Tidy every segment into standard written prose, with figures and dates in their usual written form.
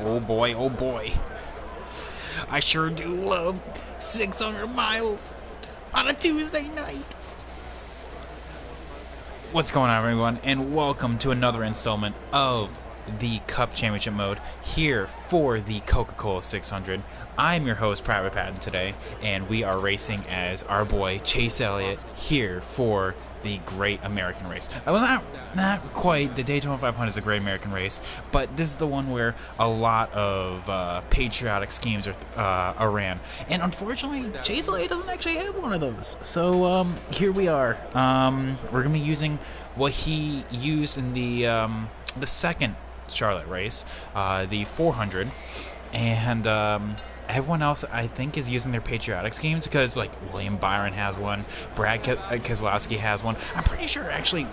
Oh boy, oh boy. I sure do love 600 miles on a Tuesday night. What's going on, everyone, and welcome to another installment of the Cup Championship mode here for the Coca-Cola 600. I'm your host, Private Patton, today, and we are racing as our boy Chase Elliott here for the Great American Race. Well, not quite. The Daytona 500 is a Great American Race, but this is the one where a lot of patriotic schemes are ran. And unfortunately, Chase Elliott doesn't actually have one of those. So here we are. We're gonna be using what he used in the second Charlotte race, the 400, and everyone else I think is using their patriotic schemes because like William Byron has one, Brad Keselowski has one. I'm pretty sure actually,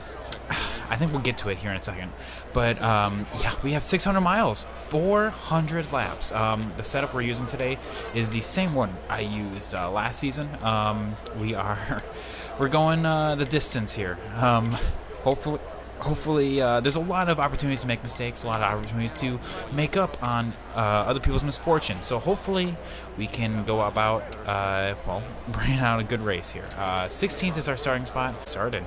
I think we'll get to it here in a second, but yeah, we have 600 miles, 400 laps. The setup we're using today is the same one I used last season. We're going the distance here. Hopefully, there's a lot of opportunities to make mistakes, a lot of opportunities to make up on other people's misfortune. So hopefully we can go about, well, bringing out a good race here. 16th is our starting spot. Started.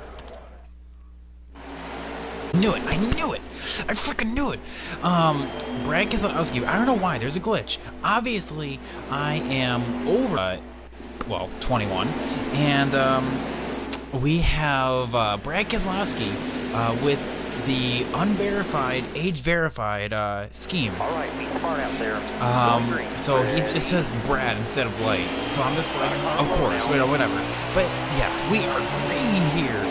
Knew it! I knew it! I freaking knew it! Brad Keselowski, I don't know why, there's a glitch. Obviously, I am over, well, 21, and we have Brad Keselowski with the unverified, age-verified scheme. All right, meet the part out there. So he just says Brad instead of Light. So I'm just like, of course, whatever. But yeah, we are green here.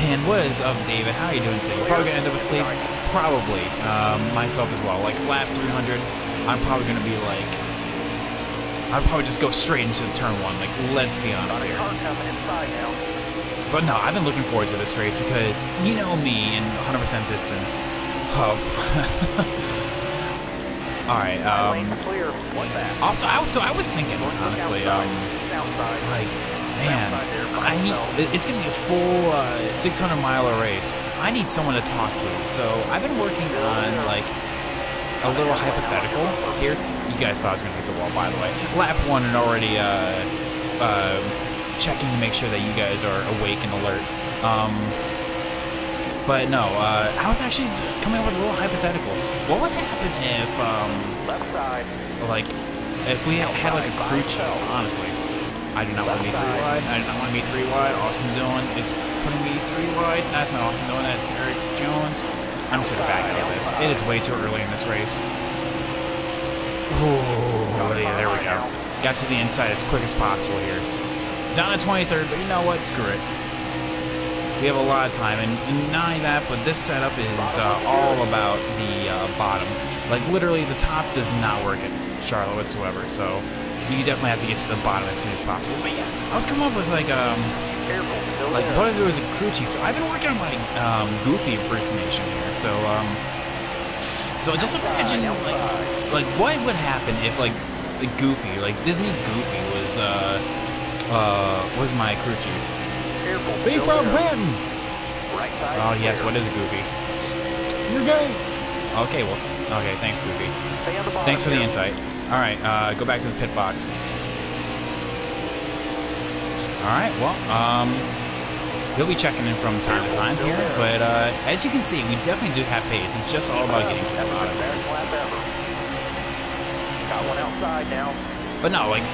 And what is up, David? How are you doing today? You're probably gonna end up asleep. Probably. Myself as well. Like lap 300, I'm probably gonna be like, I'd probably just go straight into turn one. Like, let's be honest here. But no, I've been looking forward to this race because you know me in 100% distance. Oh. All right. Also, I was thinking honestly, like, man, it's gonna be a full 600-mile race. I need someone to talk to, so I've been working on like a little hypothetical here. You guys saw I was gonna hit the wall, by the way. Lap 1 and already checking to make sure that you guys are awake and alert. But no, I was actually coming up with a little hypothetical. What would happen if, left side, like, if we had like a crew chief? Honestly, I do not want to be 3 wide. I do not want to be 3 wide. Austin Dillon is putting me 3 wide. That's not Austin Dillon. That's Eric Jones. I'm just gonna back out of this. It is way too early in this race. Oh yeah, there we go. Got to the inside as quick as possible here. Down to 23rd, but you know what? Screw it. We have a lot of time, and not only that, but this setup is all about the bottom. Like, literally, the top does not work at Charlotte whatsoever, so you definitely have to get to the bottom as soon as possible. But yeah, I was coming up with, like, what if there was a crew chief? So I've been working on my Goofy impersonation here, so just imagine, like, what would happen if, like, the Goofy, like, Disney Goofy was my crew chief. Be from Patton! Oh yes, what is a Goofy? You're gay! Okay, well, okay, thanks Goofy. Thanks for the insight. Alright, go back to the pit box. Alright, well, he'll be checking in from time to time here, but as you can see, we definitely do have pace. It's just all about getting to the bottom. Got one outside now. But no, like,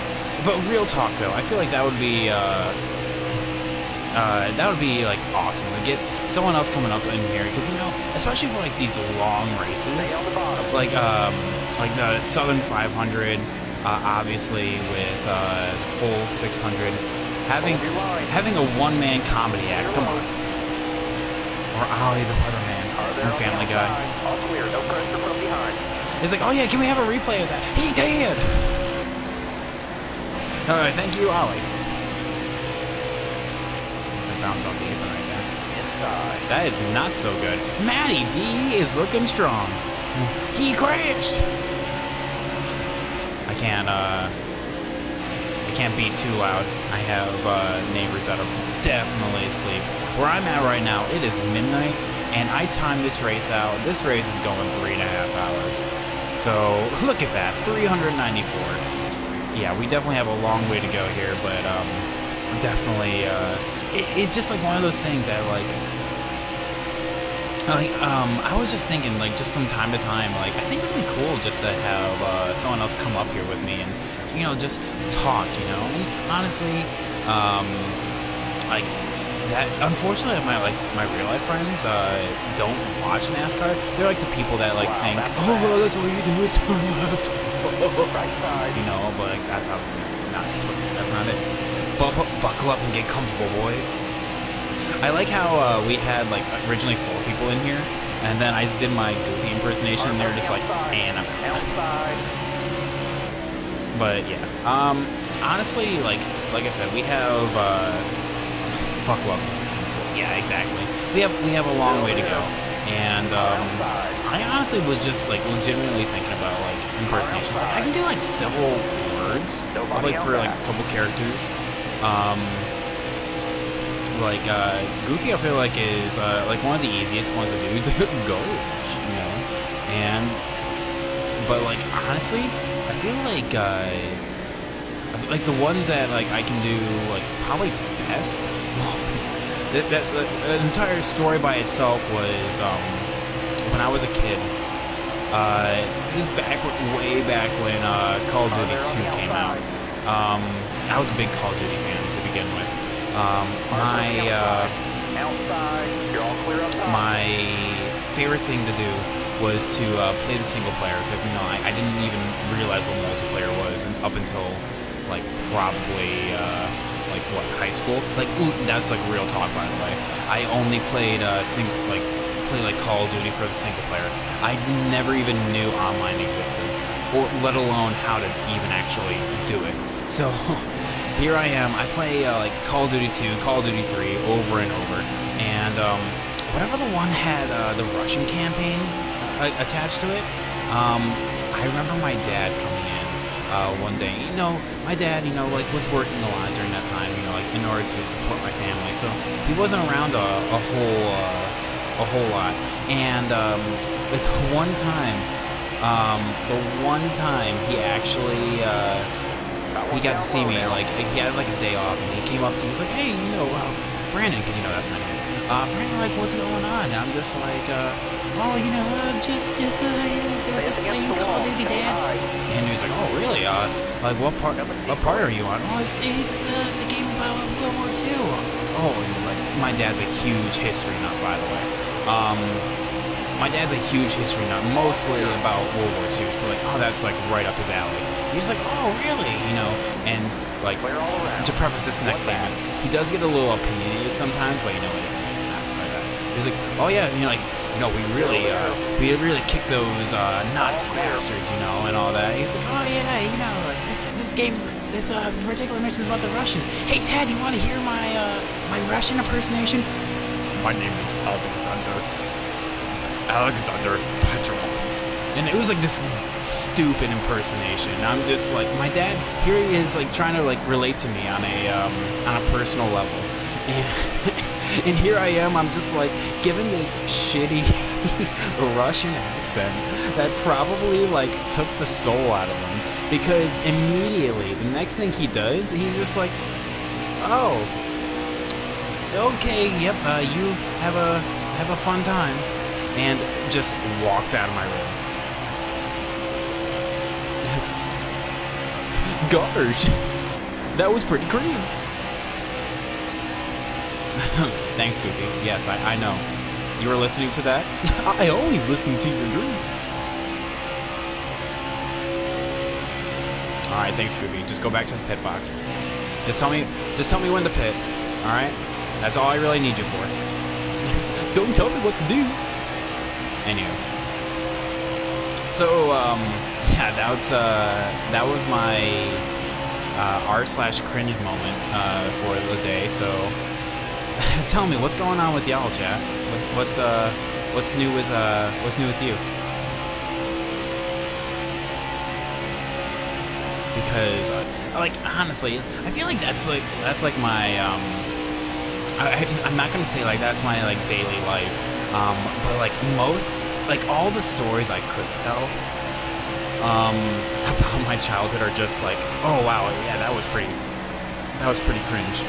but real talk though, I feel like that would be like awesome to get someone else coming up in here, because you know, especially for like these long races, like the Southern 500, obviously with full 600, having a one-man comedy act, come on, or Ollie the Weatherman from Family Guy. All clear, no pressure from behind. It's like, oh yeah, can we have a replay of that? He did. Alright, thank you, Ollie. Looks like bounce off the apron right there. Inside. That is not so good. Matty D is looking strong. He crashed! I can't be too loud. I have neighbors that are definitely asleep. Where I'm at right now, it is midnight, and I timed this race out. This race is going 3.5 hours. So look at that, 394. Yeah, we definitely have a long way to go here, but definitely, it's just like one of those things that I was just thinking, like, just from time to time, like, I think it'd be cool just to have someone else come up here with me and, you know, just talk, you know. And honestly, like, that, unfortunately, my real life friends don't watch NASCAR. They're like the people that like think, oh, well, that's all you do is turn left. Right side. You know, but like, that's obviously not. That's not it. But buckle up and get comfortable, boys. I like how we had like originally 4 people in here, and then I did my Goofy impersonation, and they were just like, and I'm outside. But yeah, honestly, like I said, we have buckle up. Yeah, exactly. We have a long way to go, and I honestly was just like legitimately thinking about like impersonations. Like, I can do like several words, like for like a couple characters. Like Goofy, I feel like is like one of the easiest ones to do. It's like Gulch, you know, and but like honestly, I feel like the one that like I can do like probably best. The entire story by itself was when I was a kid. This is way back when Call of Duty 2 came out. I was a big Call of Duty fan to begin with. My favorite thing to do was to play the single player, because you know I didn't even realize what multiplayer was up until like probably like what, high school. Like that's like real talk, by the way. I only played Call of Duty for the single player. I never even knew online existed, or let alone how to even actually do it. So here I am. I play like Call of Duty 2, Call of Duty 3 over and over, and whatever the one had the Russian campaign attached to it. I remember my dad coming in one day. You know, my dad, you know, like was working a lot during that time. You know, like in order to support my family, so he wasn't around a whole lot. And the one time he actually he got to see me, like he had like a day off, and he came up to me. He was like, "Hey, you know, Brandon," because you know that's my name. Brandon, like, what's going on? And I'm just like, oh, you know, just playing Call of Duty, Dad. And he was like, oh, really? Like, what part are you on? Oh, it's the game about World War II. Oh, and like, my dad's a huge history nut, by the way. My dad's a huge history nut, mostly about World War II. So like, oh, that's like right up his alley. He's like, oh, really? You know, and like, to preface this next statement, he does get a little opinionated sometimes, but you know, it's not like that. He's like, oh yeah, you know, like, no, we really kick those Nazi bastards, you know, and all that. He's like, oh yeah, you know, this particular mission's about the Russians. Hey, Dad, you want to hear my my Russian impersonation? My name is Alexander Petrov. And it was like this stupid impersonation. I'm just like, my dad, here he is like trying to like relate to me on a personal level. And here I am, I'm just like giving this shitty Russian accent that probably like took the soul out of him, because immediately the next thing he does, he's just like, oh, okay, yep, you have a fun time, and just walks out of my room. Gosh, that was pretty creepy. Thanks, Goofy. Yes, I know. You were listening to that? I always listen to your dreams. Alright, thanks, Goofy. Just go back to the pit box. Just tell me when to pit. Alright? That's all I really need you for. Don't tell me what to do. Anyway. So, yeah, that was my r/cringe moment for the day. So, tell me what's going on with y'all, chat. What's new with you? Because like honestly, I feel like that's like my I'm not gonna say like that's my like daily life, but like most, like all the stories I could tell about my childhood are just like, oh wow, yeah, that was pretty cringe.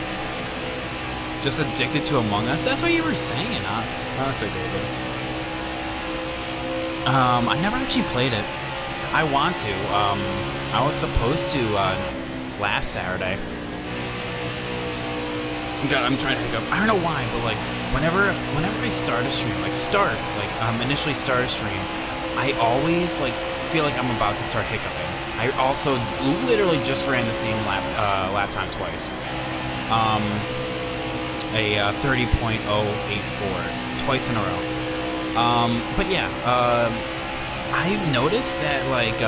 Just addicted to Among Us. That's what you were saying, huh? Oh, that's okay, David. I never actually played it. I want to. I was supposed to last Saturday. God, I'm trying to hiccup. I don't know why, but like whenever I start a stream, initially start a stream, I always like feel like I'm about to start hiccuping. I also literally just ran the same lap time twice. A 30.084 twice in a row. But yeah, I've noticed that like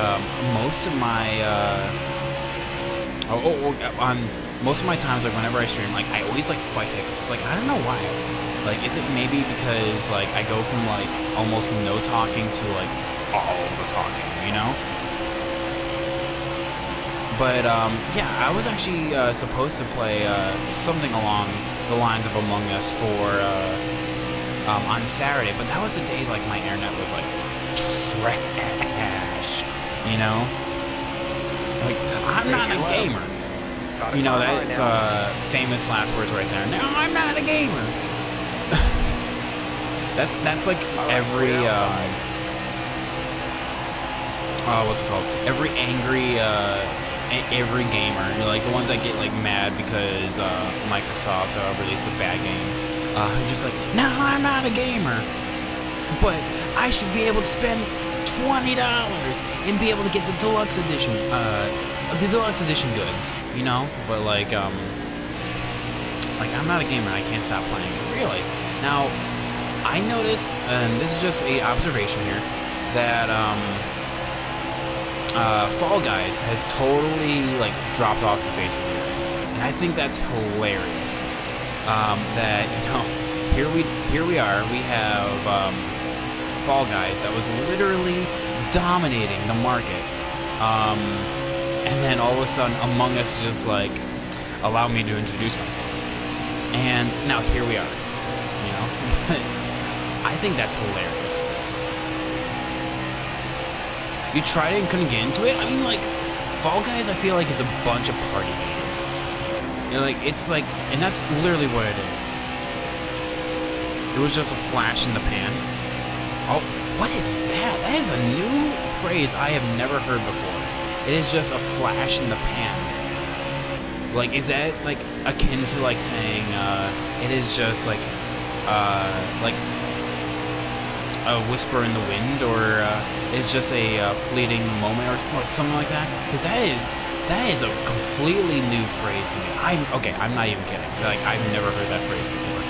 most of my on most of my times, like whenever I stream, like I always like fight hiccups. Like I don't know why. Like is it maybe because like I go from like almost no talking to like all the talking, you know? But yeah, I was actually supposed to play something along the lines of Among Us for on Saturday, but that was the day like my internet was like trash, you know? Like I'm not a gamer. You know, that's famous last words right there. No, I'm not a gamer. that's like every what's it called? Every angry every gamer. You know, like the ones that get like mad because Microsoft released a bad game. Just like, no, I'm not a gamer, but I should be able to spend $20 and be able to get the deluxe edition. The deluxe edition goods, you know, but like I'm not a gamer and I can't stop playing it. Really. Now, I noticed, and this is just a observation here, that Fall Guys has totally like dropped off the face of the earth, and I think that's hilarious. That you know, here we are. We have Fall Guys that was literally dominating the market. And then all of a sudden, Among Us just like allow me to introduce myself, and now here we are. You know, I think that's hilarious. You tried it and couldn't get into it. I mean, like Fall Guys, I feel like is a bunch of party games. You know, like it's like, and that's literally what it is. It was just a flash in the pan. Oh, what is that? That is a new phrase I have never heard before. It is just a flash in the pan. Like, is that like akin to like saying it is just like a whisper in the wind, or it's just a fleeting moment, or something like that? Because that is a completely new phrase to me. I'm not even kidding. Like, I've never heard that phrase before.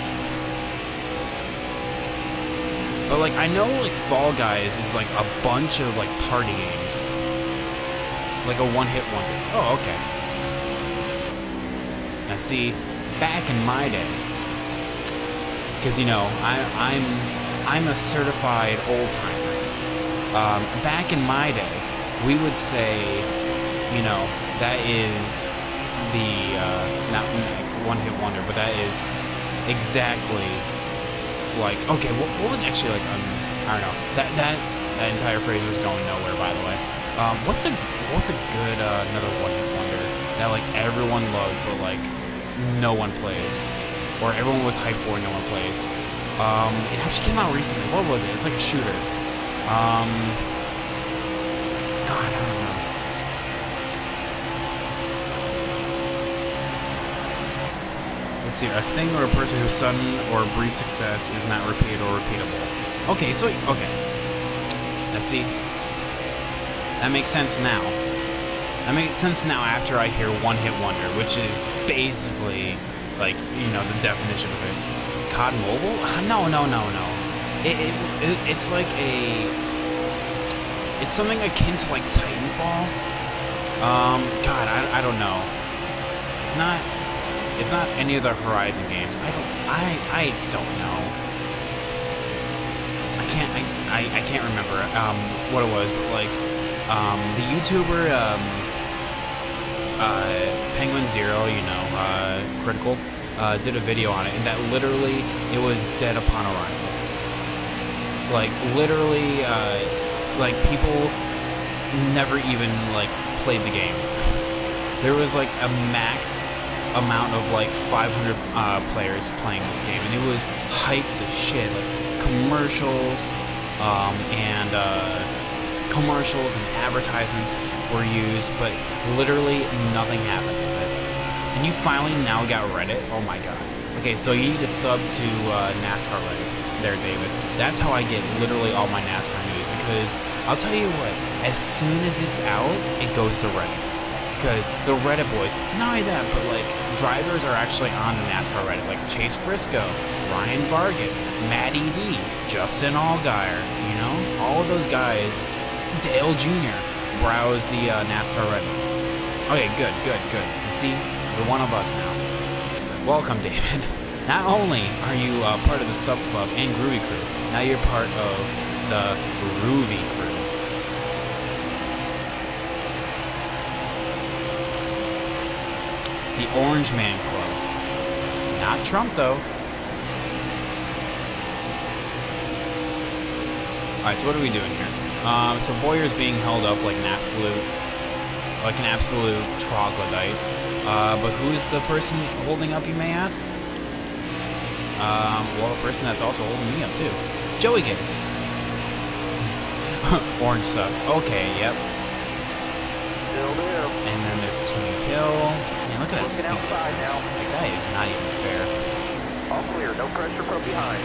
But like, I know like Fall Guys is like a bunch of like party games. Like a one-hit wonder. Oh, okay. Now see, back in my day, because you know I'm a certified old-timer. Back in my day, we would say, you know, that is the not one-hit wonder, but that is exactly like, okay, what was actually like I don't know, that entire phrase was going nowhere, by the way. What's a good another one-hit wonder that like everyone loved but like no one plays, or everyone was hyped for and no one plays? It actually came out recently. What was it? It's like a shooter. God, I don't know. Let's see. A thing or a person whose sudden or brief success is not repeated or repeatable. Okay, so okay. Let's see. That makes sense now. That makes sense now after I hear one-hit wonder, which is basically like, you know, the definition of it. COD Mobile? No. It's like it's something akin to like Titanfall. God, I don't know. It's not any of the Horizon games. I don't know. I can't remember what it was, but like the YouTuber Penguin Zero, you know, Critical, did a video on it, and that literally it was dead upon arrival. Like literally, like people never even like played the game. There was like a max amount of like 500 players playing this game, and it was hyped as shit. Like commercials and advertisements were used, but literally nothing happened with it. And you finally now got Reddit. Oh my god. Okay, so you need to sub to NASCAR Reddit there, David. That's how I get literally all my NASCAR news, because I'll tell you what, as soon as it's out, it goes to Reddit. Because the Reddit boys, not only that, but like drivers are actually on the NASCAR Reddit, like Chase Briscoe, Ryan Vargas, Matty D, Justin Allgaier, you know, all of those guys, Dale Jr. browse the NASCAR Reddit. Okay, good. You see, you're one of us now. Welcome, David. Not only are you part of the sub club and Groovy crew, now you're part of the Groovy crew. The Orange Man Club. Not Trump, though. Alright, so what are we doing here? So Boyer's being held up like an absolute troglodyte. But who's the person holding up, you may ask? Well, a person that's also holding me up, too. Joey Gibbs. Orange sus. Okay, yep. Still there. And then there's Tony Hill. Man, look at that speed outside difference. now. That guy is not even fair. All clear. No pressure from behind.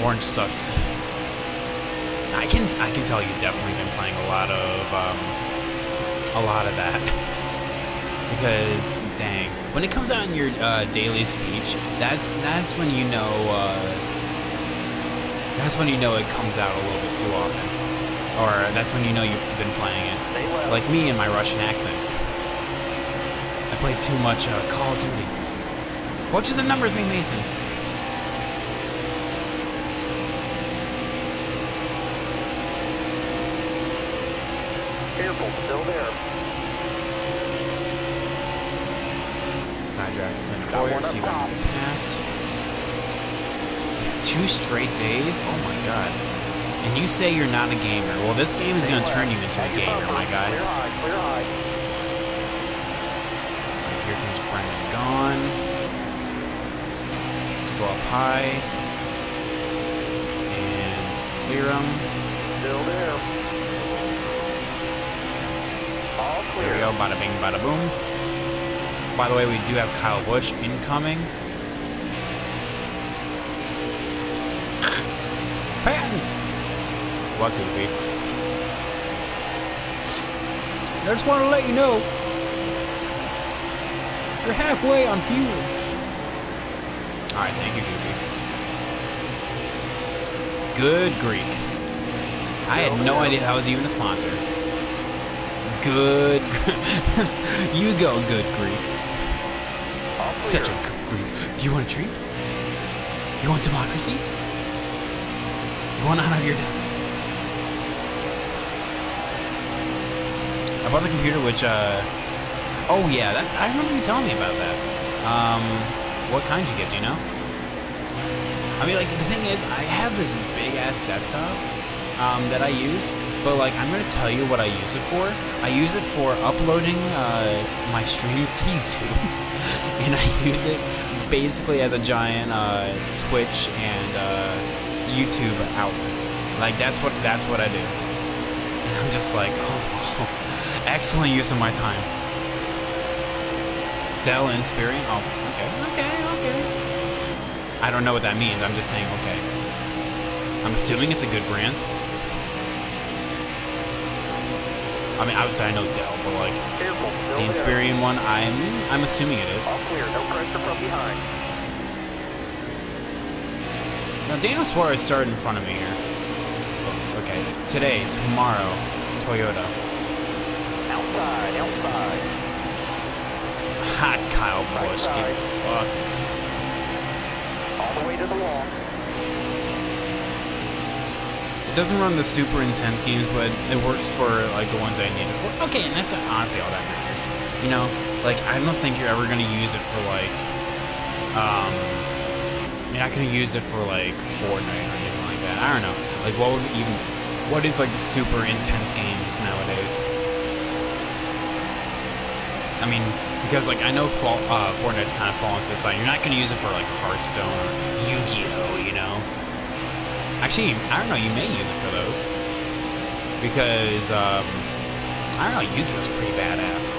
Orange sus. I can tell you've definitely been playing a lot of that. Because dang, when it comes out in your daily speech, that's when you know it comes out a little bit too often, or that's when you know you've been playing it. Like me and my Russian accent. I play too much Call of Duty. What should the numbers mean, Mason? Careful. Still there. Side drag Clint Boyer, see if I can get past. 2 straight days? Oh my god. And you say you're not a gamer. Well, this game is going to turn you into a gamer, my guy. Clear high. Clear high. Right, here comes Brendan Gaughan. Let's go up high. And clear him. Still there. All There clear. we go. Bada bing, bada boom. By the way, we do have Kyle Busch incoming. Patton! What, Goofy? I just want to let you know, you're halfway on fuel. Alright, thank you, Goofy. Good Greek. I had no idea that was even a sponsor. Good. You go, Good Greek. All clear. Such a good Greek. Do you want a treat? You want democracy? You want out of your debt? I bought the computer, which, oh yeah, I remember you telling me about that. What kind did you get, do you know? I mean, like, the thing is, I have this big-ass desktop, that I use, but, like, I'm gonna tell you what I use it for. I use it for uploading, my streams to YouTube, and I use it basically as a giant, Twitch and, YouTube outlet. Like, that's what I do. And I'm just like, oh, excellent use of my time. Dell Inspiring? Oh, okay. I don't know what that means, I'm just saying okay. I'm assuming it's a good brand. I mean, obviously I know Dell, but like, Careful. Still the Inspiring one, I'm assuming it is. All clear. No pressure from behind. Now, Daniel Suarez started in front of me here. Okay, today, tomorrow, Toyota. Outside. Hot Kyle Busch, Right get fucked. All the way to the wall. It doesn't run the super intense games, but it works for like the ones I need it for. Okay, and that's honestly all that matters. You know, like I don't think you're ever gonna use it for like, you're not gonna use it for like Fortnite or anything like that. I don't know. Like, what is like the super intense games nowadays? I mean, because like I know Fortnite's kind of falling to the side. You're not going to use it for like Hearthstone or Yu-Gi-Oh, you know? Actually, I don't know. You may use it for those because I don't know. Yu-Gi-Oh's pretty badass.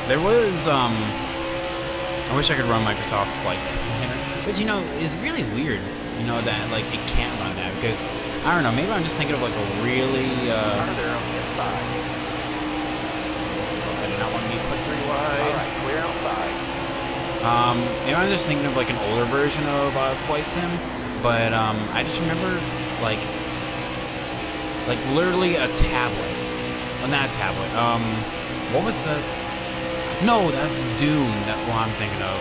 There was I wish I could run Microsoft Flight Simulator, but you know, it's really weird. You know that like it can't run that because I don't know. Maybe I'm just thinking of like a really. There on the inside. I did not want to be put pretty wide. All right, clear outside. Maybe I'm just thinking of like an older version of Flight Sim, but I just remember like literally a tablet. Well, not a tablet. What was the? No, that's Doom. That what I'm thinking of.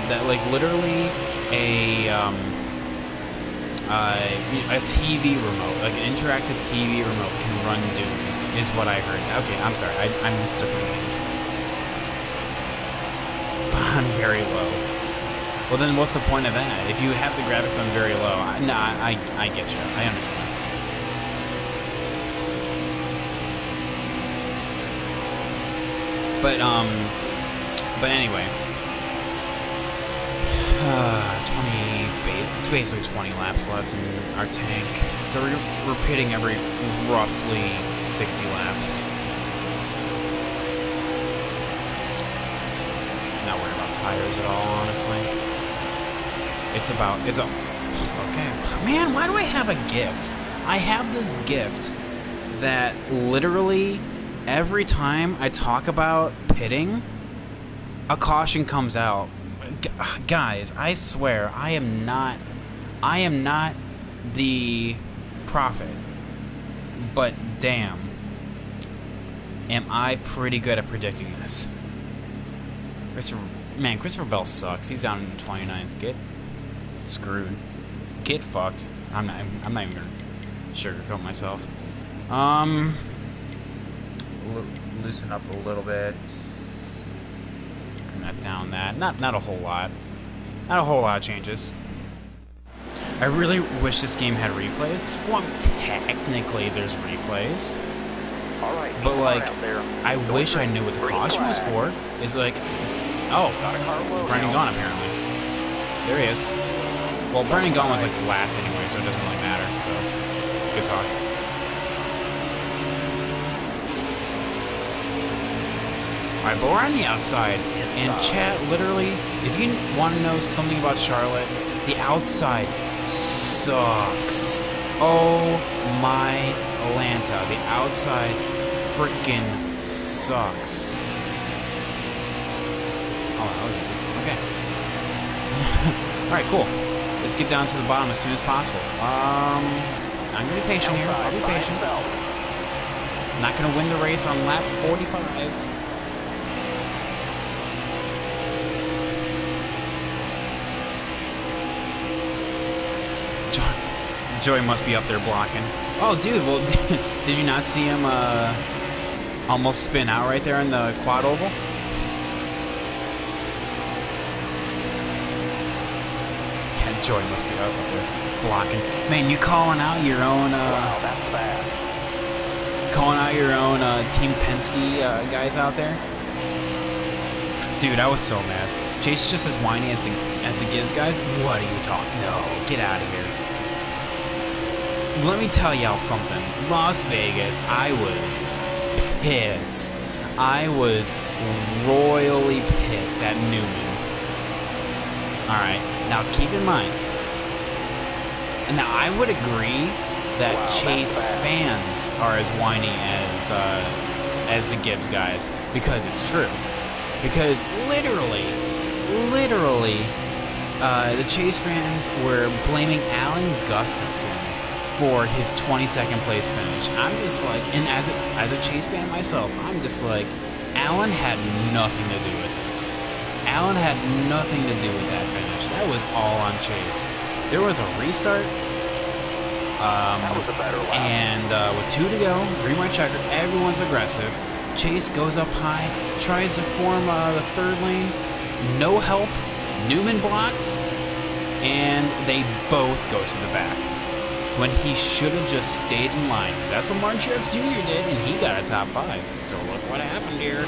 That like literally a TV remote, like an interactive TV remote, can run Doom. Is what I heard. Okay, I'm sorry. I missed different names. On very low. Well, then what's the point of that? If you have the graphics on very low, I get you. I understand. But anyway, basically 20 laps left in our tank, so we're pitting every roughly 60 laps. Not worried about tires at all, honestly. Okay, man. Why do I have a gift? I have this gift that literally. Every time I talk about pitting, a caution comes out. Guys, I swear, I am not the prophet. But damn, am I pretty good at predicting this. Christopher Bell sucks. He's down in the 29th. Get screwed. Get fucked. I'm not even gonna sugarcoat myself. Loosen up a little bit. Bring that down. Not a whole lot. Not a whole lot of changes. I really wish this game had replays. Well, technically there's replays. All right, But like, out there. I wish I knew what the caution was for. Is like, oh, Got a car low Brendan now. Gaughan apparently. There he is. Well, Brendan Gaughan was like last anyway, so it doesn't really matter. So, good talk. Alright, but we're on the outside, and chat, literally, if you want to know something about Charlotte, the outside sucks. Oh my Atlanta, the outside freaking sucks. Oh, that was easy. Okay. Alright, cool. Let's get down to the bottom as soon as possible. I'm gonna be patient here. I'll be patient. I'm not gonna win the race on lap 45. Joey must be up there blocking. Oh, dude, well, did you not see him almost spin out right there in the quad oval? Yeah, Joey must be up there blocking. Man, you calling out your own, Wow, that's bad. calling out your own Team Penske guys out there? Dude, I was so mad. Chase is just as whiny as the Gibbs guys. What are you talking? No, get out of here. Let me tell y'all something. Las Vegas, I was pissed. I was royally pissed at Newman. Alright, now keep in mind. And now I would agree that Chase fans are as whiny as the Gibbs guys, because it's true. Because literally, the Chase fans were blaming Alan Gustafson for his 22nd place finish. I'm just like, and as a Chase fan myself, I'm just like, Alan had nothing to do with this. Alan had nothing to do with that finish. That was all on Chase. There was a restart, That was a better lap. and with 2 to go, green white checker, everyone's aggressive. Chase goes up high, tries to form the third lane, no help. Newman blocks, and they both go to the back. when he should have just stayed in line. That's what Martin Truex Jr. did, and he got a top 5. So look what happened here.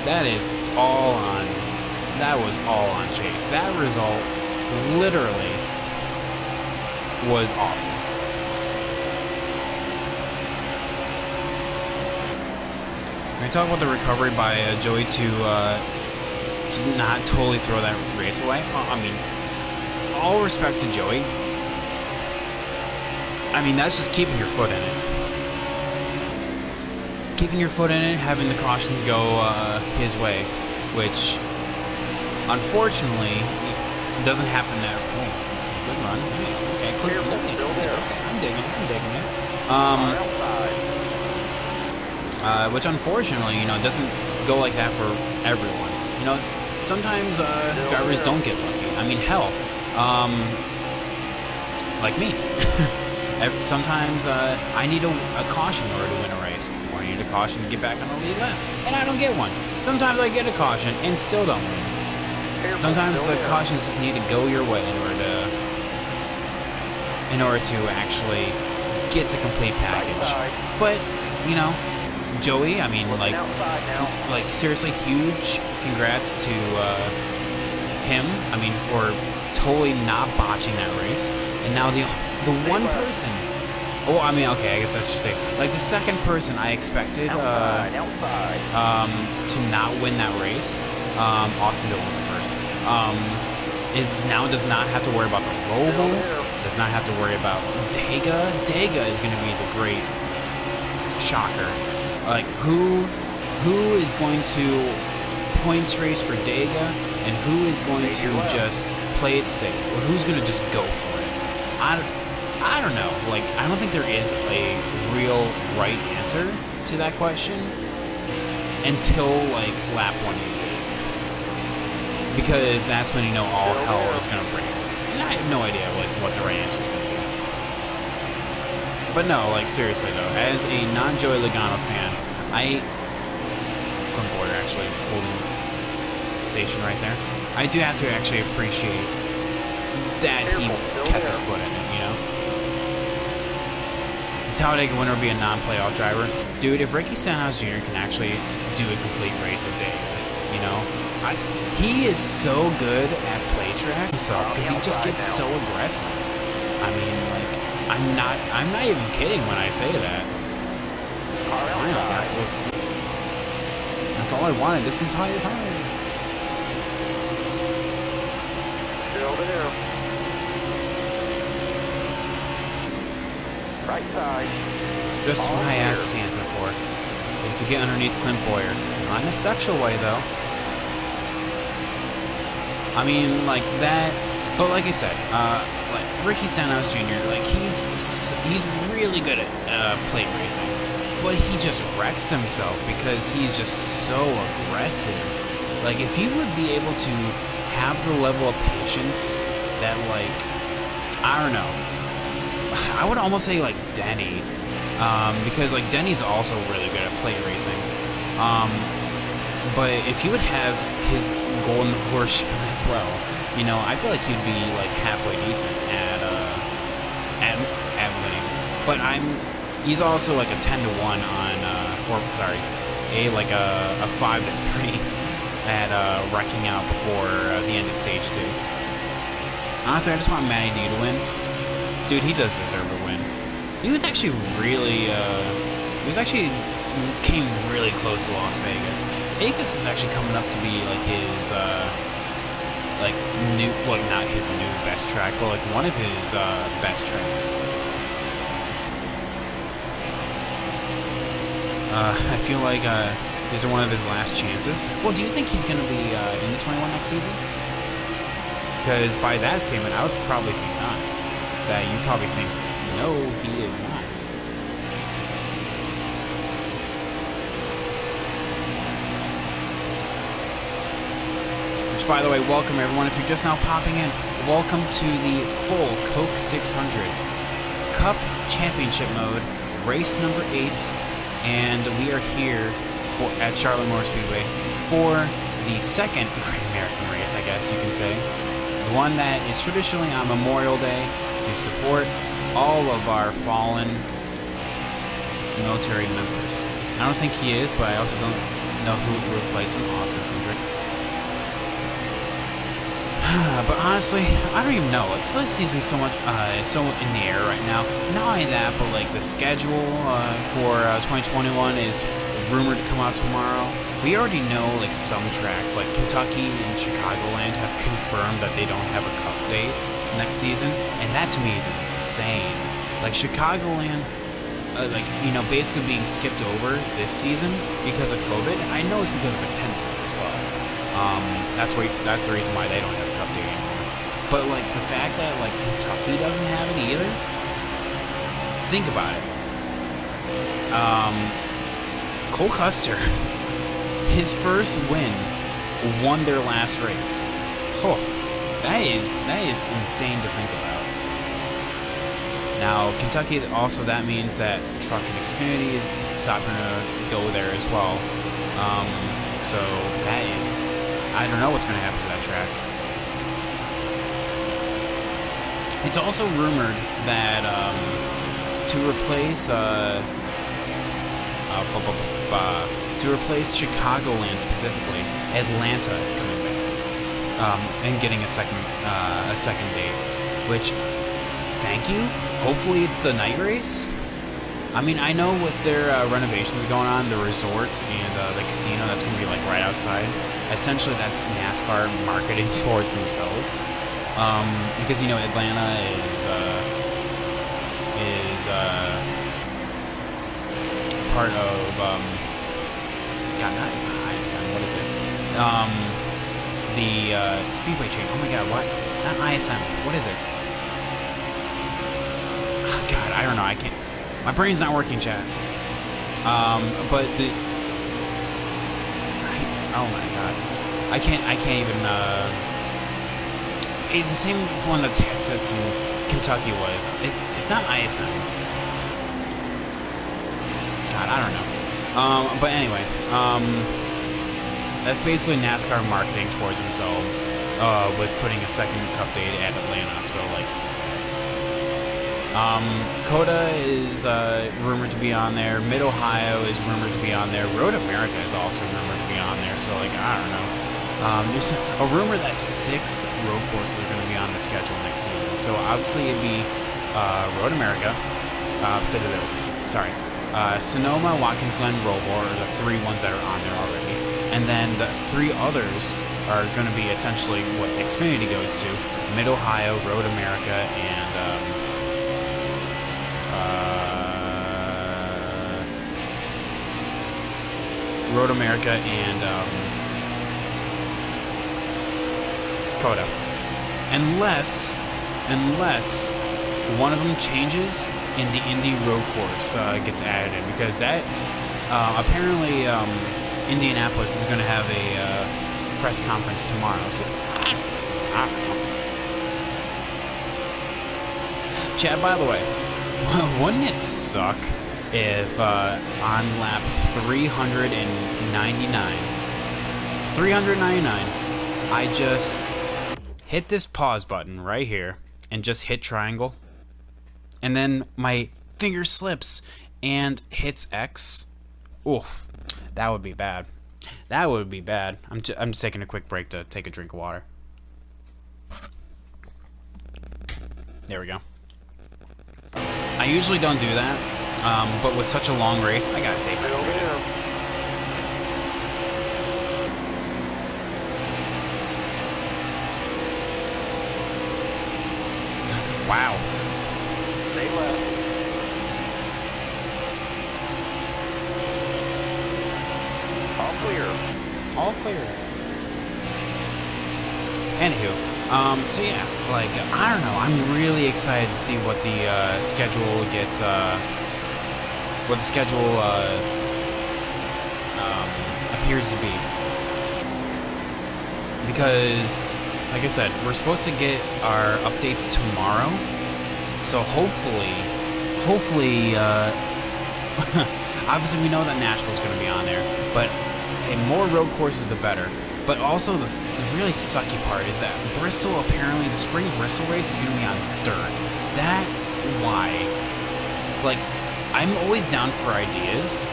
That is all on. That was all on Chase. That result literally was awful. Can we talk about the recovery by Joey to not totally throw that race away? I mean, all respect to Joey. I mean, that's just keeping your foot in it. Keeping your foot in it, having the cautions go his way, which unfortunately doesn't happen that. Oh, good run, nice. Okay, clear, nice. Okay, I'm digging it. Which unfortunately, you know, doesn't go like that for everyone. You know, sometimes drivers don't get lucky. I mean, hell, like me. Sometimes I need a caution in order to win a race, or I need a caution to get back on the lead lap, and I don't get one. Sometimes I get a caution and still don't win. Sometimes the cautions just need to go your way in order to actually get the complete package. But you know, Joey, I mean, like seriously, huge congrats to him. I mean, for totally not botching that race, and now the one person. Oh, I mean, okay, I guess I should say, like the second person I expected to not win that race. Austin Dillon was the first. It now does not have to worry about the Roval. Does not have to worry about Dega. Dega is going to be the great shocker. Like who is going to points race for Dega, and who is going to just play it safe, or who's going to just go for it? I don't know. Like, I don't think there is a real right answer to that question until like lap 188, because that's when you know all hell is going to break loose. And I have no idea like what the right answer is going to be. But no, like seriously though, as a non-Joey Logano fan, Glenn Border actually holding station right there. I do have to actually appreciate that he kept his foot in it, you know? The Talladega winner would be a non-playoff driver. Dude, if Ricky Stenhouse Jr. can actually do a complete race of Dega, you know? He is so good at play track because he just gets so aggressive. I mean, like, I'm not even kidding when I say that. That's all I wanted this entire time. Still there. Right side. Just what I asked Santa for, is to get underneath Clint Boyer. Not in a sexual way, though. I mean, like that. But like I said, like Ricky Stenhouse Jr., like he's really good at plate racing, but he just wrecks himself because he's just so aggressive. Like if he would be able to have the level of patience that, like, I don't know, I would almost say like Denny, because like Denny's also really good at plate racing. But if he would have his golden horseshoe as well, you know, I feel like he'd be like halfway decent at winning. But he's also like a 10-1 on, or sorry, a 5-3 at wrecking out before the end of stage 2. Honestly, I just want Matty D to win. Dude, he does deserve a win. He was actually really, came really close to Las Vegas. Vegas is actually coming up to be like his, not his new best track, but like one of his best tracks. I feel like these are one of his last chances. Well, do you think he's going to be in the 21 next season? Because by that statement, I would probably think not. That you probably think, no, he is not. Which, by the way, welcome everyone. If you're just now popping in, welcome to the full Coke 600 Cup Championship mode, race number 8, and we are here at Charlotte Motor Speedway for the second Great American race, I guess you can say. The one that is traditionally on Memorial Day to support all of our fallen military members. I don't think he is, but I also don't know who to replace him. Austin Cindric. But honestly, I don't even know. Like, this season's so in the air right now. Not only that, but like the schedule for 2021 is rumored to come out tomorrow. We already know like some tracks, like Kentucky and Chicagoland, have confirmed that they don't have a cup date next season, and that to me is insane. Like Chicagoland, like, you know, basically being skipped over this season because of COVID. I know it's because of attendance as well. That's the reason why they don't have a cup date anymore. But like the fact that like Kentucky doesn't have it either. Think about it. Cole Custer, his first win, won their last race. Oh, that is insane to think about. Now, Kentucky, also that means that Truck and Xfinity is stopping to go there as well. So that is, I don't know what's going to happen to that track. It's also rumored that to replace Chicagoland specifically, Atlanta is coming back and getting a second date. Which, thank you. Hopefully it's the night race. I mean, I know with their renovations going on, the resort and the casino that's going to be like right outside. Essentially, that's NASCAR marketing towards themselves, because you know Atlanta is part of God, it's not ISM. What is it? The Speedway chain. Oh my God, what? Not ISM. What is it? Oh God, I don't know. I can't. My brain's not working, chat. But the. Oh my God, I can't even. It's the same one that Texas and Kentucky was. It's not ISM. God, I don't know. But anyway, that's basically NASCAR marketing towards themselves with putting a second cup date at Atlanta. So like, COTA is rumored to be on there. Mid Ohio is rumored to be on there. Road America is also rumored to be on there. So like, I don't know. There's a rumor that 6 road courses are going to be on the schedule next season. So obviously it'd be Road America. Sonoma, Watkins Glen, Roval are the 3 ones that are on there already. And then the 3 others are going to be essentially what Xfinity goes to. Mid-Ohio, Road America, and COTA. Unless one of them changes and the Indy road course gets added in, because that apparently Indianapolis is going to have a press conference tomorrow. So I don't know. Chad, by the way, wouldn't it suck if on lap 399, I just hit this pause button right here and just hit triangle, and then my finger slips and hits X? Oof, that would be bad. That would be bad. I'm just taking a quick break to take a drink of water. There we go. I usually don't do that, but with such a long race, I gotta save that. Wow. They left. All clear. All clear. Anywho, so yeah, like, I don't know, I'm really excited to see what the schedule gets, appears to be. Because, like I said, we're supposed to get our updates tomorrow, so hopefully, obviously we know that Nashville's going to be on there, but hey, more road courses the better. But also, the really sucky part is that Bristol, apparently, the spring Bristol race is going to be on dirt. That why? Like, I'm always down for ideas,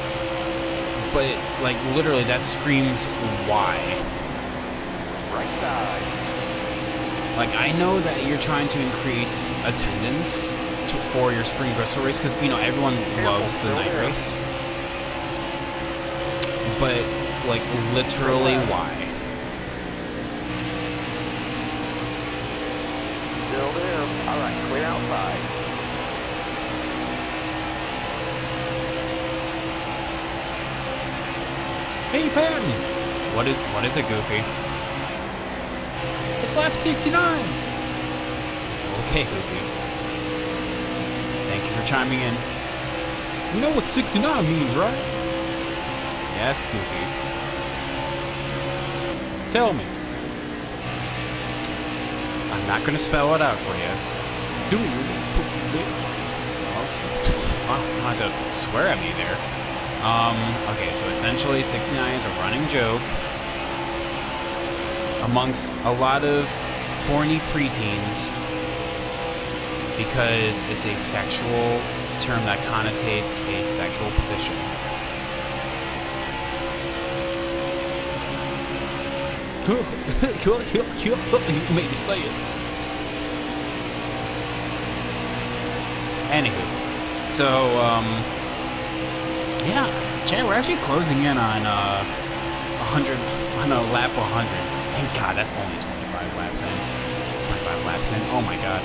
but, like, literally that screams why. Right side. Like, I know that you're trying to increase attendance for your spring Bristol race, because, you know, everyone loves the night race. But, like, literally why? Still there. All right, clear outside. Hey, Patton! What is it, Goofy? It's lap 69! Okay, Goofy. Thank you for chiming in. You know what 69 means, right? Yes, Goofy. Tell me. I'm not gonna spell it out for you. Do you, pussy bitch? Oh, you don't have to swear at me there. Okay, so essentially 69 is a running joke amongst a lot of horny preteens because it's a sexual term that connotates a sexual position. You made me say it. Anywho, so, yeah, Chad, we're actually closing in on 100, on a lap 100. Thank God, that's only 25 laps in. 25 laps in. Oh my God.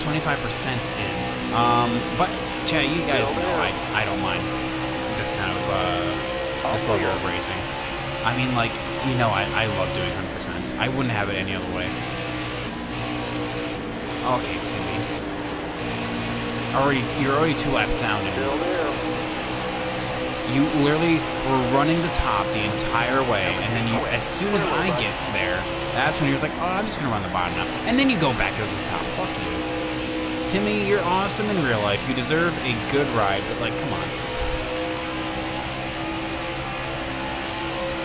25% in. But Chad, you guys know I don't mind this kind of this level of racing. I mean, like, you know, I love doing 100%. I wouldn't have it any other way. Okay, Timmy. You're already 2 laps down. Still there. You literally were running the top the entire way, and then you, as soon as I get there, that's when you're like, oh, I'm just gonna run the bottom now. And then you go back over the top. Fuck you. Timmy, you're awesome in real life. You deserve a good ride, but like, come on.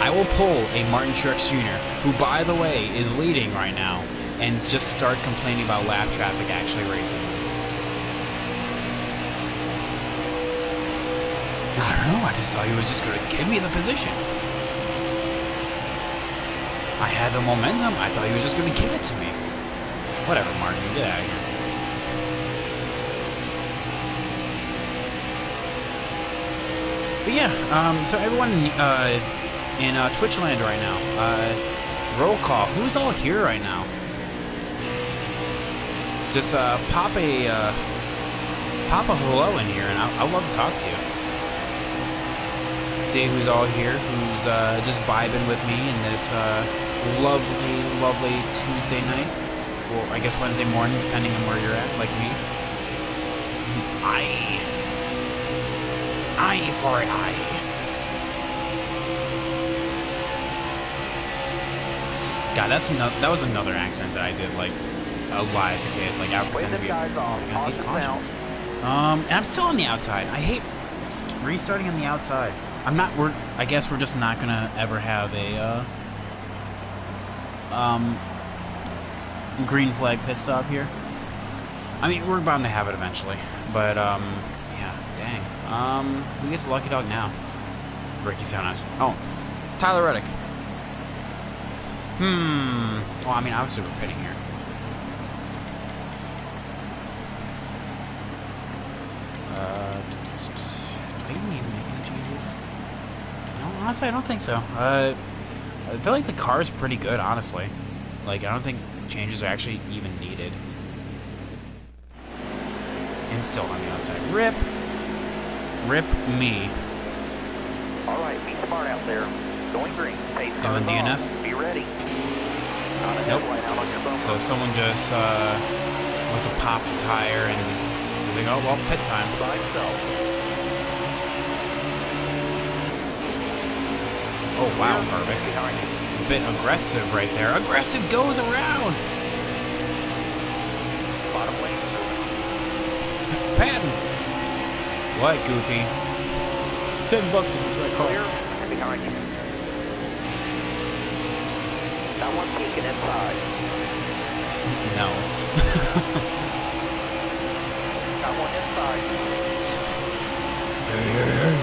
I will pull a Martin Truex Jr., who, by the way, is leading right now, and just start complaining about lap traffic actually racing. I don't know, I just thought he was just going to give me the position. I had the momentum, I thought he was just going to give it to me. Whatever, Martin, get out of here. But yeah, so everyone in Twitch land right now, roll call. Who's all here right now? Just pop a hello in here, and I'd love to talk to you. See who's all here, who's just vibing with me in this lovely Tuesday night. Well, I guess Wednesday morning, depending on where you're at, like me. Eye for an eye. God, that was another accent that I did like a lot as a kid. Like I pretend to be these cautions. And I'm still on the outside. I hate restarting on the outside. I guess we're just not gonna ever have a green flag pit stop here. I mean, we're bound to have it eventually, but yeah, dang. Who gets the lucky dog now? Ricky's down us. Oh, Tyler Reddick. Well, I mean, obviously we're fitting here. Do we need to make any changes? No, honestly, I don't think so. I feel like the car's pretty good, honestly. Like, I don't think changes are actually even needed. And still on the outside. Rip me. All right, be smart out there. Going green. Pace car Doing DNF? off. Be ready. Nope. Out on your phone. So someone just must have popped a tire and was like, oh well, pit time. By itself. Oh wow, Harvick. A bit aggressive right there. Aggressive goes around. Bottom lane. Patton. What, Goofy? $10 to get my car. Clear and behind you. That one peeking inside. No. Got one inside. Hey.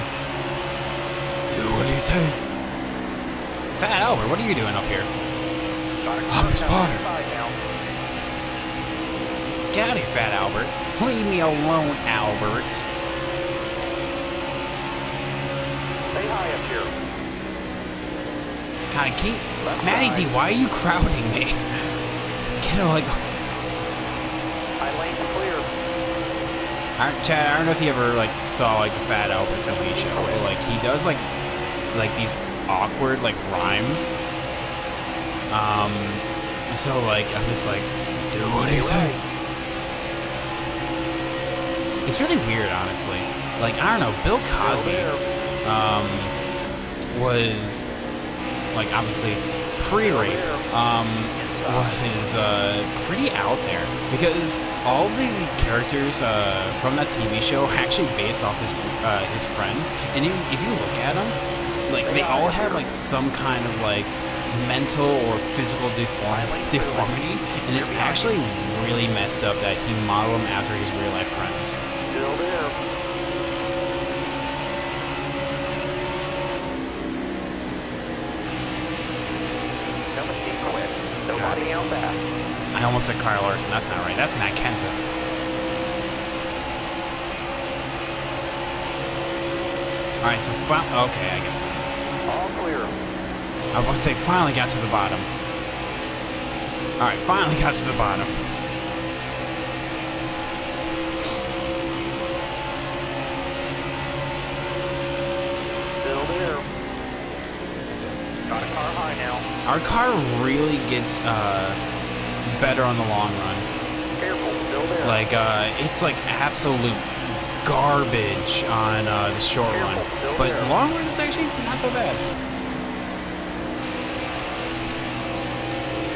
Do what he say. Fat Albert, what are you doing up here? Got a car I'm a coming spotter. inside now. Get out of here, Fat Albert. Leave me alone, Albert. Stay high up here. God, keep... Left Matty D, side. why are you crowding me? Get him, like... My lane's clear. Chad, I don't know if you ever, like, saw, like, the Fat Albert TV show. Where, like, he does, like, these awkward, like, rhymes. So, like, I'm just like, do what he say. It's really weird, honestly. Like, I don't know, Bill Cosby, was, like, obviously, pre-rape, was, pretty out there. Because all the characters, from that TV show actually based off his friends. And if you look at them, like, they all have, like, some kind of, like, mental or physical deformity, and it's actually really messed up that he modeled them after his real life friends. Still there. No machine quit. Nobody out back. I almost said Kyle Larson. That's not right. That's Matt Kenseth. Alright, so okay, I guess not. All clear. I was about to say, finally got to the bottom. Alright, finally got to the bottom. Still there. Got a car high now. Our car really gets better on the long run. Careful. Still there. Like, it's like absolute garbage on the short run. But the long run is actually not so bad.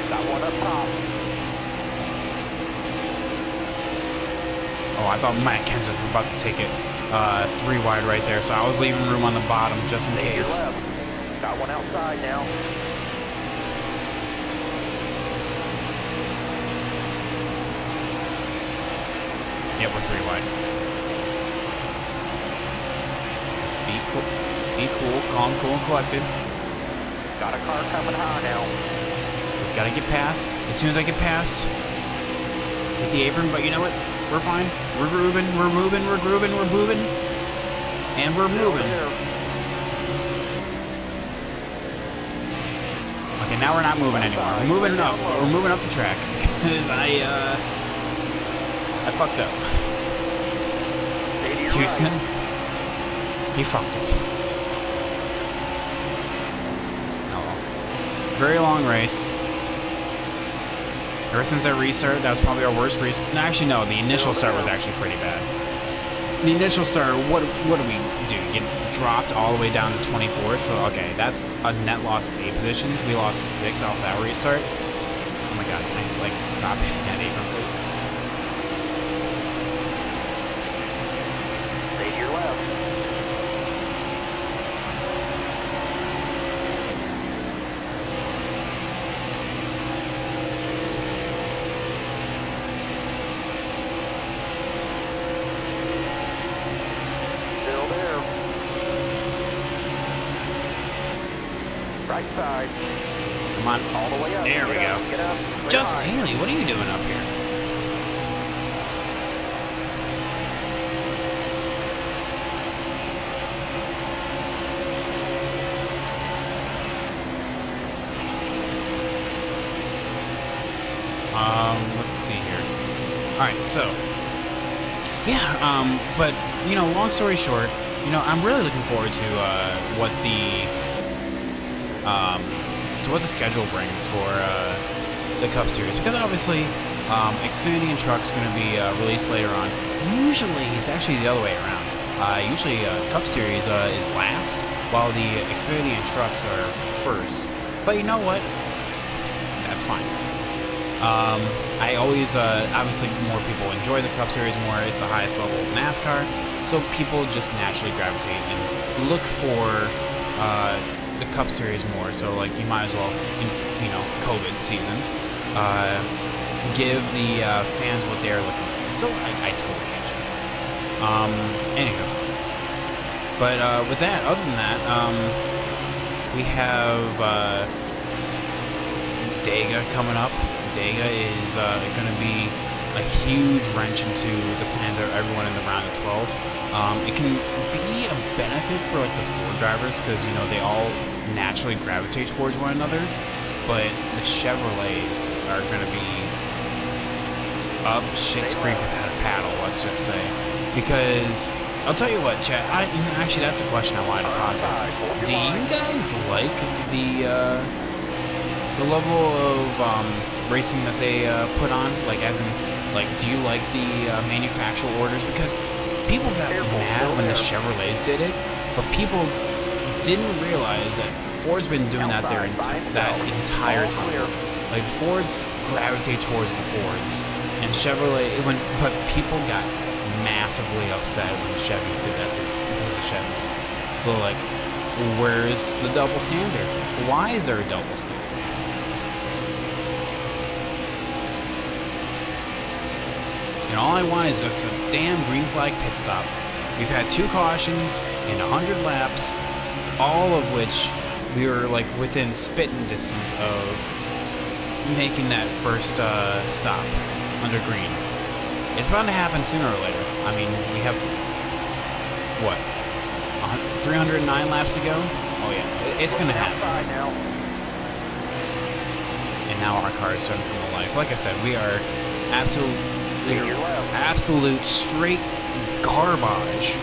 Got one up top. Oh, I thought Matt Kenseth was about to take it 3 wide right there, so I was leaving room on the bottom just in Stay to your case. left. Got one outside now. Yep, we're 3 wide. Be cool, calm, cool, and collected. Got a car coming high now. Just gotta get past. As soon as I get past, hit the apron, but you know what? We're fine. We're grooving, we're moving, we're grooving, we're moving. And we're Still moving. there. Okay, now we're not moving anymore. We're moving up. We're moving up the track. Because I fucked up. Stay to your Houston, right. you fucked it. Oh well. Very long race. Ever since that restart, that was probably our worst restart. No, actually, no. The initial start was actually pretty bad. The initial start, what do we do? Get dropped all the way down to 24. So, okay, that's a net loss of 8 positions. We lost 6 off that restart. Oh my god, nice, like, stop hitting that apron, please. Stay to your left. Still there. Right side. Come on. All the way up. There we Get go. up, Get up. Clear Justin high. Haley, what are you doing up here? Let's see here. Alright, so yeah, but you know, long story short, you know, I'm really looking forward to what the schedule brings for the Cup Series, because obviously Xfinity and Truck's going to be released later on. Usually it's actually the other way around. Usually Cup Series is last, while the Xfinity and Trucks are first. But you know what? That's fine. I always, obviously more people enjoy the Cup Series more. It's the highest level of NASCAR, so people just naturally gravitate and look for the Cup Series more. So, like, you might as well, you know, COVID season, give the fans what they're looking for. So I totally get you. Anywho. But with that, other than that, we have Dega coming up. Dega is going to be a huge wrench into the plans of everyone in the round of 12. It can be a benefit for like the Ford drivers because you know they all naturally gravitate towards one another, but the Chevrolets are going to be up shit's creek without a paddle. Let's just say, because I'll tell you what, Chad. Actually, that's a question I wanted to posit. Do you guys like the level of racing that they put on? Like, as in, like, do you like the manufacturer orders? Because people got mad when the Chevrolets did it, but people didn't realize that Ford's been doing that that entire time. Like, Fords gravitate towards the Fords, and Chevrolet. But people got massively upset when the Chevys did that to the Chevys. So, like, where's the double standard? Why is there a double standard? And all I want is just a damn green flag pit stop. We've had 2 cautions in 100 laps, all of which we were like within spitting distance of making that first stop under green. It's bound to happen sooner or later. I mean, we have what, 309 laps to go? Oh yeah, it's gonna happen. And now our car is starting to come to life. Like I said, we are absolute straight garbage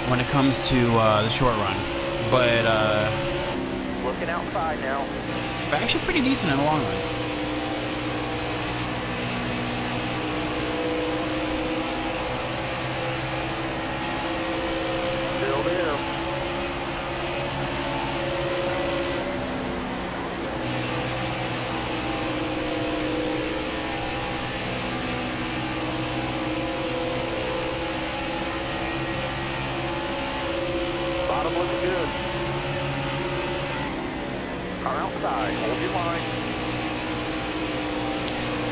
when it comes to the short run, but looking outside now. But actually pretty decent in the long runs. Still there. Bottom looking good. Car outside. Hold your line.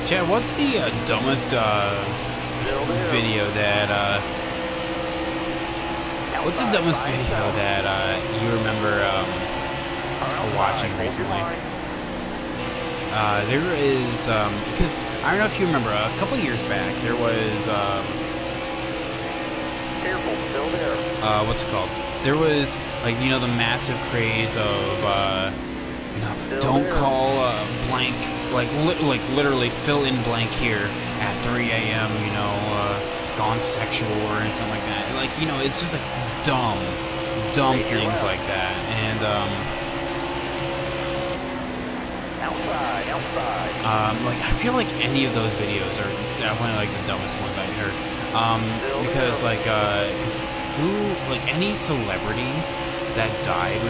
Chad, what's the dumbest video that what's the dumbest video that you remember watching recently? There is because I don't know if you remember a couple years back there was Careful, still there. what's it called? There was, like, you know, the massive craze of you know, don't call blank, like literally fill in blank here at 3 a.m. You know, gone sexual or something like that. Like, you know, it's just like dumb things like that. And outside. like I feel like any of those videos are definitely like the dumbest ones I've heard. Because like because who, like, any celebrity that died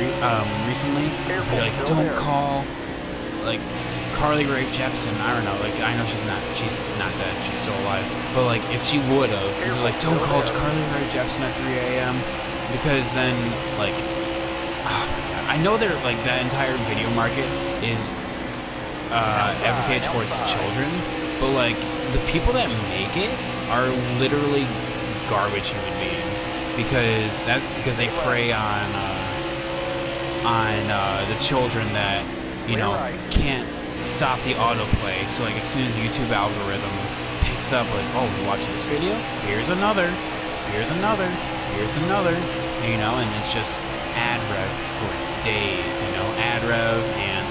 recently, be like, don't call, like, Carly Rae Jepsen. I don't know, like, I know she's not dead, she's still alive, but like if she would have, like, don't call Carly Rae Jepsen at 3 a.m. because then, like, oh my god, I know they're like that entire video market is advocated towards children, but like the people that make it are literally garbage human beings, because they prey on the children that, you know, can't stop the autoplay. So like as soon as the YouTube algorithm picks up, like, oh, you watch this video, here's another, you know, and it's just ad rev for days, you know, ad rev and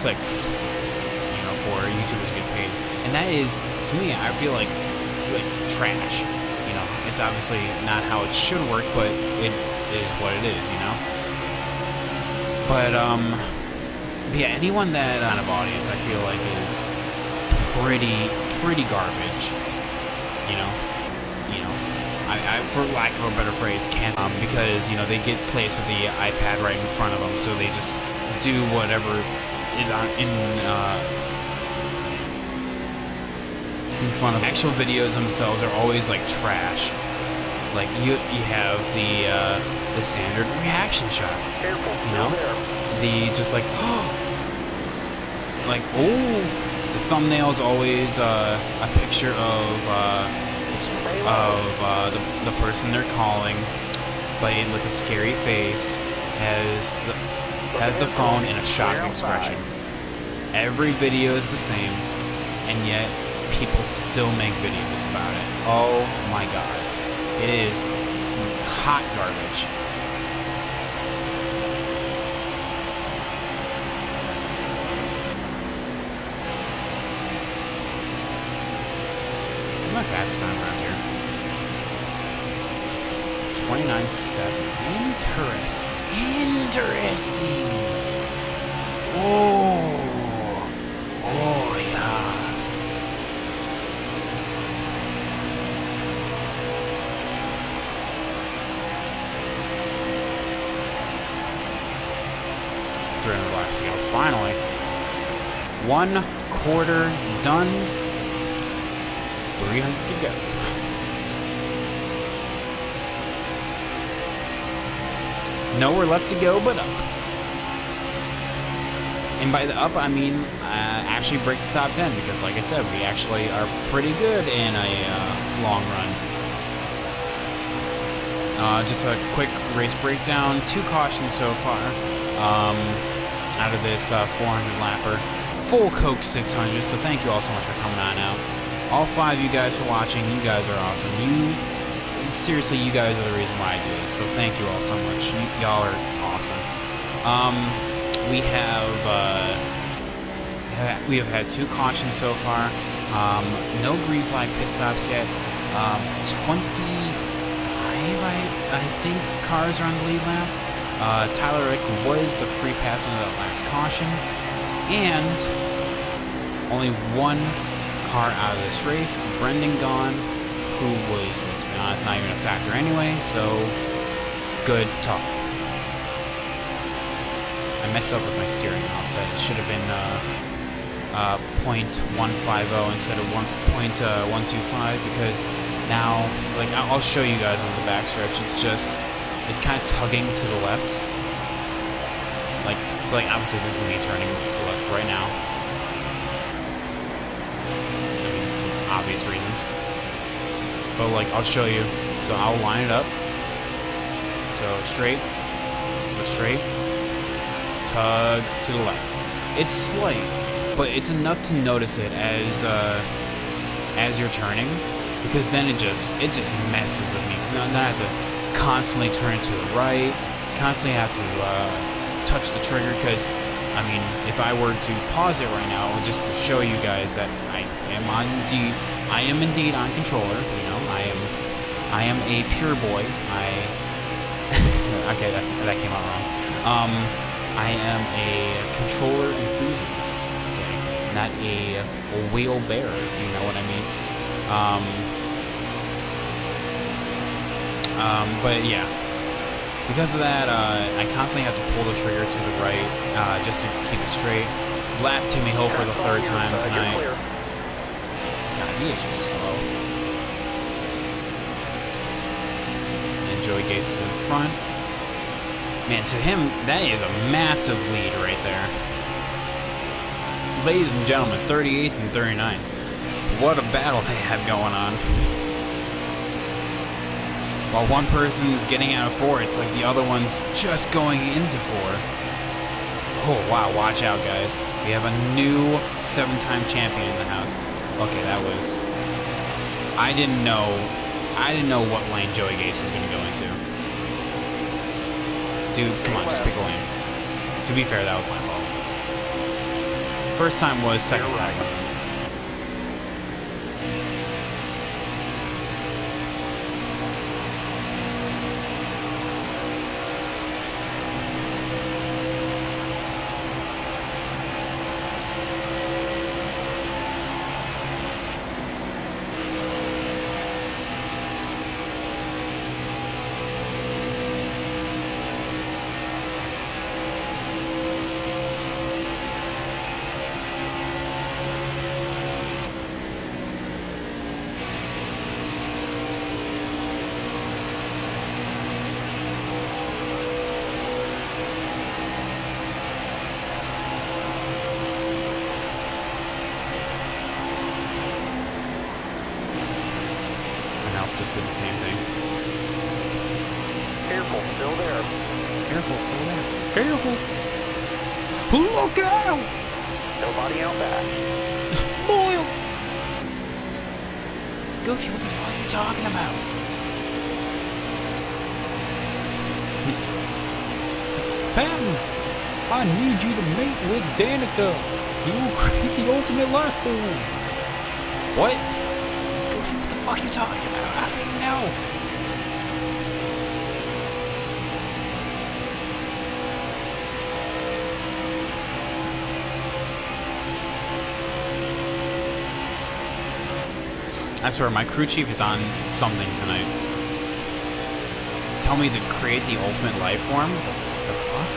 clicks, you know, for YouTubers get paid. And that is, to me, I feel like trash. You know, it's obviously not how it should work, but it is what it is, you know. But yeah, anyone that out of audience, I feel like is pretty garbage. You know, I for lack of a better phrase, can't because, you know, they get placed with the iPad right in front of them, so they just do whatever is in front of them. Actual videos themselves are always like trash. Like you have the standard reaction shot, you know, the just like like, oh, the thumbnail's always a picture of videos of the person they're calling, but with a scary face, has the phone in a shocked expression. Every video is the same, and yet people still make videos about it. Oh my god. It is hot garbage. What's my fastest time around here? 29.7. Interesting. Oh, yeah. Laps to go. Finally, 1/4 done. 300 to go. Nowhere left to go but up. And by the up, I mean actually break the top 10, because like I said, we actually are pretty good in a long run. Just a quick race breakdown. 2 cautions so far. Out of this 400 lapper. Full Coke 600, so thank you all so much for coming on out. All 5 of you guys for watching. You guys are awesome. Seriously, you guys are the reason why I do this, so thank you all so much. Y'all are awesome. We have had 2 cautions so far. No green flag pit stops yet. 25, I think, cars are on the lead lap. Tyler Rick was the free pass on that last caution, and only 1 car out of this race, Brendan gone, who was, let's be honest, not even a factor anyway, so good talk. I messed up with my steering offset. It should have been 0.150 instead of 1.125, because now, like, I'll show you guys on the backstretch, it's kind of tugging to the left. So obviously this is me turning to the left right now. I mean, obvious reasons. But like, I'll show you. So I'll line it up. So straight. Tugs to the left. It's slight, but it's enough to notice it as you're turning, because then it just messes with me. Because now I have to constantly turn to the right, constantly have to touch the trigger, because I mean, if I were to pause it right now, just to show you guys that I am indeed on controller, you know, I am a pure boy. Okay, that came out wrong. I am a controller enthusiast, say, not a wheel bearer, if you know what I mean. But yeah, because of that, I constantly have to pull the trigger to the right, just to keep it straight. Lap Timmy Hill for the 3rd time tonight. God, he is just slow. And Joey Gase is in front. Man, to him, that is a massive lead right there. Ladies and gentlemen, 38th and 39. What a battle they have going on. While one person's getting out of 4, it's like the other one's just going into 4. Oh, wow, watch out, guys. We have a new 7-time champion in the house. Okay, that was... I didn't know what lane Joey Gase was going to go into. Dude, come on, just pick a lane. To be fair, that was my fault. First time was, second time. Careful, still there. Careful, slow down. Careful. Look out! Nobody out back. Boil! Goofy, what the fuck are you talking about? Patton, I need you to meet with Danica. He will create the ultimate life form. What? Goofy, what the fuck are you talking about? I don't even know. I swear, my crew chief is on something tonight. Tell me to create the ultimate life form? What the fuck?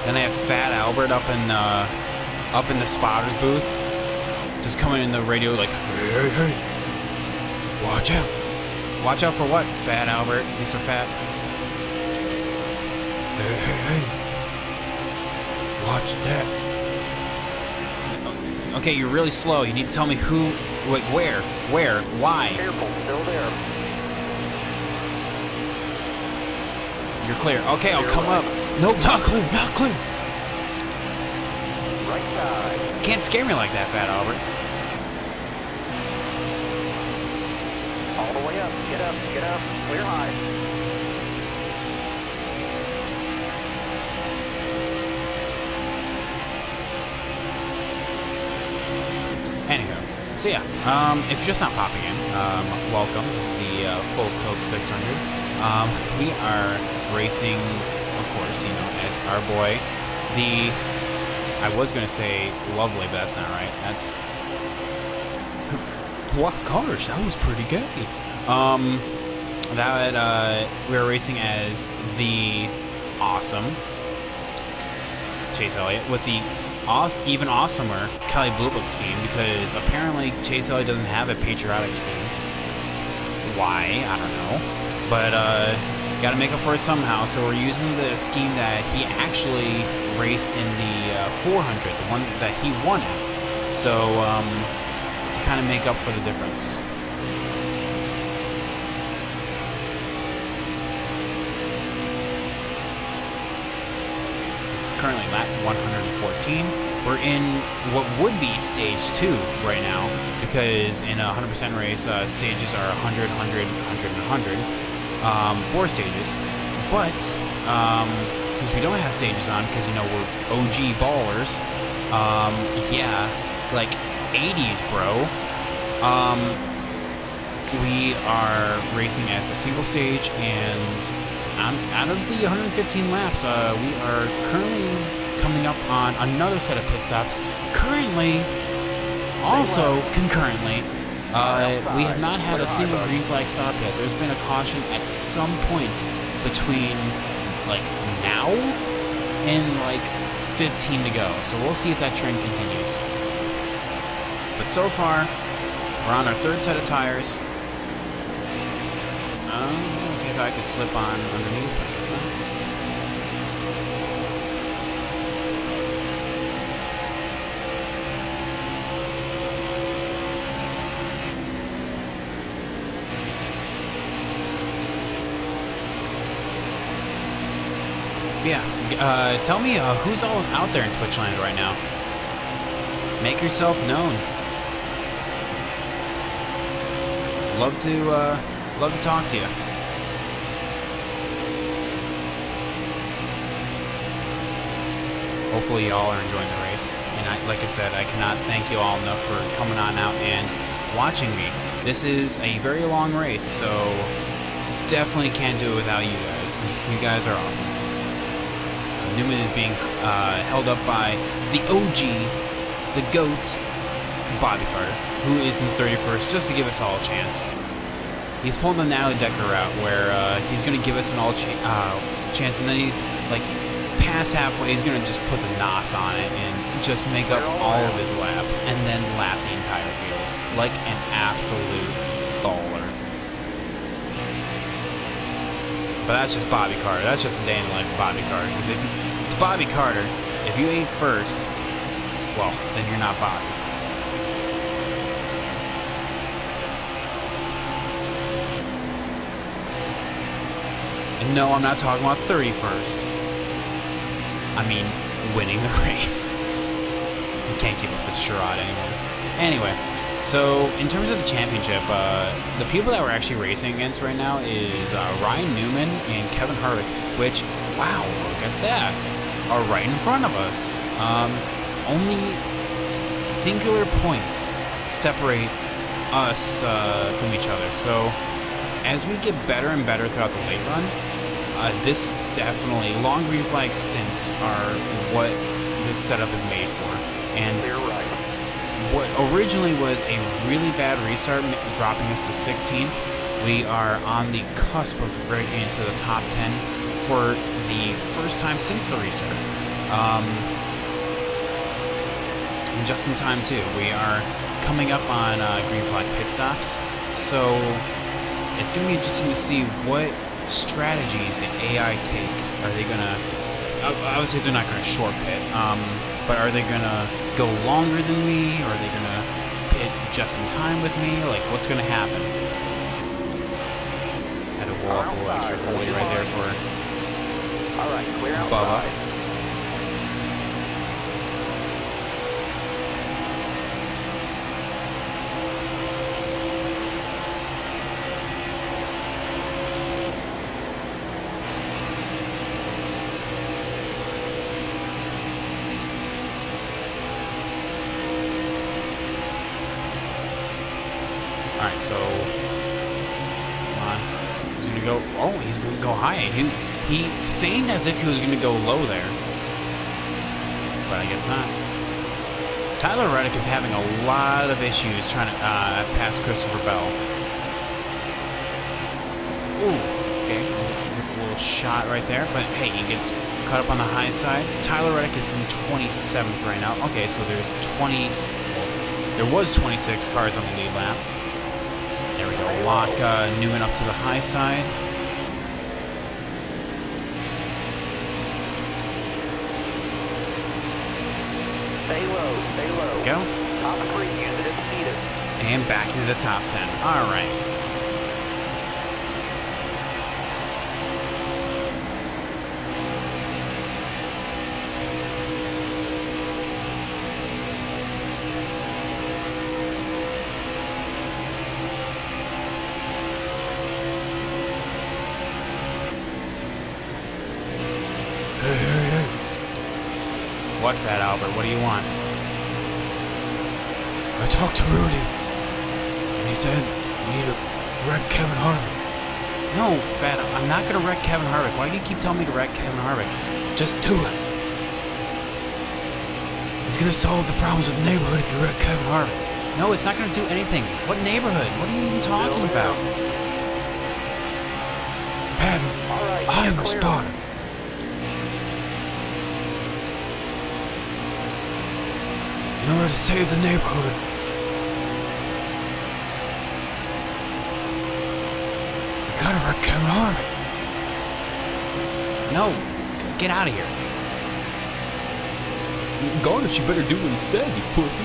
Then I have Fat Albert up in the spotter's booth, just coming in the radio like, hey, hey, hey, watch out. Watch out for what, Fat Albert, Mr. Fat? Hey, hey, hey. Watch that. Okay, you're really slow. You need to tell me who, like, where, why. Careful, still there. You're clear. Okay, I'll come up. Nope, not clear, not clear. Right side. Can't scare me like that, Fat Albert. All the way up. Get up, get up. Clear high. Anyhow, so yeah, if you're just not popping in, welcome. This is the full Coke 600. We are racing, of course, you know, as our boy, I was going to say lovely, but that's not right. That's... What gosh, that was pretty gay. We are racing as the awesome Chase Elliott with the even awesomer Kelly Blue Book scheme, because apparently Chase Elliott doesn't have a patriotic scheme. Why? I don't know. But gotta make up for it somehow, so we're using the scheme that he actually raced in the 400, the one that he won at. So to kind of make up for the difference. Currently lap 114. We're in what would be stage 2 right now, because in a 100% race, stages are 100, 100, 100, and 100. 4 stages. But since we don't have stages on, because, you know, we're OG ballers, yeah, like 80s, bro. We are racing as a single stage, and out of the 115 laps, we are currently coming up on another set of pit stops. Concurrently, we have not had a single green flag stop yet. There's been a caution at some point between, like, now and, like, 15 to go. So we'll see if that trend continues. But so far, we're on our third set of tires. Okay, if I could slip on underneath, I guess not. Yeah, tell me who's all out there in Twitch land right now. Make yourself known. Love to talk to you. Hopefully y'all are enjoying the race. And like I said, I cannot thank you all enough for coming on out and watching me. This is a very long race, so definitely can't do it without you guys. You guys are awesome. So Newman is being held up by the OG, the GOAT, Bobby Carter, who is in 31st, just to give us all a chance. He's pulling the Natalie Decker route, where he's going to give us an all chance, and then he, like, past halfway, he's going to just put the NOS on it and just make up all of his laps, and then lap the entire field, like an absolute baller. But that's just Bobby Carter. That's just a day in the life of Bobby Carter. Because if it's Bobby Carter, if you ain't first, well, then you're not Bobby. No, I'm not talking about 31st. I mean, winning the race. You can't keep up this charade anymore. Anyway, so in terms of the championship, the people that we're actually racing against right now is Ryan Newman and Kevin Harvick, which, wow, look at that, are right in front of us. Only singular points separate us from each other. So as we get better and better throughout the late run, this definitely, long green flag stints are what this setup is made for. And Clear right. what originally was a really bad restart, dropping us to 16th, we are on the cusp of breaking into the top 10 for the first time since the restart. Just in time too. We are coming up on green flag pit stops, so it's going to be interesting to see what strategies the AI take. Are they going to, obviously they're not going to short pit, but are they going to go longer than me? Or are they going to pit just in time with me? Like, what's going to happen? Had to wall up a little extra holy right there for All right, clear outside. Bubba. Alright, so come on. He's gonna go, oh, he's gonna go high. He feigned as if he was gonna go low there. But I guess not. Tyler Reddick is having a lot of issues trying to pass Christopher Bell. Ooh, okay. A little shot right there, but hey, he gets cut up on the high side. Tyler Reddick is in 27th right now. Okay, so there's 20, well, there was 26 cars on the lead lap. There we go. Lock Newman up to the high side. Stay low, stay low. Go. Top 3, use it as speed. And back into the top 10. All right. Hey. What, Fat Albert? What do you want? I talked to Rudy, and he said you need to wreck Kevin Harvick. No, Fat, I'm not going to wreck Kevin Harvick. Why do you keep telling me to wreck Kevin Harvick? Just do it. It's gonna solve the problems with the neighborhood if you wreck Kevin Harvick. No, it's not going to do anything. What neighborhood? What are you even talking about? Patton, All right, I am you're the clear. spotter. In order to save the neighborhood, we gotta wreck Kevin Harvick. No, get out of here. Garnish, you better do what he says, you pussy.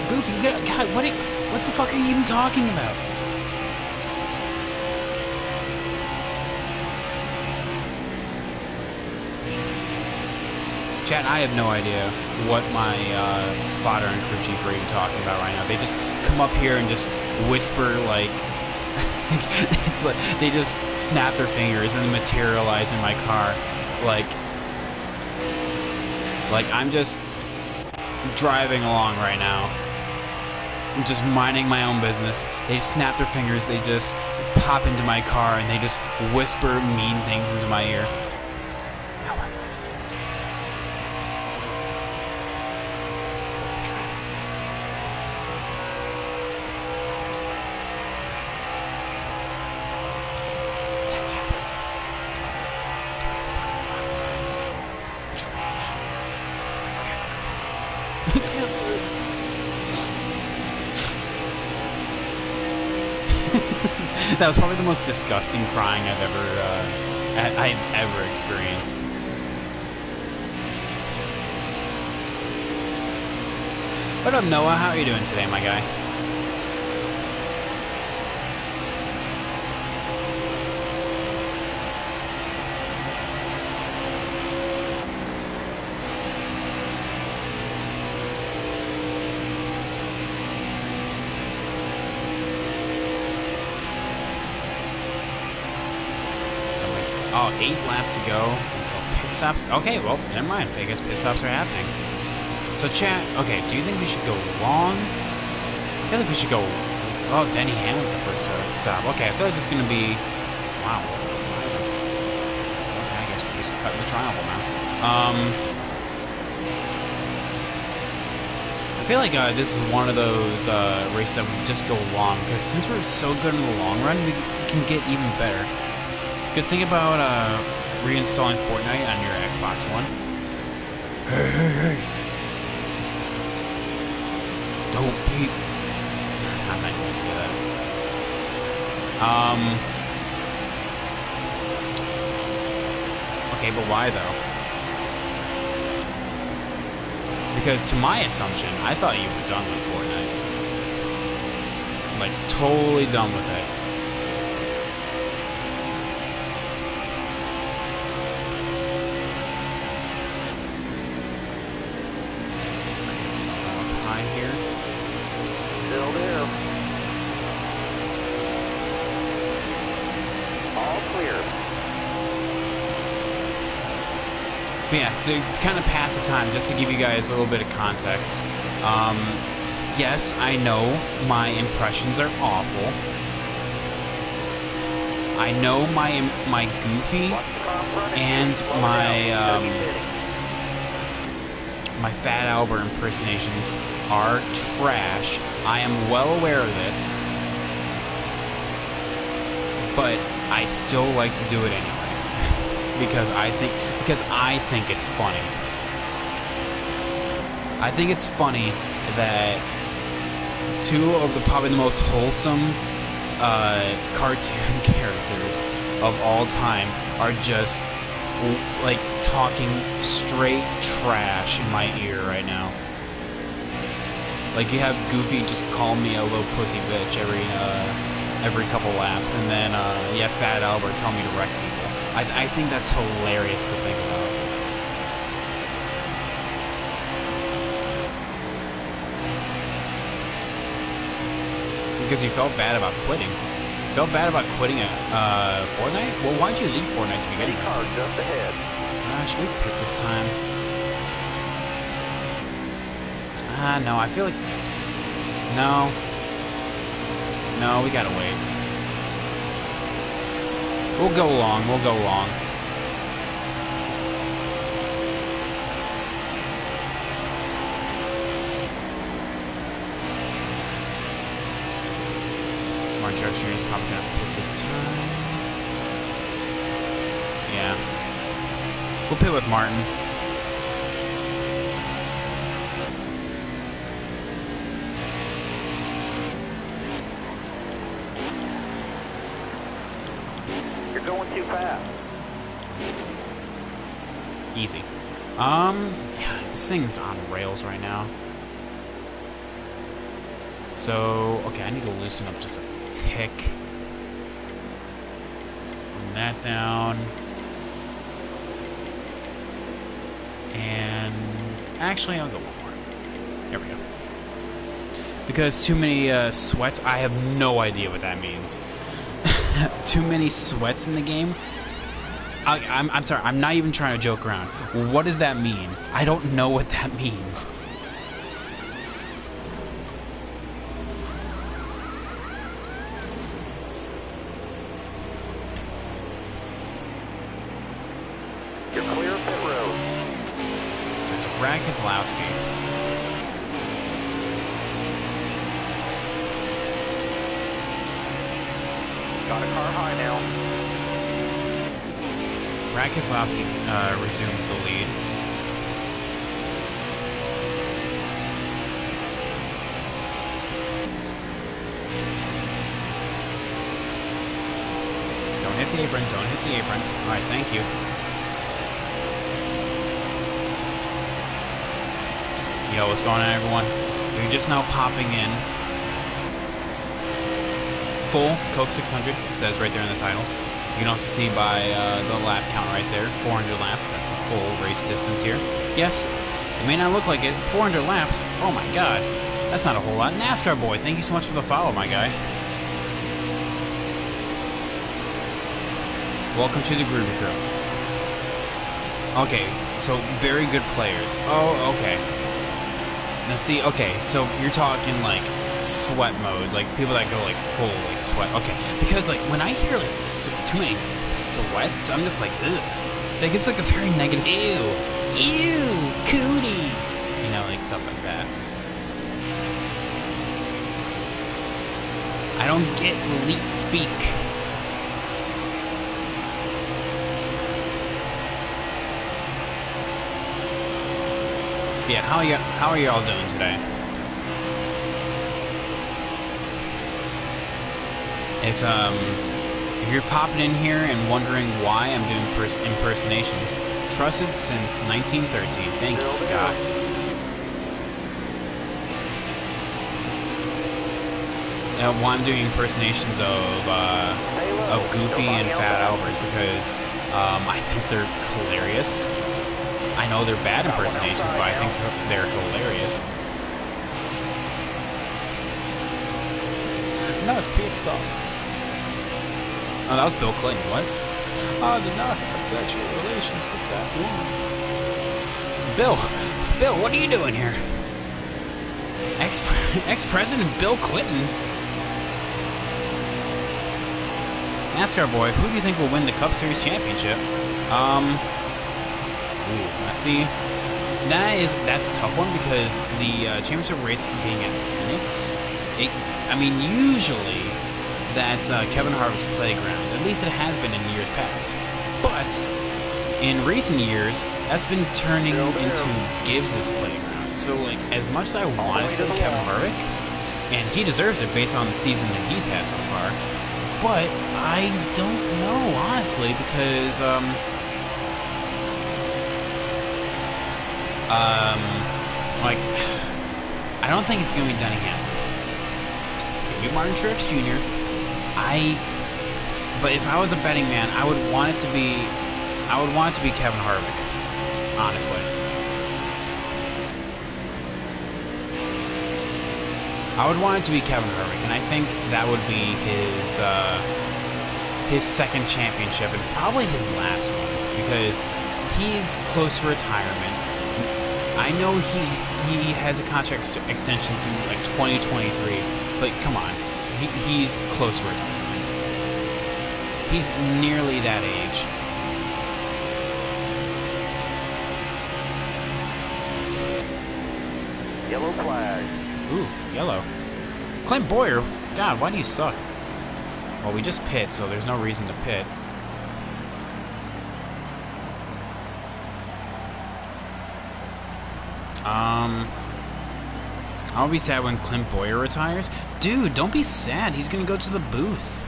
Goofy, God, what the fuck are you even talking about? Chat, I have no idea what my spotter and crew chief are even talking about right now. They just come up here and just whisper like, it's like they just snap their fingers and then materialize in my car, like I'm just driving along right now. I'm just minding my own business. They snap their fingers, they just pop into my car, and they just whisper mean things into my ear. How am I? That was probably the most disgusting crying I've ever experienced. What up, Noah? How are you doing today, my guy? Oh, 8 laps to go until pit stops. Okay, well, never mind. I guess pit stops are happening. So, chat, okay, do you think we should go long? I feel like we should go... Oh, Denny Hamlin's the first stop. Okay, I feel like this is going to be... Wow. Okay, I guess we're just cutting the triangle now. I feel like this is one of those races that we just go long, because since we're so good in the long run, we can get even better. Good thing about reinstalling Fortnite on your Xbox One. Hey, hey, hey. Don't peep. I'm not going to say that. Okay, but why though? Because to my assumption, I thought you were done with Fortnite. Like, totally done with it. High here. Still there. All clear. But yeah, to kind of pass the time, just to give you guys a little bit of context. Yes, I know my impressions are awful. I know my Goofy and my Fat Albert impersonations are trash. I am well aware of this, but I still like to do it anyway because I think it's funny. I think it's funny that two of probably the most wholesome cartoon characters of all time are just like talking straight trash in my ear right now. Like you have Goofy just call me a little pussy bitch every couple laps, and then you have Fat Albert tell me to wreck people. I think that's hilarious to think about. Because you felt bad about quitting. Felt bad about quitting Fortnite? Well, why'd you leave Fortnite to begin with? Car just ahead. Should we pit this time? No, I feel like... No. No, we gotta wait. We'll go long, we'll go long. March Archer is probably gonna pit this time. Yeah. We'll pit with Martin. You're going too fast. Easy. Yeah, this thing's on rails right now. So, okay, I need to loosen up just a tick. Bring that down. And actually, I'll go one more. There we go. Because too many sweats, I have no idea what that means. Too many sweats in the game? I'm sorry, I'm not even trying to joke around. What does that mean? I don't know what that means. You're clear of pit road. There's Brad Keselowski. Got a car high now. Brad Keselowski resumes the lead. Don't hit the apron, don't hit the apron. Alright, thank you. Yo, what's going on, everyone? If you're just now popping in, full Coke 600, says right there in the title. You can also see by the lap count right there, 400 laps. That's a full race distance here. Yes, it may not look like it. 400 laps. Oh my god, that's not a whole lot. NASCAR boy, thank you so much for the follow, my guy. Welcome to the Groovy Crew. Okay, so very good players. Oh, okay. Now see, okay, so you're talking like sweat mode, like people that go like full like sweat. Okay, because like when I hear like too many sweats, I'm just like, ugh. Like it's like a very negative. Ew, cooties. You know, like stuff like that. I don't get elite speak. Yeah, how are y'all doing today? If you're popping in here and wondering why I'm doing impersonations, trusted since 1913. Thank you, Scott. Why I'm doing impersonations of Goofy and Fat Albert because I think they're hilarious. I know they're bad impersonations, but I think they're hilarious. No, it's pit stop. Oh, that was Bill Clinton. What? I did not have sexual relations with that woman. Bill, what are you doing here? Ex-President Bill Clinton? NASCAR boy, who do you think will win the Cup Series championship? Ooh, I see. That's a tough one because the championship race being at Phoenix, I mean, usually that's Kevin Harvick's playground. At least it has been in years past. But in recent years, that's been turning into Gibbs's playground. So, like, as much as I want to say Kevin Harvick, and he deserves it based on the season that he's had so far, but I don't know, honestly, because like, I don't think it's gonna be Denny Hamlin. Maybe Martin Truex Jr. But if I was a betting man, I would want it to be Kevin Harvick, honestly. I would want it to be Kevin Harvick, and I think that would be his second championship and probably his last one because he's close to retirement. I know he has a contract extension through like 2023, but come on, he's close to retirement. He's nearly that age. Yellow flag. Ooh, yellow. Clint Boyer, God, why do you suck? Well, we just pit, so there's no reason to pit. I'll be sad when Clint Boyer retires. Dude, don't be sad. He's gonna go to the booth.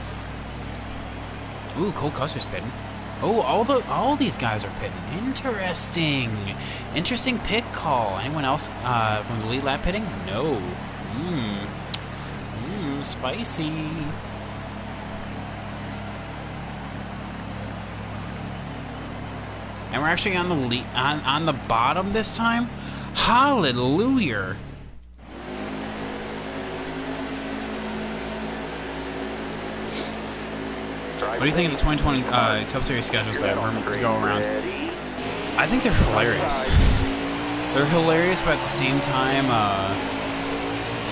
Ooh, Cole Custer's pitting. Oh, all these guys are pitting. Interesting pit call. Anyone else from the lead lap pitting? No. Spicy. And we're actually on the on the bottom this time. Hallelujah. What do you think of the 2020 Cup Series schedules that go around? I think they're hilarious. They're hilarious, but at the same time,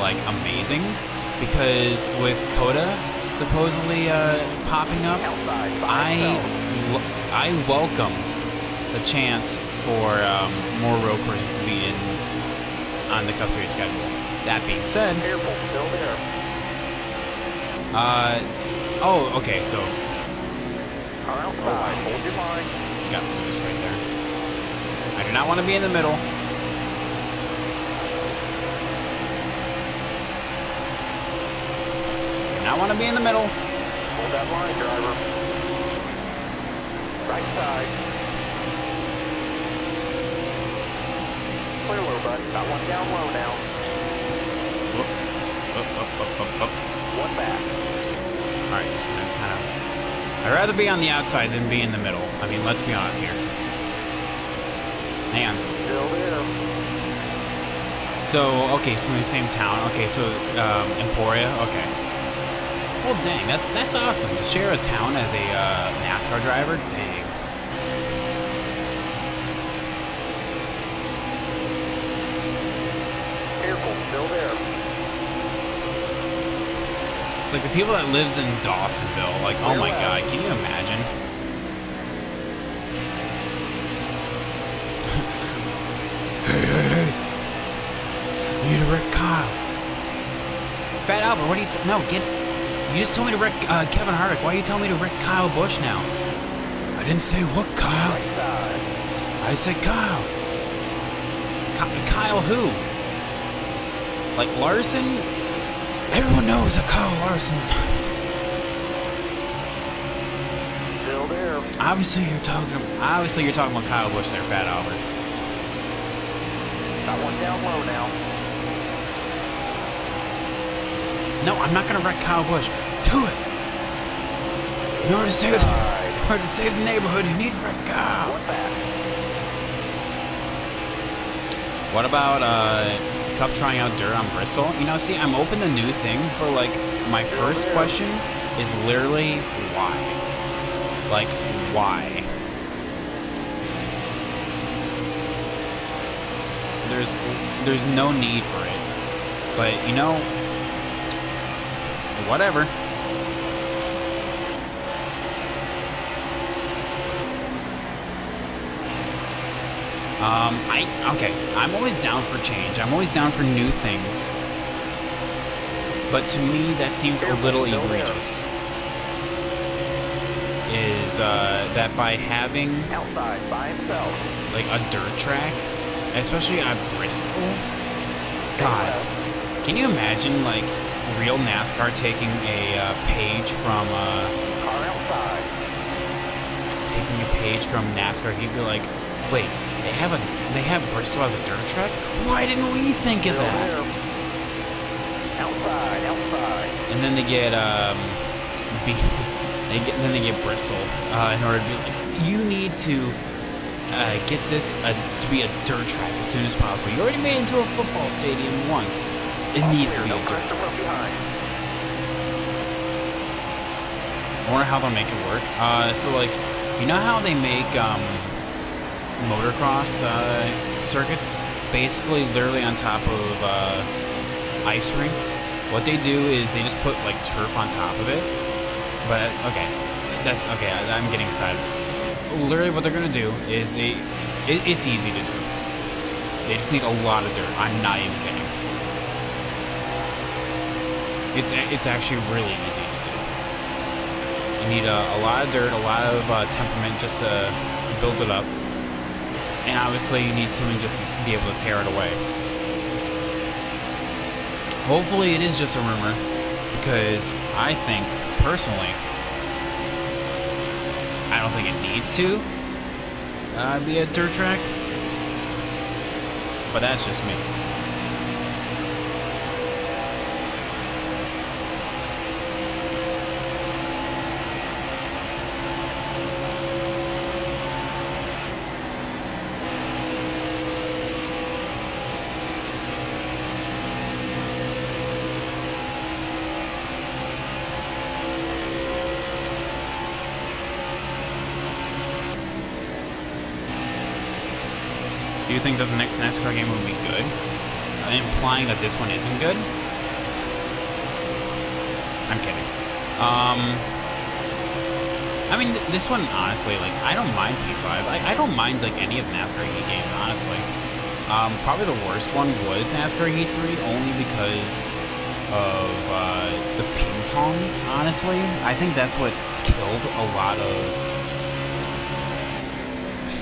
like, amazing. Because with Coda supposedly popping up, I welcome the chance for more road courses to be on the Cup Series schedule. That being said, oh, okay, so outside, hold your line. got Lewis right there. I do not want to be in the middle. Do not want to be in the middle. Hold that line, driver. Right side. Clear low, bud. Got one down low now. Up. One back. Alright, so I'm kind of... I'd rather be on the outside than be in the middle. I mean, let's be honest here. Hang on. Still there. So, okay, so from the same town. Okay, so, Emporia, okay. Well, dang, that's awesome. To share a town as a NASCAR driver, dang. Careful, still there. It's like the people that lives in Dawsonville, like, oh my god, can you imagine? Hey. I need to wreck Kyle. Fat Albert, what are you no, get... You just told me to wreck Kevin Harvick. Why are you telling me to wreck Kyle Busch now? I didn't say what, Kyle. Right side. I said Kyle. Kyle who? Like Larson? Everyone knows that Kyle Larson's... Still there. Obviously you're talking about Kyle Busch there, Fat Albert. Got one down low now. No, I'm not gonna wreck Kyle Busch. Do it! In order to save the neighborhood, you need to wreck Kyle. One back. What about Cup trying out dirt on Bristol? You know, see, I'm open to new things, but like my first question is literally why? Like, why? There's no need for it. But you know, whatever. I'm always down for change. I'm always down for new things. But to me, that seems a little egregious. Is that by having Outside by himself. like a dirt track, especially on Bristol? God, can you imagine like real NASCAR taking a page from Car outside. taking a page from NASCAR? He'd be like, wait, they have Bristol as a dirt track? Why didn't we think of Still that? there. Outside. And then they get then they get Bristol in order to be like, you need to get this to be a dirt track as soon as possible. You already made it into a football stadium once. It needs to be a dirt track. From behind. I wonder how they'll make it work. So like, you know how they make motocross circuits? Basically, literally on top of ice rinks. What they do is they just put like turf on top of it. But okay, that's okay. I'm getting excited. Literally, what they're gonna do is it's easy to do. They just need a lot of dirt. I'm not even kidding. It's actually really easy to do. You need a lot of dirt, a lot of temperament just to build it up, and obviously you need something just to be able to tear it away. Hopefully it is just a rumor, because I think, personally, I don't think it needs to be a dirt track, but that's just me. Do you think that the next NASCAR game will be good? Implying that this one isn't good? I'm kidding. I mean, this one, honestly, like, I don't mind P5. I don't mind, like, any of NASCAR Heat games, honestly. Probably the worst one was NASCAR Heat 3, only because of the ping pong, honestly. I think that's what killed a lot of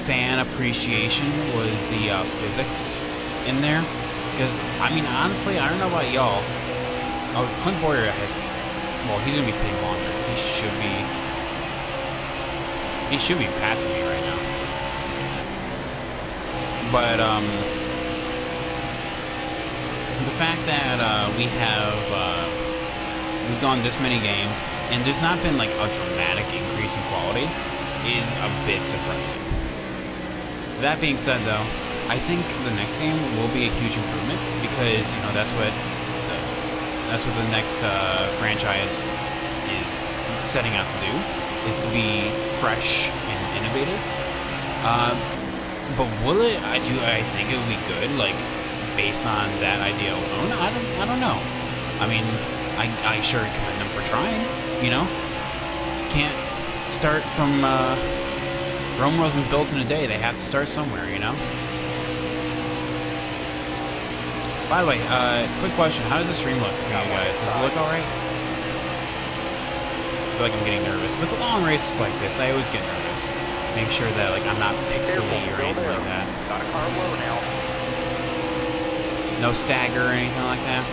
fan appreciation, was the physics in there. Because, I mean, honestly, I don't know about y'all. Oh, Clint Boyer has... Well, he's going to be pretty longer. He should be passing me right now. But, the fact that we've gone this many games, and there's not been, like, a dramatic increase in quality is a bit surprising. That being said, though, I think the next game will be a huge improvement, because, you know, that's what the next franchise is setting out to do, is to be fresh and innovative. But will it? I think it would be good, like based on that idea alone. I don't know. I mean, I sure commend them for trying. You know, can't start from Rome wasn't built in a day. They have to start somewhere. You know. By the way, quick question: how does the stream look for you guys? Does it look all right? I feel like I'm getting nervous with long races like this. I always get nervous. Make sure that like I'm not pixely or anything like that. Got a car low now. No stagger or anything like that.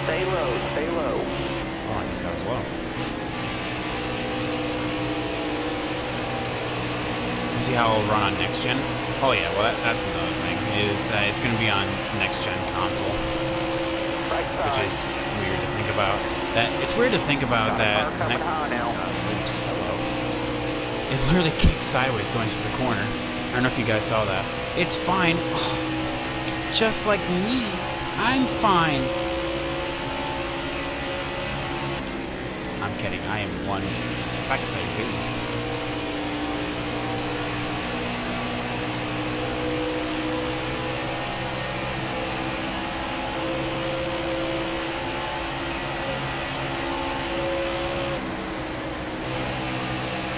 Stay low, stay low. Oh, I guess that was low. You see how it'll run on next gen? Oh yeah, well that's another thing, is that it's going to be on next gen console. Right side. Which is weird to think about. It's weird to think about that. Car coming high now. Oops, hello. It literally kicks sideways going to the corner. I don't know if you guys saw that. It's fine. Oh, just like me. I'm fine. I'm kidding. I am one spectator.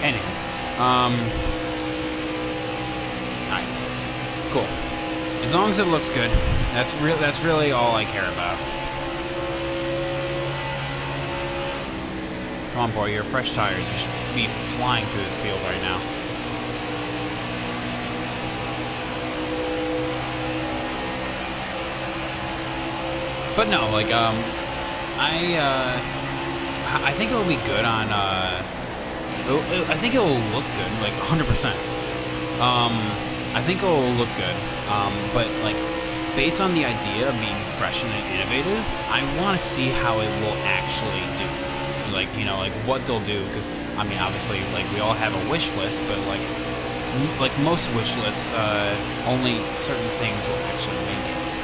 Anyway, alright, cool. As long as it looks good, that's really all I care about. Come on, boy, you're fresh tires. You should be flying through this field right now. But no, like, I think it'll be good on, I think it will look good, like 100%. I think it will look good, but like based on the idea of being fresh and innovative, I want to see how it will actually do. Like, you know, like what they'll do, because I mean, obviously, like we all have a wish list, but like most wish lists, only certain things will actually make it.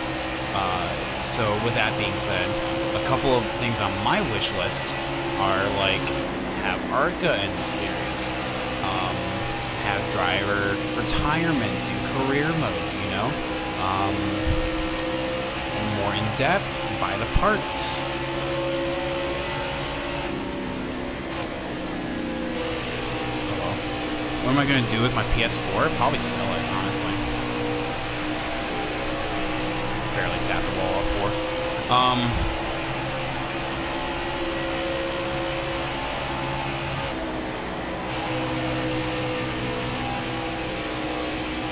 So with that being said, a couple of things on my wish list are like, have ARCA in the series, have driver retirements in career mode, you know, more in depth, buy the parts. Hello. What am I going to do with my PS4? Probably sell it, honestly. Barely tapped the wall up for.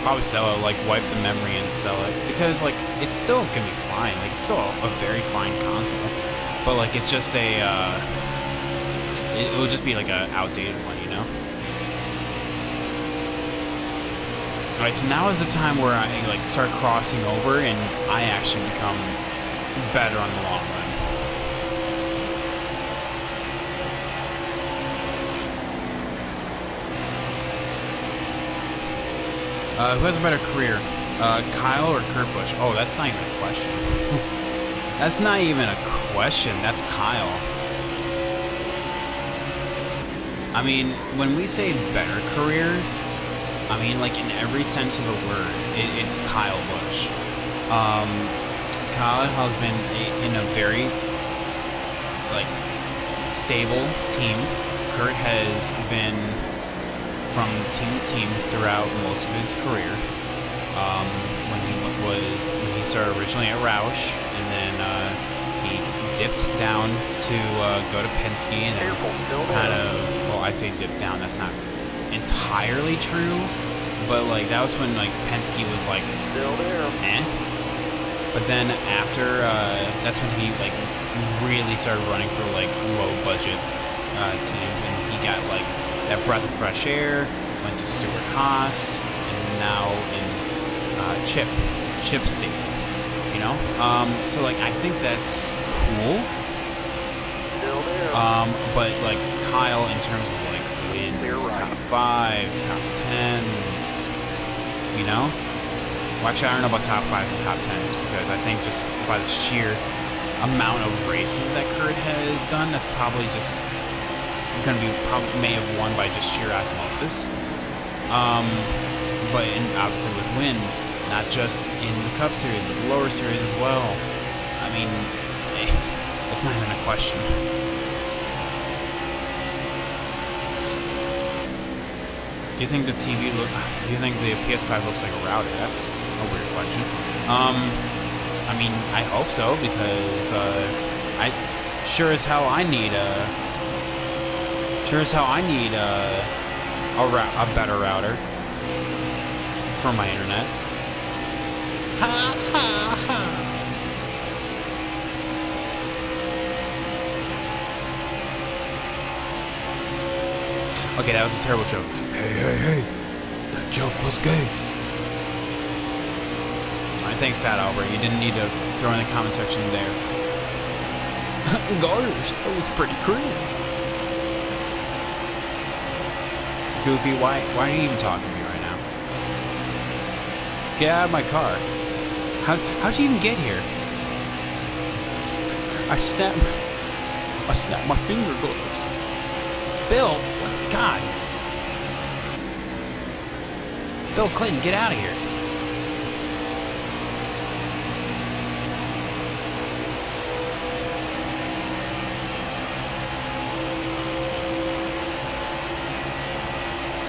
Probably sell it, like wipe the memory and sell it, because like it's still gonna be fine, like it's still a very fine console, but like it's just a it will just be like a outdated one, you know. All right, so now is the time where I like start crossing over and I actually become better on the long run. Who has a better career, Kyle or Kurt Busch? Oh, that's not even a question. That's not even a question. That's Kyle. I mean, when we say better career, I mean like in every sense of the word, it's Kyle Busch. Kyle has been in a very like stable team. Kurt has been from team to team throughout most of his career. When he started originally at Roush, and then he dipped down to go to Penske, and then kind of, well, I say dipped down. That's not entirely true, but like that was when like Penske was like eh. But then after that's when he like really started running for like low budget teams, and he got like that breath of fresh air, went to Stewart Haas, and now in Chip State, you know? So like I think that's cool. But like Kyle in terms of like wins, top 5s, top 10s, you know? Well, actually, I don't know about top 5s and top 10s because I think just by the sheer amount of races that Kurt has done, that's probably just going to be, probably may have won by just sheer osmosis. But obviously with wins, not just in the Cup Series, but the lower series as well. I mean, it's not even a question. Do you think the TV look? Do you think the PS5 looks like a router? That's a weird question. I mean, I hope so because I sure as hell I need a better router for my internet. Ha ha ha. Okay, that was a terrible joke. Hey, that joke was gay. Alright, thanks, Pat Albert. You didn't need to throw in the comment section there. Gosh, that was pretty cringe. Goofy, why are you even talking to me right now? Get out of my car. How'd you even get here? I snapped my finger gloves. Bill, God. Bill Clinton, get out of here.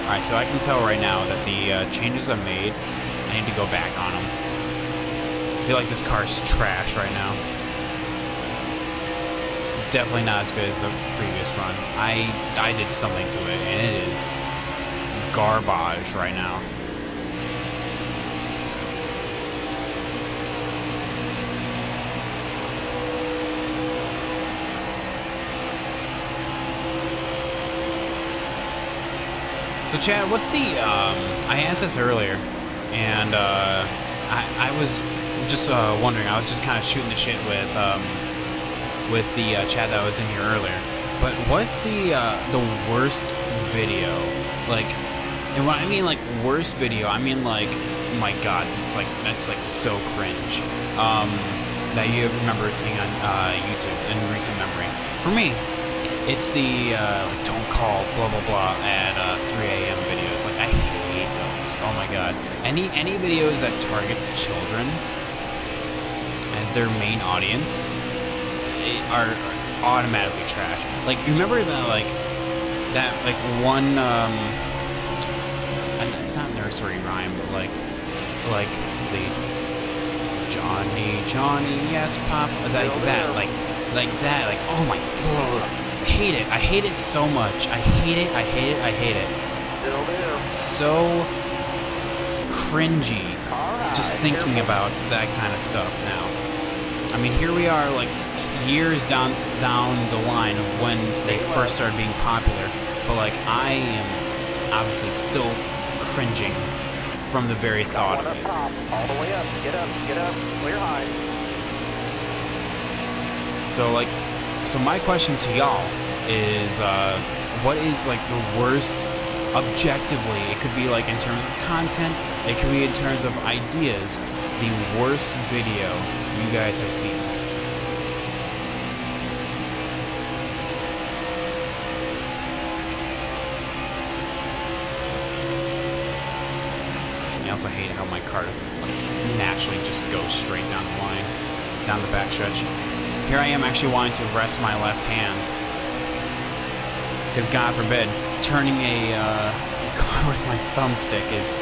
Alright, so I can tell right now that the changes I've made, I need to go back on them. I feel like this car's trash right now. Definitely not as good as the previous run. I did something to it, and it is garbage right now. So Chad, what's the, I asked this earlier, and I was just wondering, I was just kind of shooting the shit with the chat that was in here earlier, but what's the worst video? Like, and when I mean like worst video, I mean like, oh my god, that's like so cringe, that you remember seeing on YouTube in recent memory. For me, it's the like don't call blah blah blah at 3 a.m. videos. Like I hate those. Oh my god. Any videos that targets children as their main audience are automatically trash. Like you remember that one it's not nursery rhyme, but like the Johnny yes Pop like that oh my god. I hate it so much. I hate it. Still there. So cringy just thinking about that kind of stuff now. I mean, here we are like years down the line of when they first started being popular, but like I am obviously still cringing from the very thought of it. All the way up. Get up. Clear high. So my question to y'all is, what is like the worst, objectively, it could be like in terms of content, it could be in terms of ideas, the worst video you guys have seen? I also hate how my car doesn't like naturally just go straight down the line, down the backstretch. Here I am actually wanting to rest my left hand, because God forbid, turning a car with my thumbstick is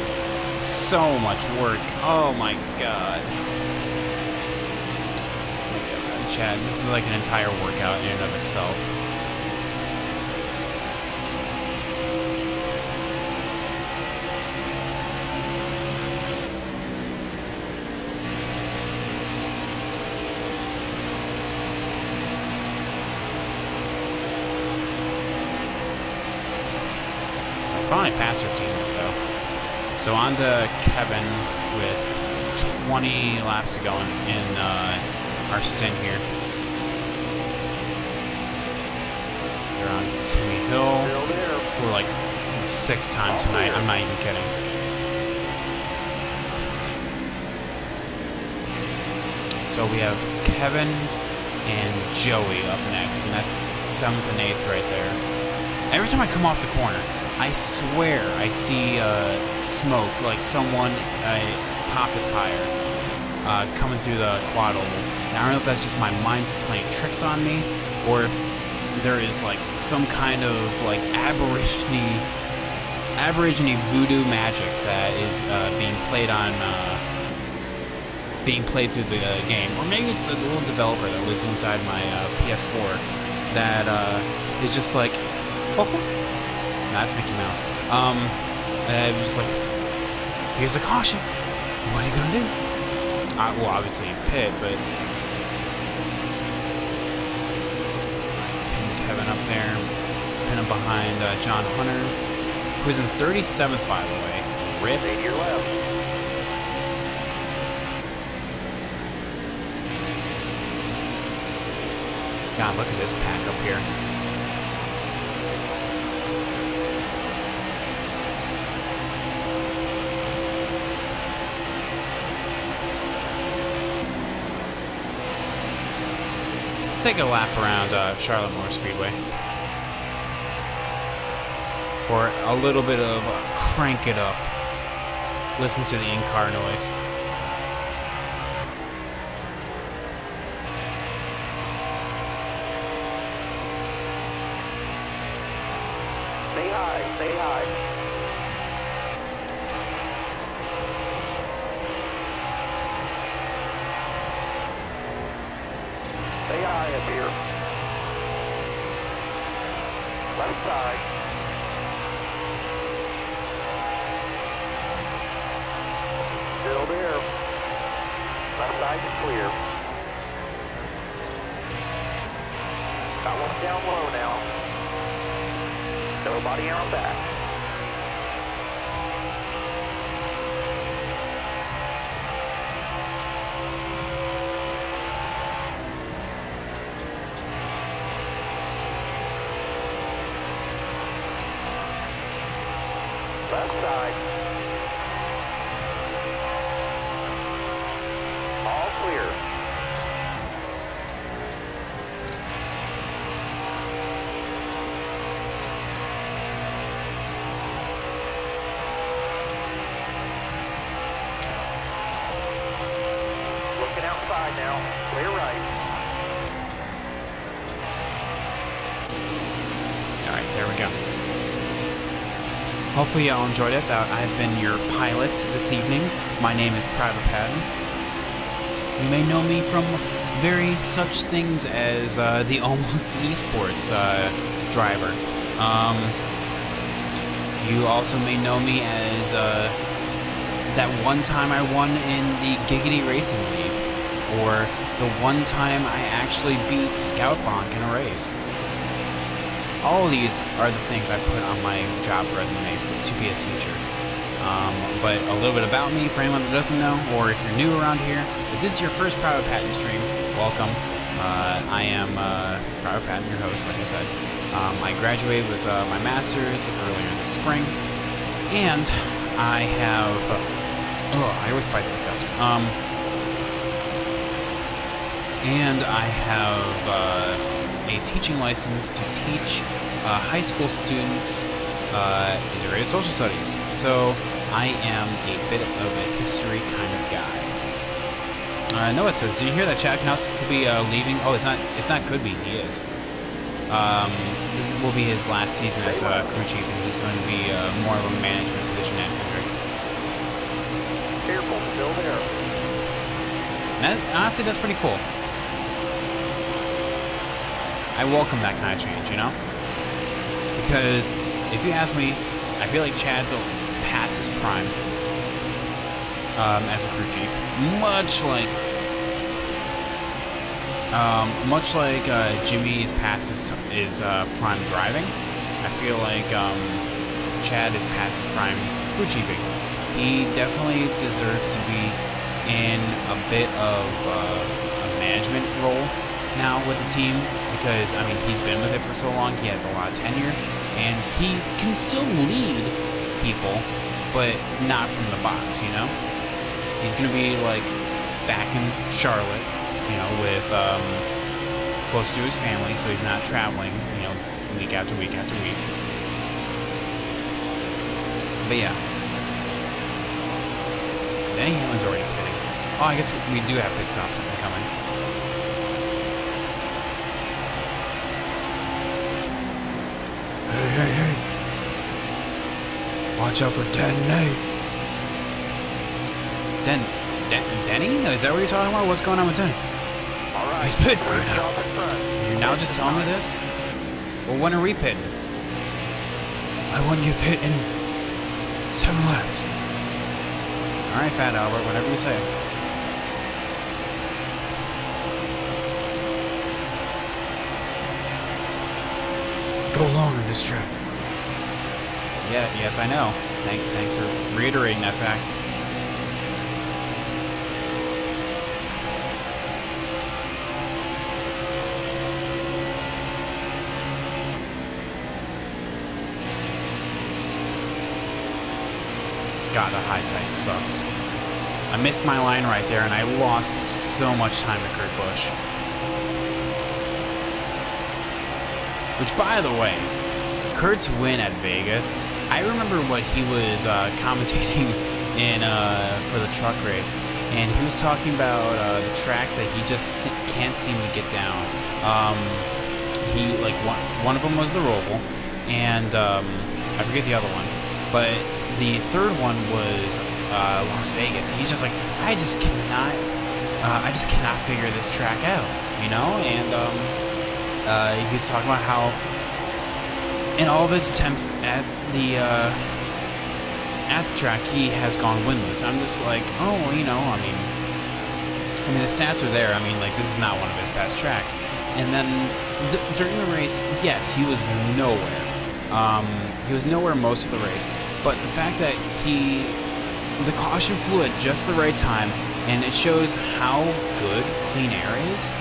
so much work. Oh my god. Oh my god, Chad, this is like an entire workout in and of itself. Finally passed our teammate though. So on to Kevin with 20 laps to go in our stint here. They're on Timmy Hill for like 6 times tonight. I'm not even kidding. So we have Kevin and Joey up next, and that's 7th and 8th right there. Every time I come off the corner, I swear I see smoke, like someone popped a tire coming through the quad oval. Now, I don't know if that's just my mind playing tricks on me, or if there is like some kind of like aborigine voodoo magic that is being played through the game, or maybe it's the little developer that lives inside my PS4 that is just like, oh, that's Mickey Mouse. It was just like, here's a caution. What are you gonna do? Well, obviously pit, but pin Kevin up there, pin him behind John Hunter, who's in 37th, by the way. Rip. Stay to your left. God, look at this pack up here. Let's take a lap around Charlotte Moore Speedway for a little bit of crank it up. Listen to the in-car noise. Stay high, stay high. Stay high up here. Left side. Still there. Left side is clear. Got one down low now. Nobody on back. Left side. All clear. Looking outside now. Clear right. Alright, there we go. Hopefully y'all enjoyed it. I've been your pilot this evening. My name is Private Patton. You may know me from very such things as the Almost Esports driver. You also may know me as that one time I won in the Giggity Racing League, or the one time I actually beat Scout Bonk in a race. All of these are the things I put on my job resume to be a teacher. But a little bit about me for anyone that doesn't know, or if you're new around here, if this is your first Private Patton stream, welcome. I am Private Patton, your host, like I said. I graduated with my master's earlier this spring, and I have... I always fight the hiccups. And I have a teaching license to teach high school students integrated social studies. So I am a bit of a history kind of guy. Noah says, "Did you hear that Chad Knaus could be leaving?" Oh, it's not. Could be. He is. This will be his last season as crew chief, and he's going to be more of a management position at Hendrick. Careful, still there. And honestly, that's pretty cool. I welcome that kind of change, you know? Because, if you ask me, I feel like Chad's past his prime as a crew chief. Much like Jimmy is past his prime driving, I feel like Chad is past his prime crew chiefing. He definitely deserves to be in a bit of a management role now with the team, because I mean he's been with it for so long, he has a lot of tenure, and he can still lead people, but not from the box, you know? He's gonna be like back in Charlotte, you know, with close to his family, so he's not traveling, you know, week after week after week. But yeah, Denny Hamlin's already pitting. Oh, I guess we do have pit stops coming. Hey. Watch out for Denny. Denny? Is that what you're talking about? What's going on with Denny? All right. He's pitting right Bridge now. off in front. You're now just telling me this? Well, when are we pitting? I want you pit in 7 laps. Alright, Fat Albert, whatever you say. Go long on this track. Yeah, yes, I know. Thanks for reiterating that fact. God, the high side sucks. I missed my line right there, and I lost so much time to Kurt Busch. Which, by the way, Kurt's win at Vegas, I remember what he was commentating in for the truck race, and he was talking about the tracks that he just can't seem to get down. He like one of them was the Roval, and I forget the other one, but the third one was Las Vegas. He's just like, I just cannot figure this track out, you know. And he's talking about how in all of his attempts at the track, he has gone winless. I'm just like, oh, you know, I mean, the stats are there. I mean, like, this is not one of his best tracks. And then during the race, yes, he was nowhere. He was nowhere most of the race. But the fact that the caution flew at just the right time, and it shows how good clean air is.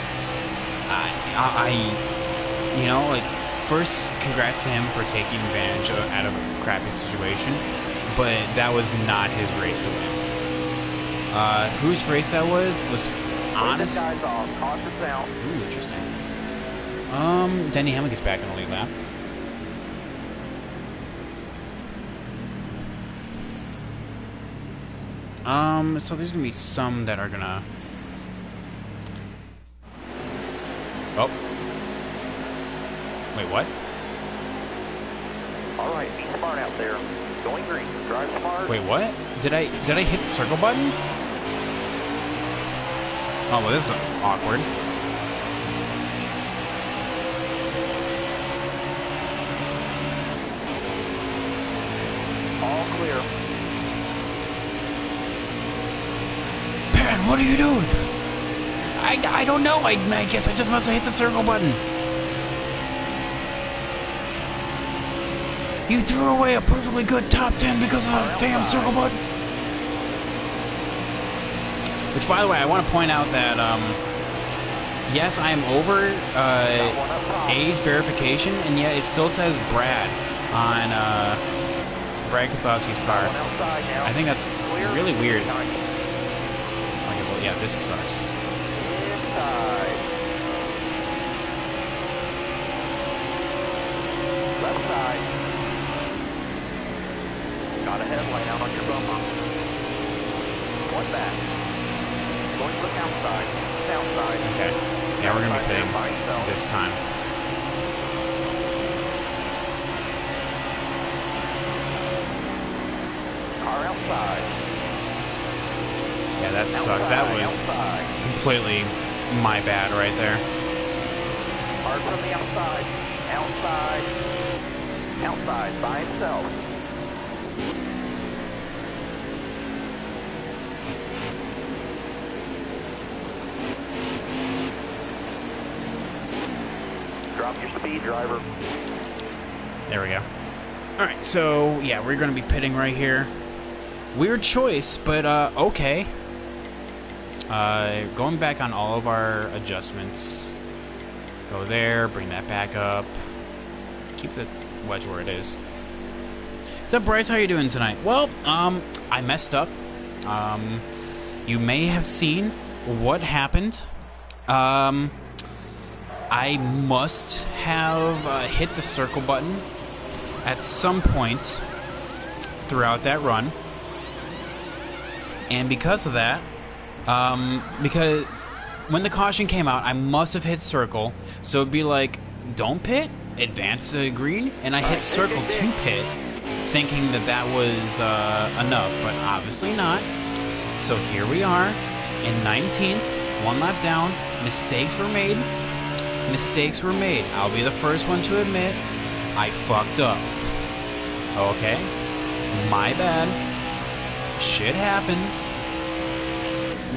You know, like, first, congrats to him for taking advantage out of a crappy situation, but that was not his race to win. Whose race that was honest. Guys off. Caution down. Ooh, interesting. Denny Hamlin gets back in the lead lap. So there's gonna be some that are gonna. Oh. Wait, what? All right, be smart out there. Going green. Drive smart. Wait, what? Did I hit the circle button? Oh, well, this is awkward. All clear. Pat, what are you doing? I don't know. I guess I just must have hit the circle button. You threw away a perfectly good top 10 because of the damn circle button. Which, by the way, I want to point out that, yes, I am over age verification, and yet it still says Brad on Brad Keselowski's car. I think that's really weird. Okay, well, yeah, this sucks. Inside. Left side. Got a headlight out on your bumper. One back. Going to look outside. Outside. Okay. Yeah, we're going to be pitting this time. Car outside. Yeah, that sucked. That was completely my bad right there. Hard from the outside. Outside. Outside by itself. Drop your speed, driver. There we go. Alright, so, yeah, we're going to be pitting right here. Weird choice, but, okay. Going back on all of our adjustments. Go there, bring that back up. Keep the wedge where it is. What's up, Bryce? How you doing tonight? Well, I messed up. You may have seen what happened? I must have hit the circle button at some point throughout that run. And because of that, because when the caution came out, I must have hit circle. So it'd be like, don't pit, advance to green, and I hit circle to pit, thinking that that was enough, but obviously not. So here we are in 19th, one lap down. Mistakes were made. Mistakes were made. I'll be the first one to admit I fucked up. Okay? My bad. Shit happens.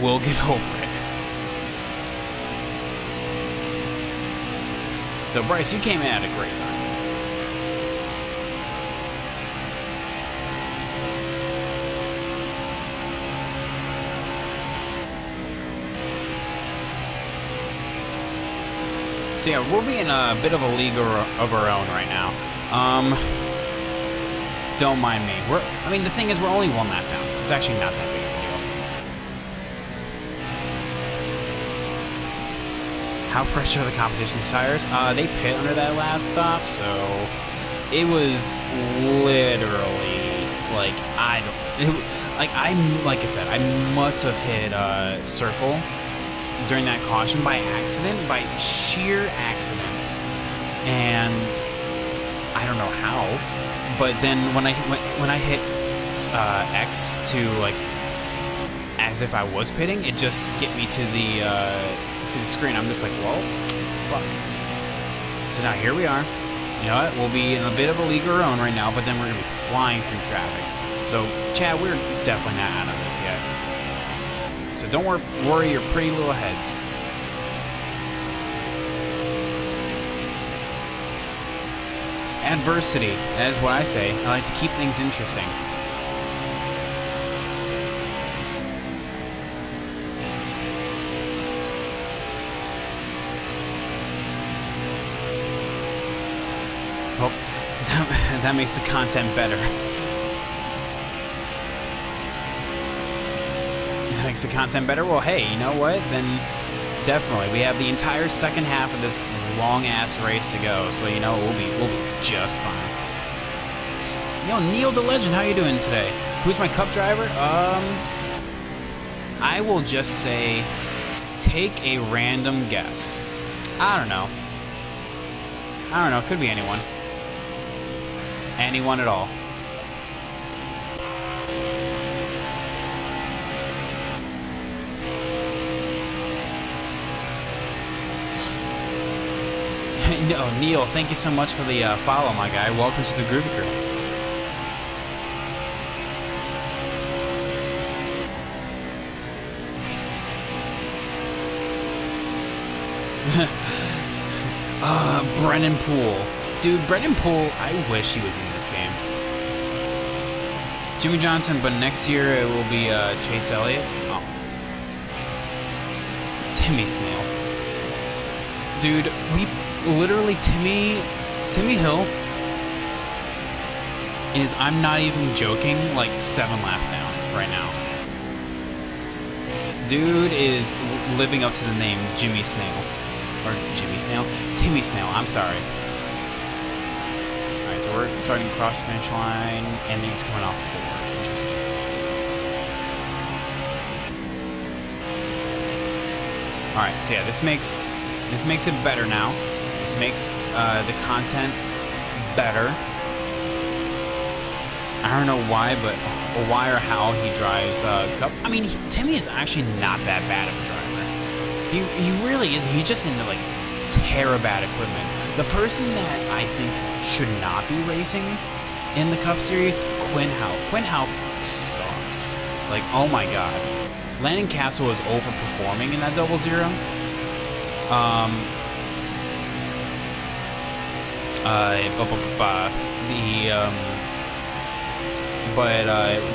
We'll get over it. So, Bryce, you came in at a great time. So yeah, we'll be in a bit of a league of our own right now. Don't mind me. I mean, the thing is, we're only one lap down. It's actually not that big of a deal. How fresh are the competition's tires? They pit under that last stop, so it was literally like like I said, I must have hit circle during that caution by accident, by sheer accident, and I don't know how. But then when I hit X to like as if I was pitting, it just skipped me to the screen. I'm just like, well, fuck. So now here we are. You know what? We'll be in a bit of a league of our own right now, but then we're gonna be flying through traffic. So Chad, we're definitely not out of this yet. So don't worry your pretty little heads. Adversity, that is what I say. I like to keep things interesting. Oh, that makes the content better. That makes the content better? Well, hey, you know what? Then definitely. We have the entire second half of this long-ass race to go, so you know we'll be just fine. Yo, Neil the Legend, how you doing today? Who's my cup driver? I will just say, take a random guess. I don't know. Could be anyone. Anyone at all. No, Neil, thank you so much for the follow, my guy. Welcome to the Groovy Crew. Brennan Poole. Dude, Brennan Poole, I wish he was in this game. Jimmy Johnson, but next year it will be Chase Elliott. Oh. Timmy Snail. Dude, we... Literally, Timmy Hill is, I'm not even joking, like 7 laps down right now. Dude is living up to the name Jimmy Snail. Or Jimmy Snail? Timmy Snail, I'm sorry. Alright, so we're starting to cross the finish line, and he's coming off 4. Interesting. Alright, so yeah, this makes it better now. This makes the content better. I don't know why, but or why or how he drives Cup. I mean, Timmy is actually not that bad of a driver. He really isn't. He's just into like bad equipment. The person that I think should not be racing in the Cup Series, Quinn Houff. Quinn Houff sucks. Like, oh my god. Landon Castle is overperforming in that 0-0.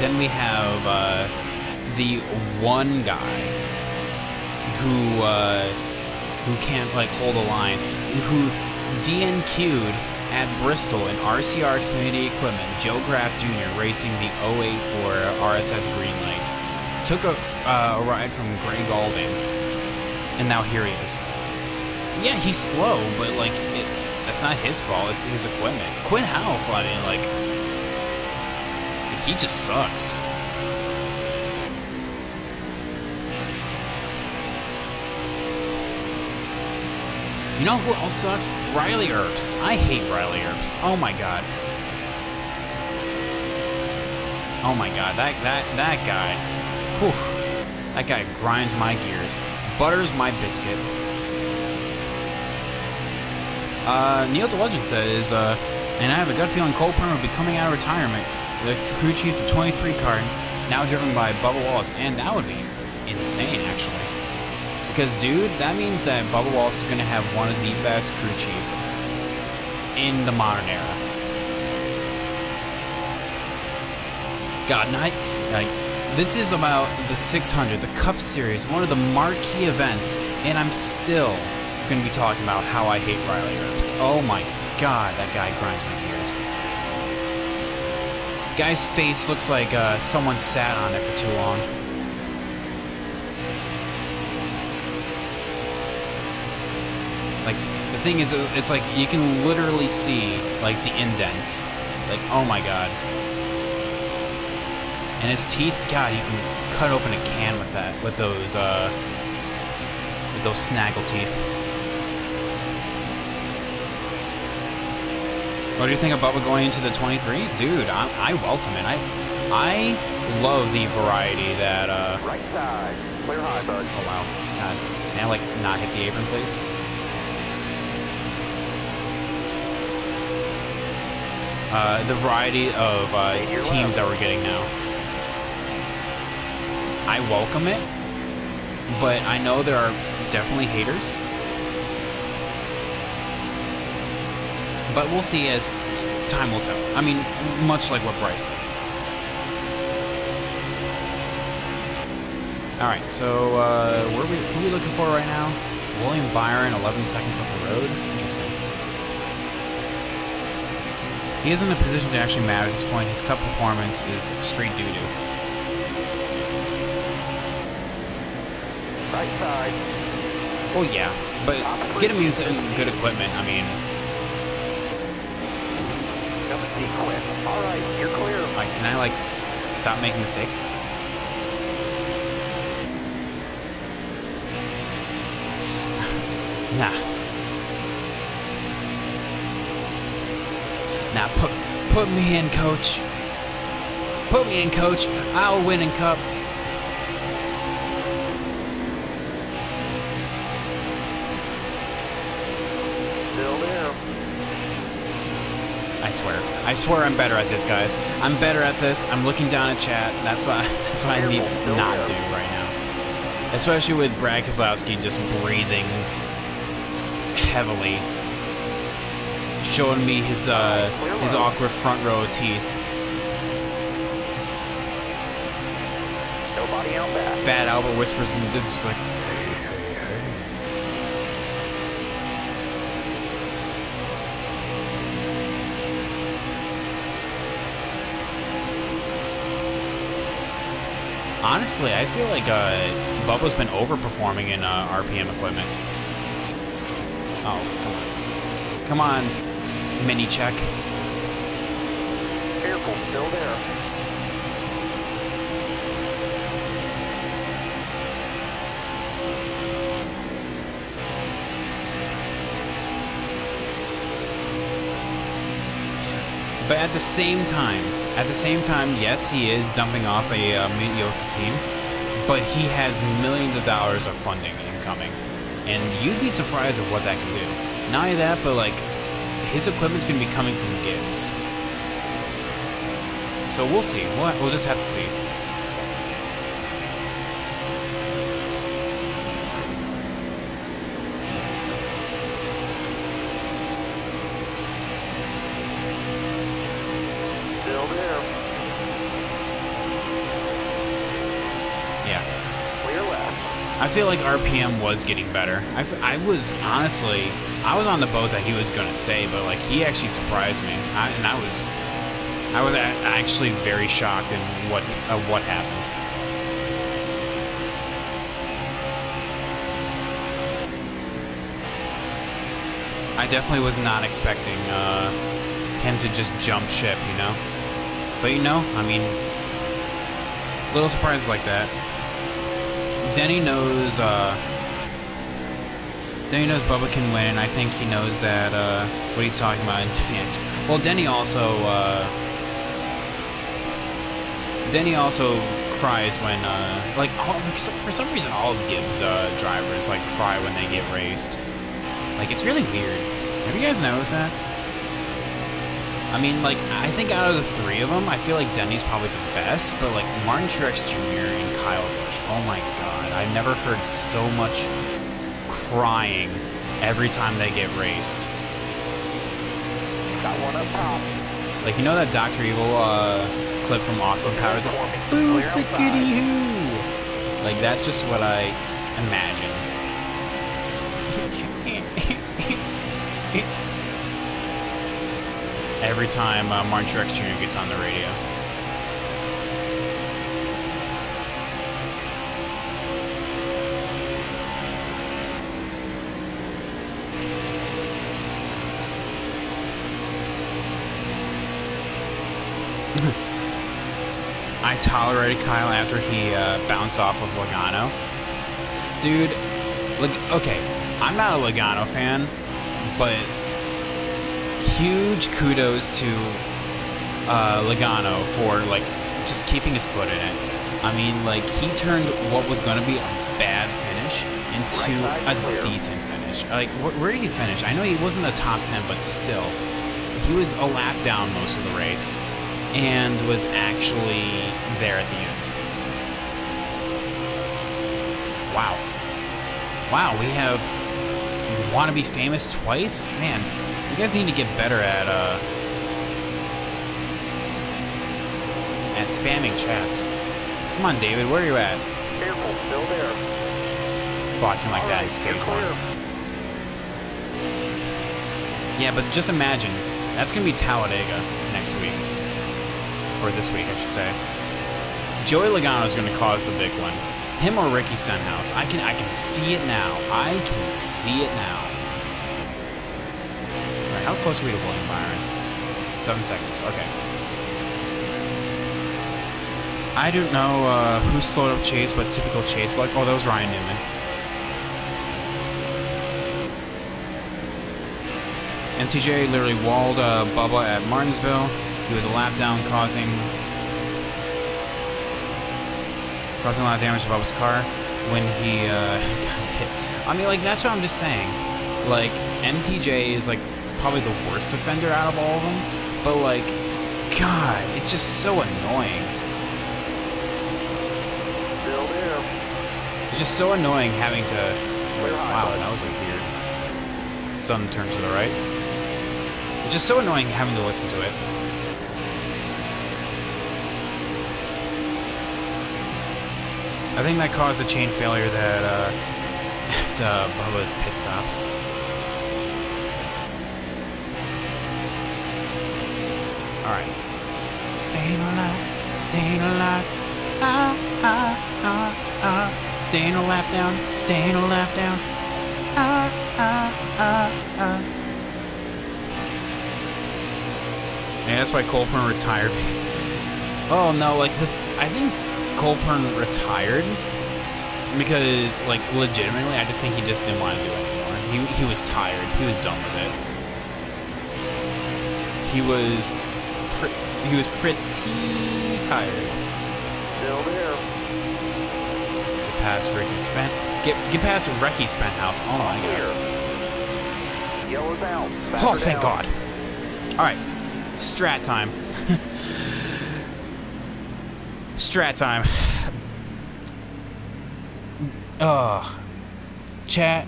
Then we have the one guy who can't like hold a line, who DNQ'd at Bristol in RCR Xfinity equipment, Joe Graff Jr. racing the 084 RSS Greenlight. took a ride from Greg Galding, and now here he is. Yeah, he's slow, but like that's not his fault. It's his equipment. Quinn Howell flooding, like he just sucks. You know who else sucks? Riley Earps. I hate Riley Earps. Oh my god. Oh my god, that guy. Whew. That guy grinds my gears. Butters my biscuit. Neil the Legend says, and I have a gut feeling Cole Pern will be coming out of retirement. The crew chief, the 23 car, now driven by Bubba Wallace. And that would be insane, actually. Because, dude, that means that Bubba Wallace is going to have one of the best crew chiefs in the modern era. God, this is about the 600, the Cup Series, one of the marquee events, and I'm still going to be talking about how I hate Riley Herbst. Oh my god, that guy grinds my gears. Guy's face looks like someone sat on it for too long. Like, the thing is, it's like you can literally see like the indents. Like, oh my god. And his teeth, god, you can cut open a can with that, with those snaggle teeth. What do you think about going into the 23? Dude, I welcome it. I love the variety that, Right side. Clear high, bud. Oh, wow. God. Can I, like, not hit the apron, please? The variety of, teams that we're getting now. I welcome it, but I know there are definitely haters. But we'll see as time will tell. I mean, much like what Bryce said. Alright, so who are we looking for right now? William Byron, 11 seconds off the road. Interesting. He is in a position to actually matter at this point. His cup performance is straight doo-doo. Right side. Oh yeah, but get him into good equipment. I mean, Number sequence. All right, you're clear. like, can I like stop making mistakes? Nah, put me in, coach. Put me in, coach. I'll win in cup. Still there. I swear I'm better at this, guys. I'm better at this. I'm looking down at chat. That's what I need to not do right now. Especially with Brad Keselowski just breathing heavily. Showing me his awkward front row of teeth. Nobody out back. Bad Albert whispers in the distance, just like, honestly, I feel like Bubba's been overperforming in RPM equipment. Oh, come on, mini check. Careful, still there. But at the same time, yes, he is dumping off a mediocre team, but he has millions of dollars of funding incoming, and you'd be surprised at what that can do. Not only that, but like his equipment's gonna be coming from Gibbs, so we'll see. We'll just have to see. Still there. Yeah. Clear left. I feel like RPM was getting better. I was honestly, I was on the boat that he was going to stay, but like he actually surprised me, and I was actually very shocked in what happened. I definitely was not expecting him to just jump ship, you know? But you know, I mean, little surprises like that. Denny knows Bubba can win, and I think he knows that, what he's talking about. Well, Denny also cries when, like, for some reason all of Gibbs drivers, like, cry when they get raced. Like, it's really weird. Have you guys noticed that? I mean, like, I think out of the three of them, I feel like Denny's probably the best, but, like, Martin Truex Jr. and Kyle Busch, oh my god, I've never heard so much crying every time they get raced. Got one up top. Like, you know that Dr. Evil clip from Austin Powers? Like, boo, frickety hoo! Like, that's just what I imagine. Every time Martin Truex Jr. gets on the radio. I tolerated Kyle after he bounced off of Logano. Dude, okay, I'm not a Logano fan, but huge kudos to Logano for, like, just keeping his foot in it. I mean, like, he turned what was going to be a bad finish into a decent finish. Like, where did he finish? I know he wasn't the top 10, but still. He was a lap down most of the race and was actually there at the end. Wow. Wow, we have Want to Be Famous twice? Man, you guys need to get better at spamming chats. Come on, David, where are you at? Careful, still there. Blocking like that in Alright, stage you're 1. clear. Yeah, but just imagine, that's going to be Talladega next week. Or this week, I should say. Joey Logano is going to cause the big one. Him or Ricky Stenhouse. I can see it now. I can see it now. Alright, how close are we to William Byron? 7 seconds, okay. I don't know who slowed up Chase, but typical Chase luck. Oh, that was Ryan Newman. MTJ literally walled Bubba at Martinsville. He was a lap down, causing a lot of damage to Bubba's car when he got hit. I mean, like, that's what I'm just saying. Like, MTJ is, like, probably the worst offender out of all of them, but, like, God, it's just so annoying. Still there. It's just so annoying having to... Clear high, Wow, bud. that was, like, weird. Sun turned to the right. It's just so annoying having to listen to it. I think that caused a chain failure that at Bubba's pit stops. Alright. Staying alive, staying alive. Ah, ah, ah, ah. Staying a lap down, staying a lap down. Ah, ah, ah, ah. Yeah, that's why Colburn retired. Oh no, like, I think Colburn retired because, like, legitimately, I just think he just didn't want to do it anymore. He was tired. He was done with it. He was pretty tired. Still there. Get past Ricky Get past Ricky Spenthouse. Oh my god. Clear. Yellow's out. Oh, thank God. All right, strat time. Strat time. Chat,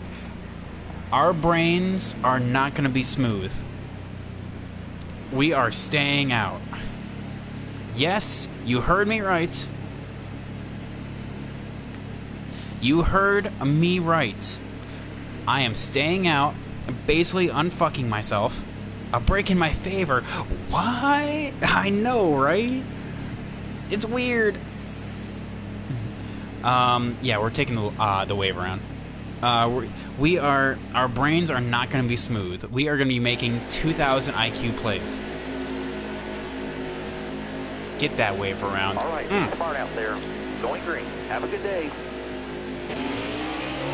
our brains are not going to be smooth. We are staying out. Yes, you heard me right. You heard me right. I am staying out, basically unfucking myself. A break in my favor. Why? I know, right? It's weird. Yeah, we're taking the wave around. Our brains are not going to be smooth. We are going to be making 2,000 IQ plays. Get that wave around. All right, be smart out there. Going green. Have a good day.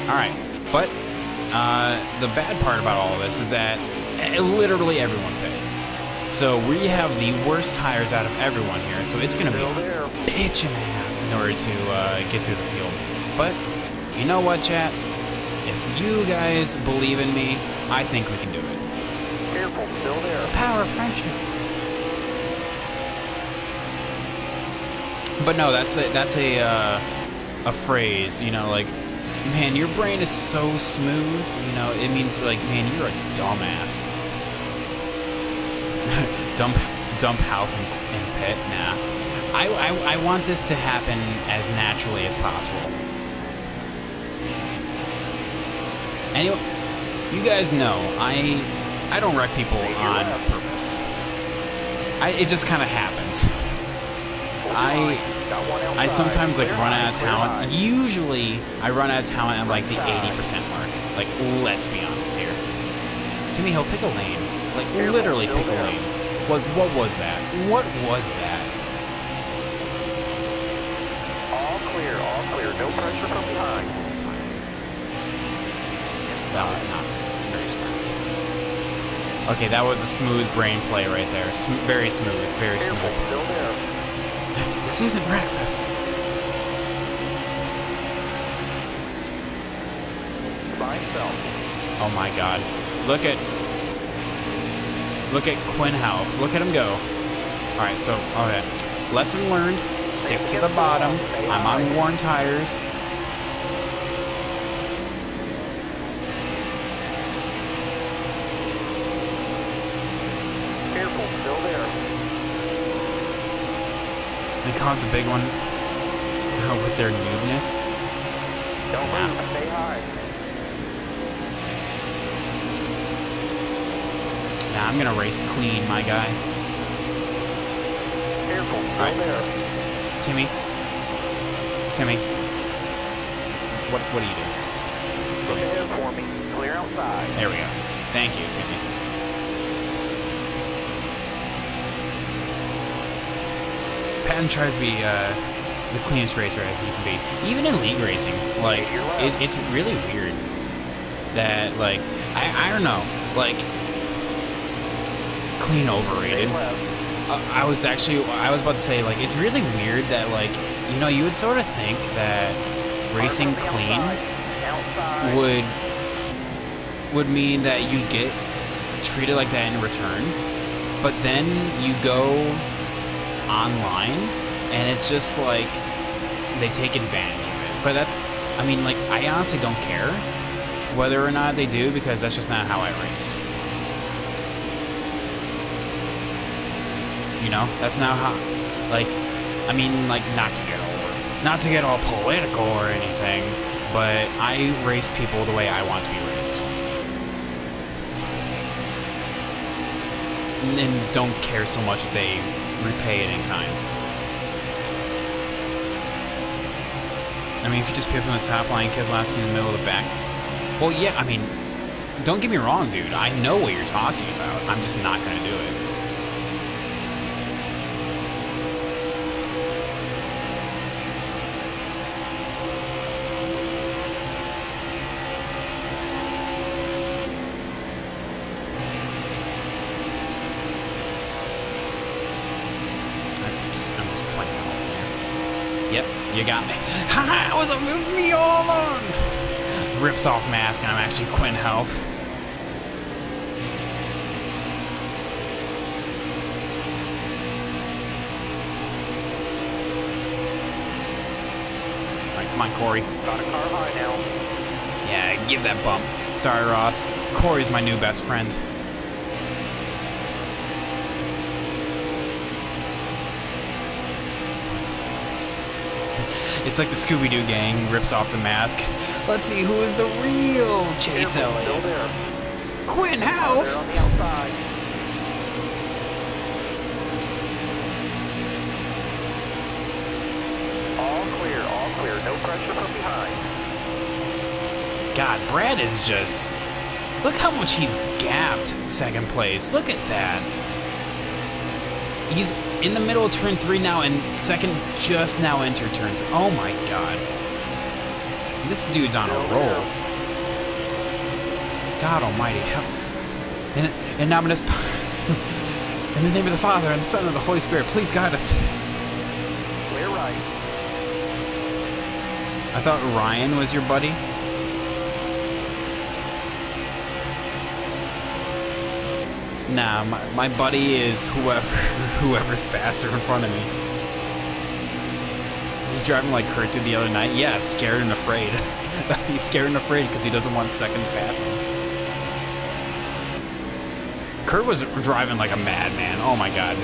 All right, but the bad part about all of this is that literally everyone paid. So we have the worst tires out of everyone here. So it's going to be Still a there. bitch and a half in order to get through the field. But you know what, chat? If you guys believe in me, I think we can do it. Careful, still there. Power of friendship. But no, that's a phrase, you know, like, man, your brain is so smooth, you know, it means like, man, you're a dumbass. dump Half and Pit, nah. I want this to happen as naturally as possible. Anyway, you guys know, I don't wreck people on purpose. It just kind of happens. I sometimes like run out of talent. Usually I run out of talent at like the 80% mark. Like, let's be honest here. To me, he'll pick a lane. Like, literally pick a lane. What was that? What was that? All clear. No pressure from behind. That was not very smart. Okay, that was a smooth brain play right there. Very smooth, very Careful, smooth. still there. This isn't breakfast. By himself. Oh my god. Look at Quinn Half. Look at him go. Alright, so, okay. Lesson learned. Stick to the bottom. I'm on worn tires. Careful, still there. They caused a big one with their noobness. Don't Wow. move, stay high. Nah, I'm gonna race clean, my guy. Careful, still Alright. there. Timmy. What are you doing? Look ahead for me. Clear outside. There we go. Thank you, Timmy. Patton tries to be the cleanest racer as he can be. Even in league racing, like, it's really weird that, like, I don't know, like, clean overrated. Stay left. I was about to say, like, it's really weird that, like, you know, you would sort of think that racing Hard from the clean outside. would mean that you get treated like that in return, but then you go online and it's just like they take advantage of it. But that's, I mean, like, I honestly don't care whether or not they do, because that's just not how I race. You know, that's not how, like, I mean, like, not to get all political or anything, but I race people the way I want to be raced. And don't care so much if they repay it in kind. I mean, if you just pit from the top line, kills last in the middle of the back. Well, yeah, I mean, don't get me wrong, dude. I know what you're talking about. I'm just not gonna do it. I'm just playing off here. Yep, you got me. Haha, it was me all along! Rips off mask and I'm actually Quinn Health. Alright, come on, Corey. Got a car high now. Yeah, give that bump. Sorry, Ross. Corey's my new best friend. It's like the Scooby-Doo gang rips off the mask. Let's see who is the real Chase Still Elliott. there. Quinn They're Half! on the outside. All clear. No pressure from behind. God, Brad is just... Look how much he's gapped second place. Look at that. He's in the middle of turn 3 now, and second just now entered turn 3. Oh my god. This dude's on a roll. God almighty. In ominous... In the name of the Father, and the Son, and the Holy Spirit, please guide us. Clear right. I thought Ryan was your buddy. Nah, my buddy is whoever's faster in front of me. He's driving like Kurt did the other night. Yeah, scared and afraid. He's scared and afraid because he doesn't want second passing. Kurt was driving like a madman. Oh my god.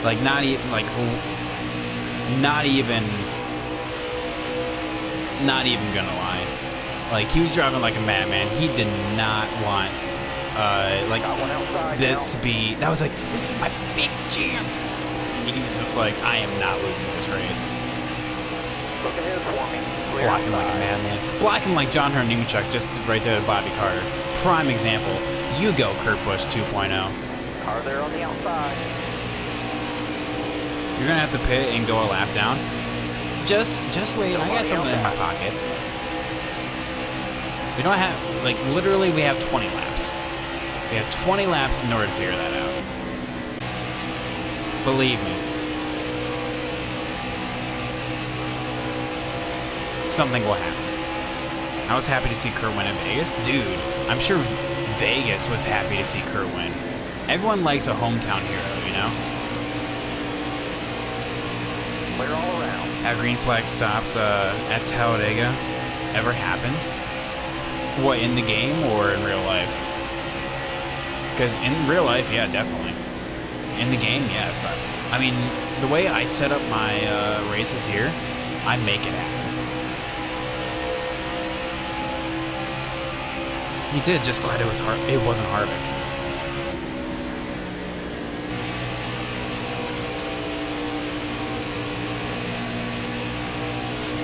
Like not even gonna lie. Like he was driving like a madman. He did not want like this to be, that was like, this is my big chance. He was just like, I am not losing this race. Look ahead for me. Clear Blocking like a madman. Blocking like John Hernuchuk just right there to Bobby Carter. Prime example. You go, Kurt Busch 2.0. Car there on the outside. You're gonna have to pit and go a lap down. Just wait. I got something in my pocket. We don't have, like, literally we have 20 laps. We have 20 laps in order to figure that out. Believe me. Something will happen. I was happy to see Kurt win in Vegas. Dude, I'm sure Vegas was happy to see Kurt win. Everyone likes a hometown hero, you know? Clear all around. Have green flag stops at Talladega ever happened? What, in the game or in real life? Because in real life, yeah, definitely. In the game, yes. I mean, the way I set up my races here, I make it happen. He did, just glad it wasn't Harvick.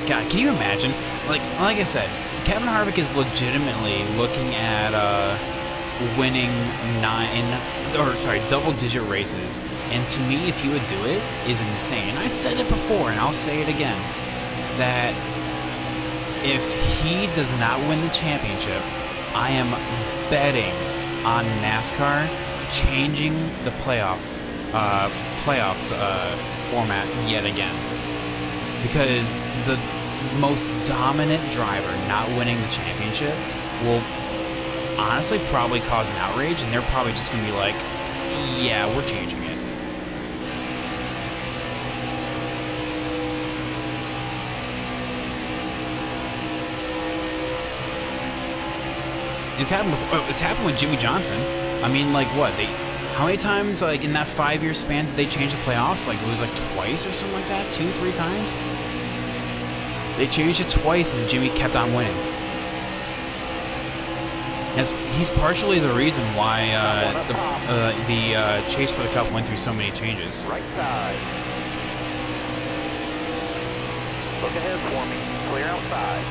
God, can you imagine? Like I said, Kevin Harvick is legitimately looking at winning double-digit races, and to me, if he would do it, is insane. I said it before, and I'll say it again, that if he does not win the championship, I am betting on NASCAR changing the playoffs format yet again, because the most dominant driver not winning the championship will honestly probably cause an outrage, and they're probably just going to be like, yeah, we're changing it. It's happened before. It's happened with Jimmy Johnson. I mean, like, what? How many times, like, in that 5-year span did they change the playoffs? Like, it was like twice or something like that? 2, 3 times? They changed it twice, and Jimmy kept on winning. He's partially the reason why the chase for the Cup went through so many changes. Right side. Look ahead for me. Clear outside.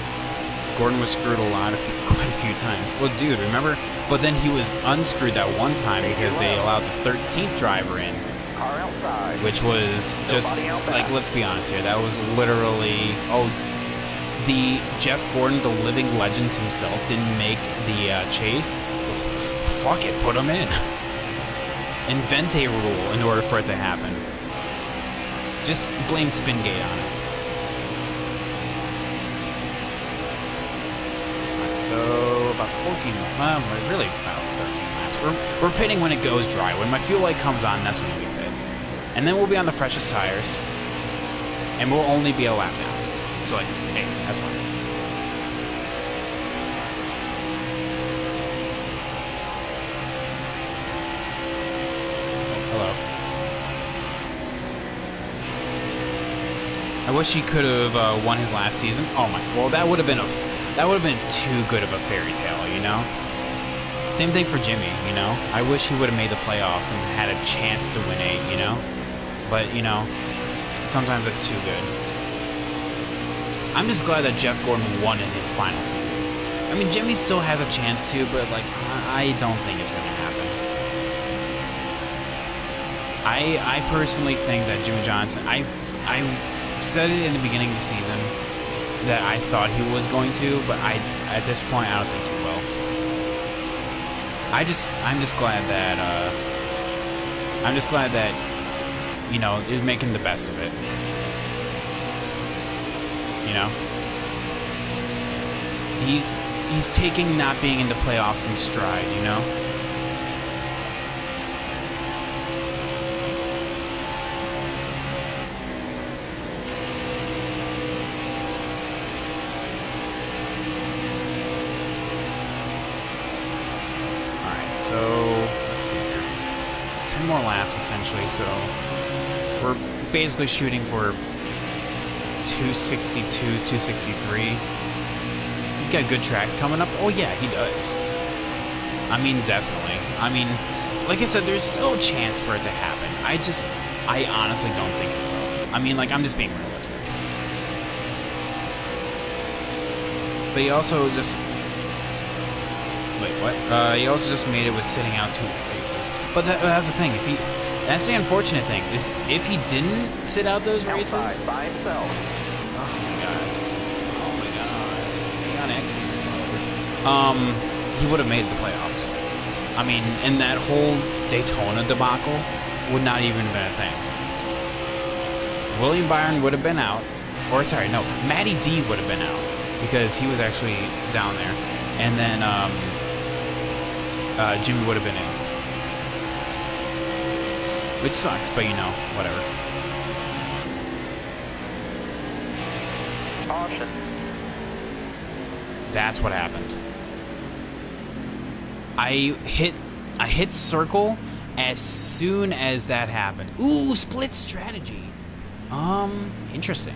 Gordon was screwed quite a few times. Well, dude, remember? But then he was unscrewed that one time because they allowed the 13th driver in. Car outside. Which was just, like, let's be honest here, that was literally, the Jeff Gordon, the living legend himself, didn't make the chase. Fuck it, put him in. Invent a rule in order for it to happen. Just blame Spingate on it. So, about 14, well, really about 13 laps. We're pitting when it goes dry. When my fuel light comes on, that's when we pit. And then we'll be on the freshest tires. And we'll only be a lap down. So, like, hey, that's fine. Hello. I wish he could have won his last season. Oh my, well, that would have been too good of a fairy tale, you know? Same thing for Jimmy, you know? I wish he would have made the playoffs and had a chance to win 8, you know? But, you know, sometimes that's too good. I'm just glad that Jeff Gordon won in his final season. I mean, Jimmy still has a chance to, but like, I don't think it's gonna happen. I personally think that Jimmy Johnson. I said it in the beginning of the season that I thought he was going to, but at this point I don't think he will. I'm just glad that you know, he's making the best of it. You know, he's taking not being in the playoffs in stride. You know. So, let's see here. 10 more laps, essentially, so we're basically shooting for 262, 263. He's got good tracks coming up. Oh, yeah, he does. I mean, definitely. I mean, like I said, there's still a chance for it to happen. I honestly don't think it will. I mean, like, I'm just being realistic. But he also just... Wait, what? He also just made it with sitting out 2 races. But that's the thing. That's the unfortunate thing. If he didn't sit out those races, by himself. oh my god, he got executed. He would have made the playoffs. I mean, and that whole Daytona debacle would not even have been a thing. William Byron would have been out, or sorry, no, Matty D would have been out because he was actually down there, and then Jimmy would have been in. Which sucks, but you know, whatever. Caution. That's what happened. I hit circle as soon as that happened. Ooh, split strategy. Interesting.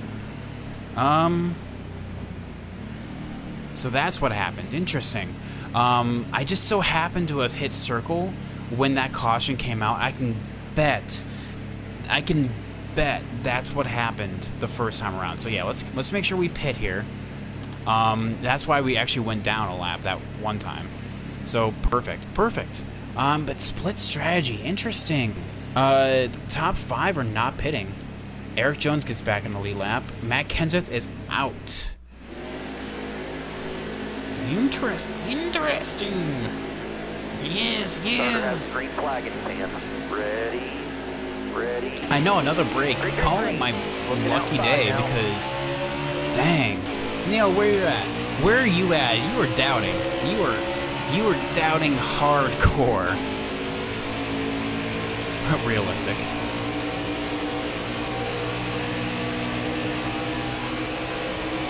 So that's what happened. Interesting. I just so happened to have hit circle when that caution came out. I can bet that's what happened the first time around. So yeah, let's make sure we pit here. That's why we actually went down a lap that one time. So perfect. But split strategy, interesting. Top 5 are not pitting. Eric Jones gets back in the lead lap. Matt Kenseth is out. Interesting. Yes. Green flag in his hand. Ready. I know, another break. Call it my lucky day because, dang, Neil, where you at? Where are you at? You were doubting. You were doubting hardcore. Realistic.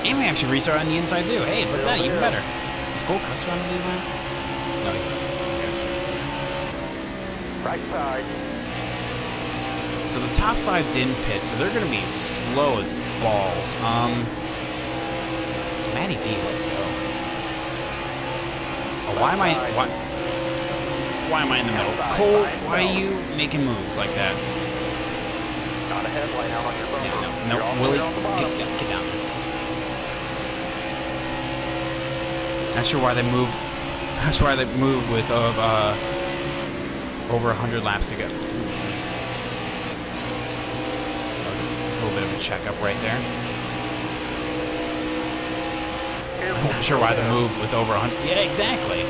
And we actually restart on the inside too. Hey, look at that, even better. Is Cole Custer on the lead line? No, he's not. Right side. So the top 5 didn't pit, so they're going to be slow as balls. Matty D, let's go. Oh, why am I in the middle? Cole, why are you making moves like that? Not a headlight out on your phone. Yeah, no, Willie, get down. Not sure why they moved. Not sure why they moved with over 100 laps to go. That was a little bit of a checkup right there. I'm not sure why they moved with over 100. Yeah, exactly.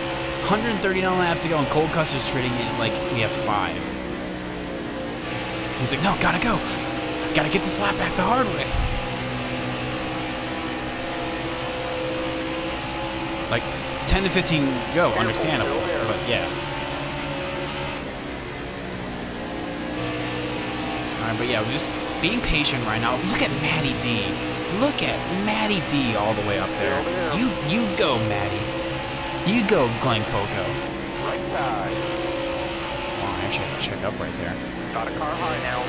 139 laps to go, and Cole Custer's treating it like we have 5. He's like, no, gotta go. Gotta get this lap back the hard way. Like, 10 to 15 go, understandable, but yeah. Alright, but yeah, we're just being patient right now. Look at Matty D. Look at Matty D all the way up there. You go, Matty. You go, Glen Coco. Right side. Oh, I actually have to check up right there. Got a car high now.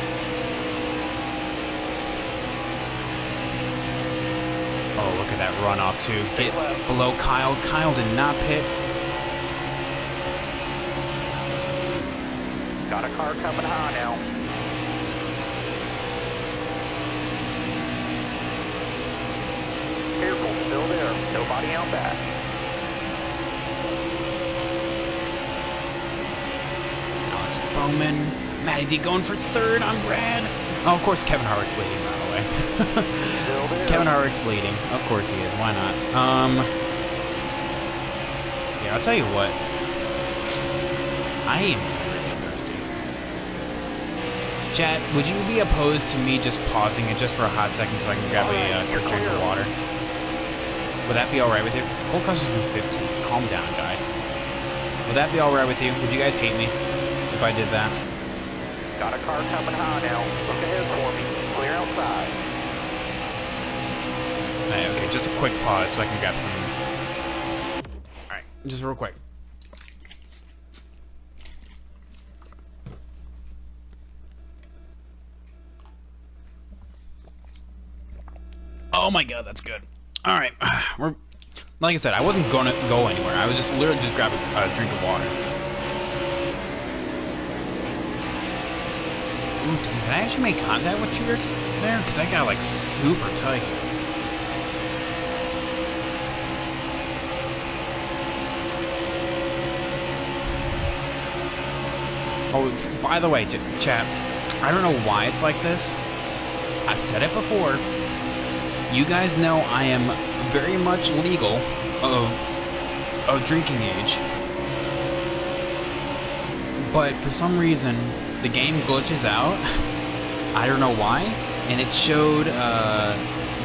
Oh, look at that runoff too. Get below Kyle. Kyle did not pit. Got a car coming high now. Careful, still there. Nobody out back. Alex Bowman. Matty D going for third on Brad. Oh, of course, Kevin Harvick's leading, by the way. Still there. Kevin Harvick's leading. Of course he is. Why not? Yeah, I'll tell you what. I am really thirsty. Chat, would you be opposed to me just pausing it just for a hot second so I can grab a quick drink of water? Would that be alright with you? Full cost is in 15. Calm down, guy. Would that be alright with you? Would you guys hate me if I did that? Got a car coming high now. Look ahead for me. Clear outside. Hey, okay, just a quick pause so I can grab some... Alright, just real quick. Oh my god, that's good. Alright, we're... Like I said, I wasn't gonna go anywhere. I was just literally just grabbing a drink of water. Ooh, did I actually make contact with you there? Because I got, like, super tight. Oh, by the way, chat, I don't know why it's like this. I've said it before. You guys know I am very much legal of drinking age. But for some reason, the game glitches out. I don't know why. And it showed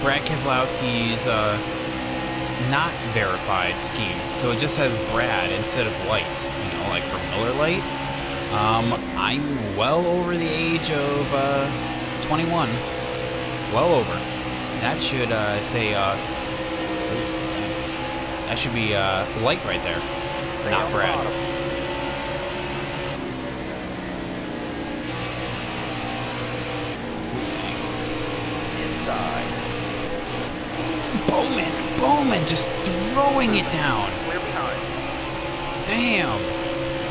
Brad Keselowski's not verified scheme. So it just says Brad instead of Light, you know, like for Miller Lite. I'm well over the age of 21. Well over. That should say that should be Light right there, not Brad. Inside. Bowman just throwing it down. Clear behind.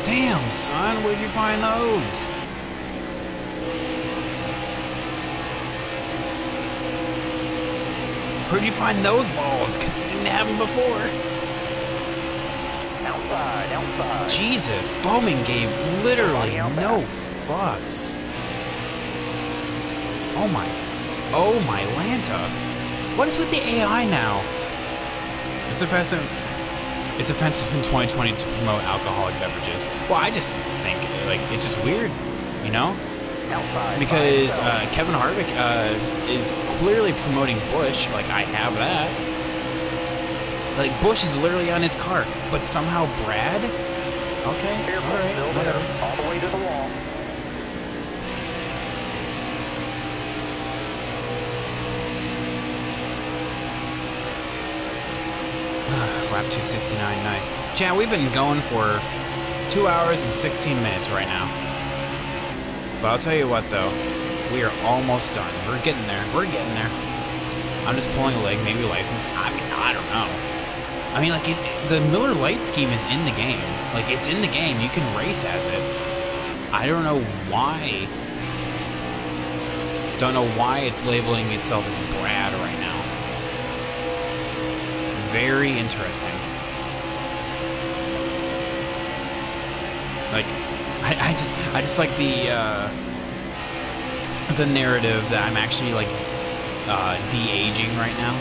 Damn, son, where'd you find those? Where'd you find those balls? Because we didn't have them before. Outside. Jesus, Bowman gave literally no fucks. Oh my Lanta. What is with the AI now? It's offensive in 2020 to promote alcoholic beverages. Well, I just think, like, it's just weird, you know? Outside. Because Kevin Harvick is clearly promoting Bush, like I have that. Like Bush is literally on his car, but somehow Brad? Okay, Careful, alright, still whatever. there. All the way to the wall. Lap 269, nice. Chat, we've been going for 2 hours and 16 minutes right now. But I'll tell you what, though. We are almost done. We're getting there. I'm just pulling a leg, maybe license. I mean, I don't know. I mean, like, the Miller Lite scheme is in the game. Like, it's in the game. You can race as it. I don't know why. Don't know why it's labeling itself as Brad right now. Very interesting. Like, I just like the narrative that I'm actually like de-aging right now.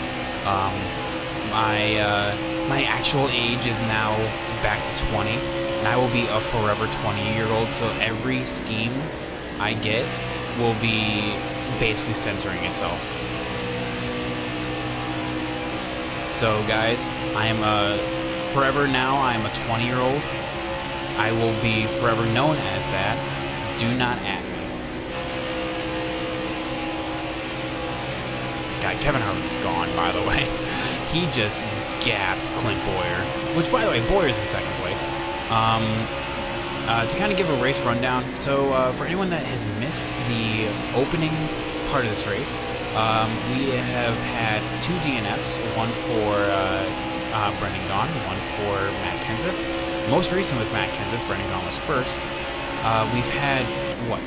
My actual age is now back to 20, and I will be a forever 20-year-old. So every scheme I get will be basically censoring itself. So guys, I am forever now. I am a 20-year-old. I will be forever known as that. Do not at me. God, Kevin Harvick's gone, by the way. He just gapped Clint Boyer. Which, by the way, Boyer's in second place. To kind of give a race rundown, so for anyone that has missed the opening part of this race, we have had 2 DNFs, one for Brendan Gaughan, one for Matt Kenseth. Most recent with Matt Kenseth, Brendan Gaughan was first. We've had, what,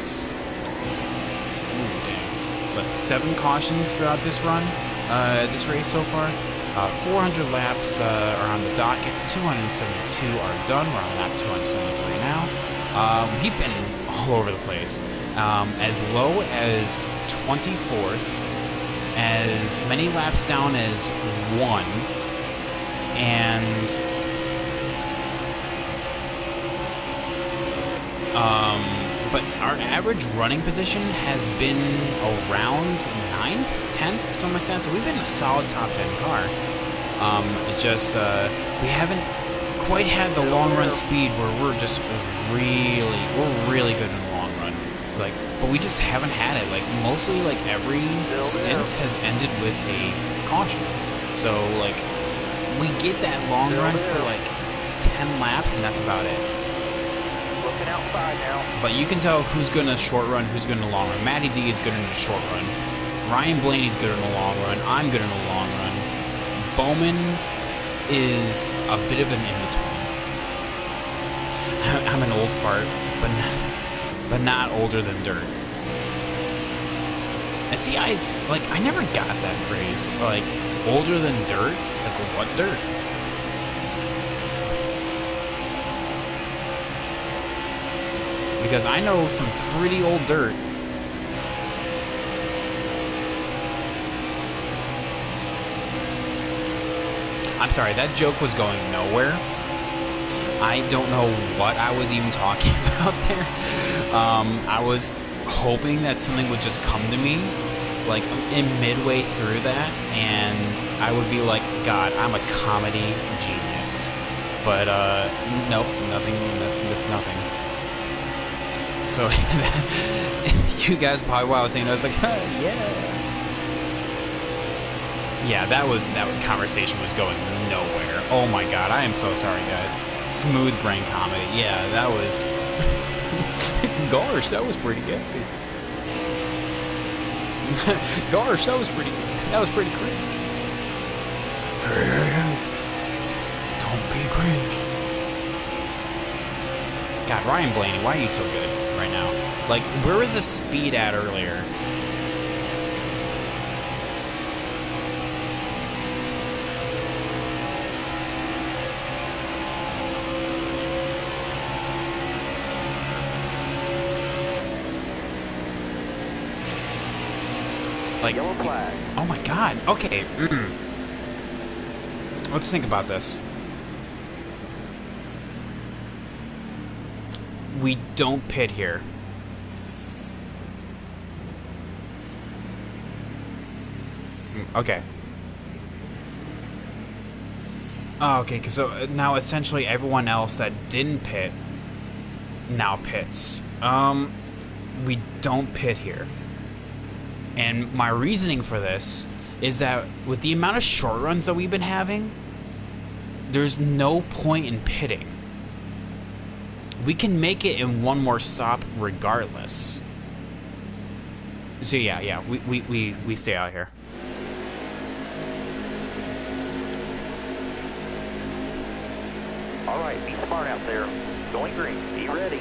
7 cautions throughout this run, this race so far. 400 laps are on the docket, 272 are done. We're on lap 273 now. We've been all over the place. As low as 24th, as many laps down as 1, and but our average running position has been around 9th, 10th, something like that. So we've been a solid top 10 car. It's just we haven't quite had the long run speed where we're really good in the long run. Like, but we just haven't had it. Like mostly, like every stint has ended with a caution. So like we get that long run for like 10 laps, and that's about it. Looking outside now. But you can tell who's good in the short run, who's good in the long run. Matty D is good in the short run. Ryan Blaney's good in the long run. I'm good in the long run. Bowman is a bit of an in-between. I'm an old fart, but not older than dirt. And see, I never got that phrase. Like, older than dirt? Like, what dirt? Because I know some pretty old dirt. I'm sorry, that joke was going nowhere. I don't know what I was even talking about there. I was hoping that something would just come to me, like in midway through that, and I would be like, God, I'm a comedy genius. But nope, nothing, just nothing. So you guys probably, while I was saying that, I was like, yeah. Yeah, that conversation was going nowhere. Oh my God, I am so sorry, guys. Smooth brain comedy. Yeah, that was. Gosh, that was pretty good. Gosh, that was pretty cringe. Don't be cringe. God, Ryan Blaney, why are you so good right now? Like, where was the speed at earlier? Like, Yellow flag. oh my God. Okay. Let's think about this. We don't pit here. Okay. Oh, okay, so now essentially everyone else that didn't pit now pits. We don't pit here. And my reasoning for this is that with the amount of short runs that we've been having, there's no point in pitting. We can make it in one more stop regardless. So yeah, we stay out here. All right, be smart out there. Going green. Be ready.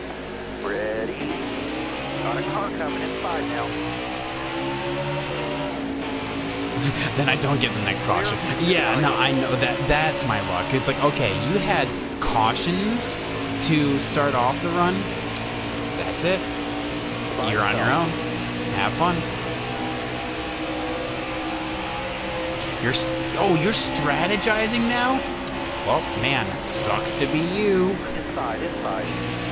Ready. Got a car coming inside now. Then I don't get the next caution. Yeah, no, I know that's my luck. It's like, okay, you had cautions to start off the run. That's it. You're on your own. Have fun. You're strategizing now? Well, man, it sucks to be you. Inside.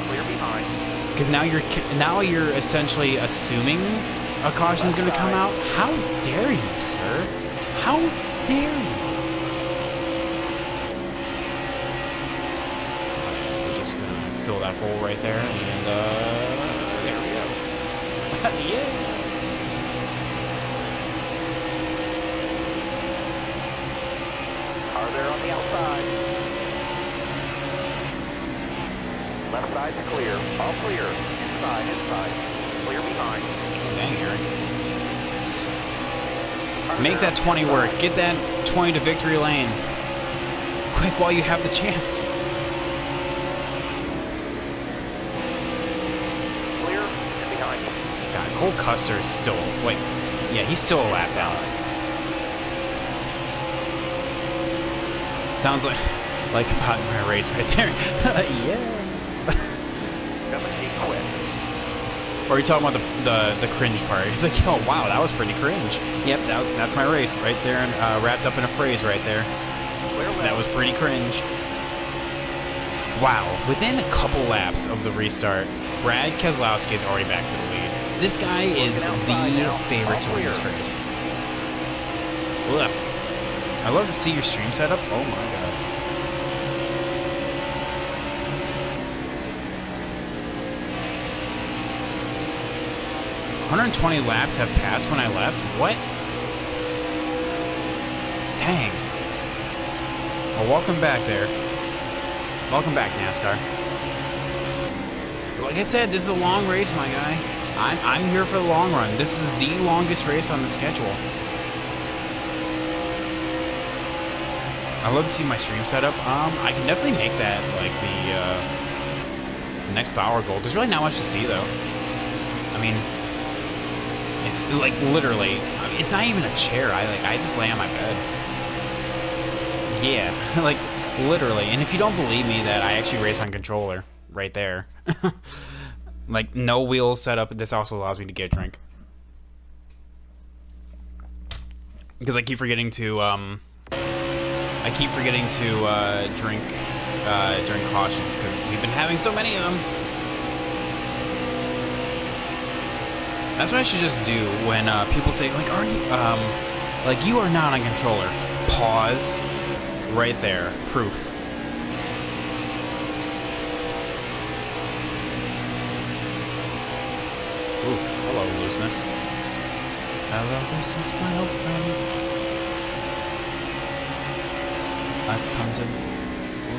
Clear behind. Because now you're essentially assuming a caution's going to come out. How dare you, sir? How dare you? We're just going to fill that hole right there, and there we go. Yeah. Car there on the outside. Left side's clear. All clear. Inside. Clear behind. Dang, Eric. Make that 20 work. Get that 20 to victory lane. Quick while you have the chance. Clear and behind you. God, Cole Custer is still... Wait. Yeah, he's still a lap down. Sounds like about my race right there. Yeah. Gonna see quick. Or are you talking about the cringe part? He's like, yo, wow, that was pretty cringe. Yep, that's my race right there, and wrapped up in a phrase right there. That was pretty cringe. Wow, within a couple laps of the restart, Brad Keselowski is already back to the lead. This guy is the favorite to win this race. Ugh. I love to see your stream setup. Oh my god. $120 laps have passed when I left? What? Dang. Well, welcome back there. Welcome back, NASCAR. Like I said, this is a long race, my guy. I'm here for the long run. This is the longest race on the schedule. I love to see my stream setup. I can definitely make that like the next power goal. There's really not much to see though. I mean, it's like literally, it's not even a chair. I just lay on my bed. Yeah, like literally. And if you don't believe me that I actually race on controller, right there. Like no wheels set up. This also allows me to get a drink. Because I keep forgetting to drink during cautions because we've been having so many of them. That's what I should just do when people say like, "Are you like you are not on controller?" Pause. Right there, proof. Ooh, hello, looseness. Hello, looseness, my old friend. I've come to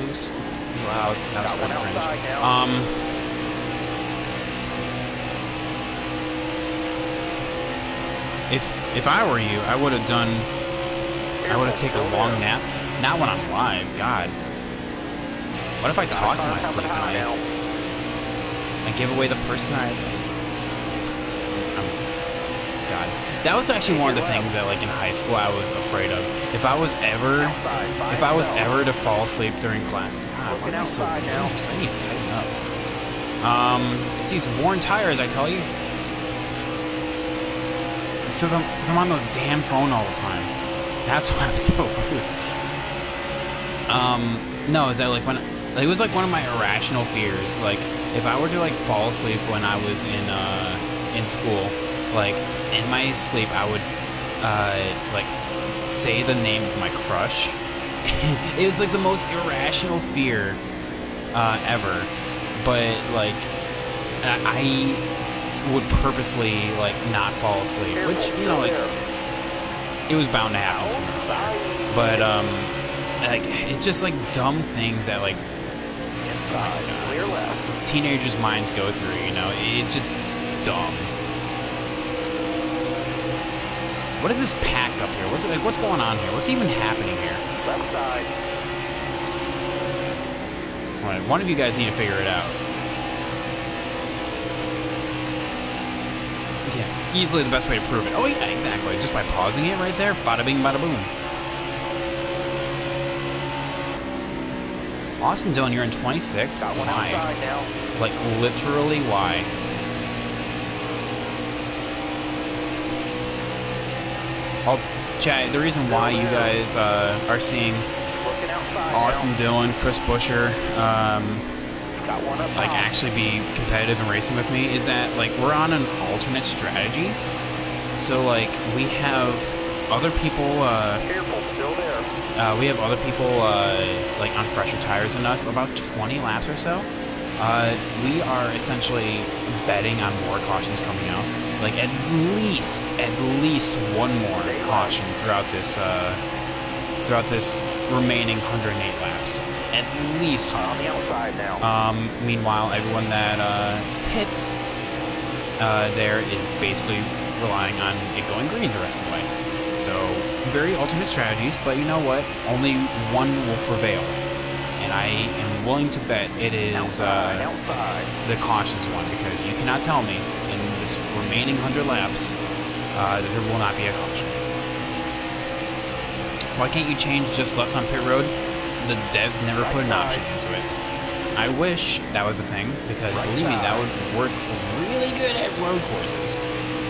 lose. Wow, that was pretty cringe. If I were you, I would have taken a long nap. Not when I'm live, God. What if I talk in my sleep and I give away the person God. That was actually one of the things that, like, in high school I was afraid of. If I was ever to fall asleep during class... God, why am I so loose? I need to tighten up. It's these worn tires, I tell you. It's because I'm on the damn phone all the time. That's why I'm so loose. No, is that like when it was like one of my irrational fears. Like if I were to like fall asleep when I was in school, like in my sleep I would like say the name of my crush. It was like the most irrational fear ever. But like I would purposely like not fall asleep, which you know like it was bound to happen sooner or later. But like it's just like dumb things that like teenagers' minds go through, you know. It's just dumb. What is this pack up here? What's going on here? What's even happening here? Left side. Alright, one of you guys need to figure it out. Yeah, easily the best way to prove it. Oh yeah, exactly. Just by pausing it right there. Bada bing, bada boom. Austin Dillon, you're in 26? Why? Like, literally, why? Chat, the reason why you guys are seeing Austin Dillon, Chris Buescher, like, actually be competitive in racing with me is that, like, we're on an alternate strategy. So, like, we have other people, like on fresher tires than us, about 20 laps or so. We are essentially betting on more cautions coming out. Like at least one more caution throughout this remaining 108 laps. At least one. On the outside now. Meanwhile, everyone that pits there is basically relying on it going green the rest of the way. So, very alternate strategies, but you know what? Only one will prevail. And I am willing to bet it is the cautions one, because you cannot tell me in this remaining 100 laps that there will not be a caution. Why can't you change just lefts on pit road? The devs never put an option into it. I wish that was a thing, because believe me, that would work really good at road courses.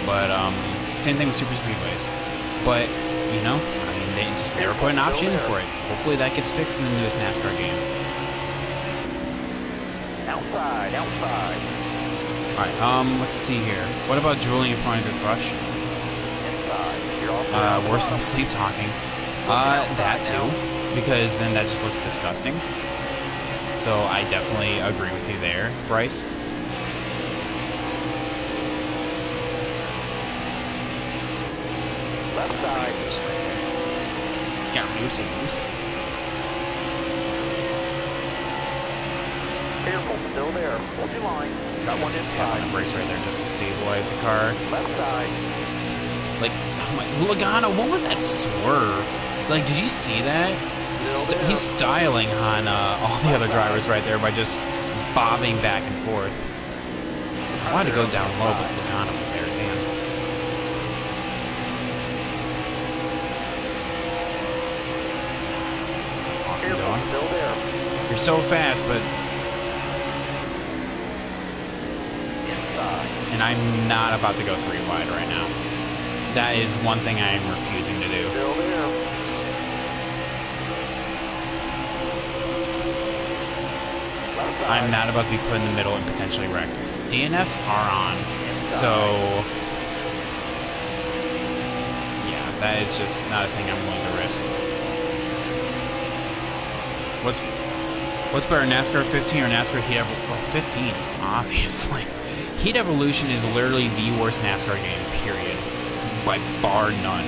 But same thing with super speedways. But you know, I mean, they just never put an option in for it. Hopefully that gets fixed in the newest NASCAR game. Outside, outside. Alright, let's see here. What about drooling in front of your crush? Inside. You're all Worse than sleep talking. That too. Because then that just looks disgusting. So I definitely agree with you there, Bryce. left side. Yeah, use it. Careful, still there. Hold your line. Got one Tap on inside. the brakes right there just to stabilize the car. Left side. Like, oh my, Logano, what was that swerve? Like, did you see that? He's styling on all the other drivers right there by just bobbing back and forth. I wanted to go down low, but Logano was there. Damn. Awesome, Careful, dog. still there. You're so fast, but Inside. and I'm not about to go 3 wide right now. That is one thing I am refusing to do. Still there. Left side. I'm not about to be put in the middle and potentially wrecked. DNFs are on, so yeah, that is just not a thing I'm willing to risk. What's better, NASCAR 15 or NASCAR Heat Evolution? Well, 15, obviously. Heat Evolution is literally the worst NASCAR game, period, by bar none.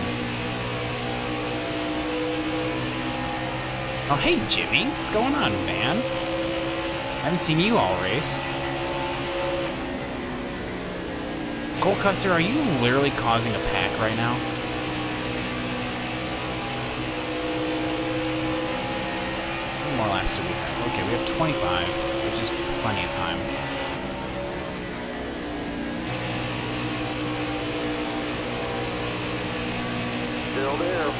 Oh, hey, Jimmy. What's going on, man? I haven't seen you all race. Cole Custer, are you literally causing a pack right now? How many more laps do we have? Okay, we have 25, which is plenty of time. Still there.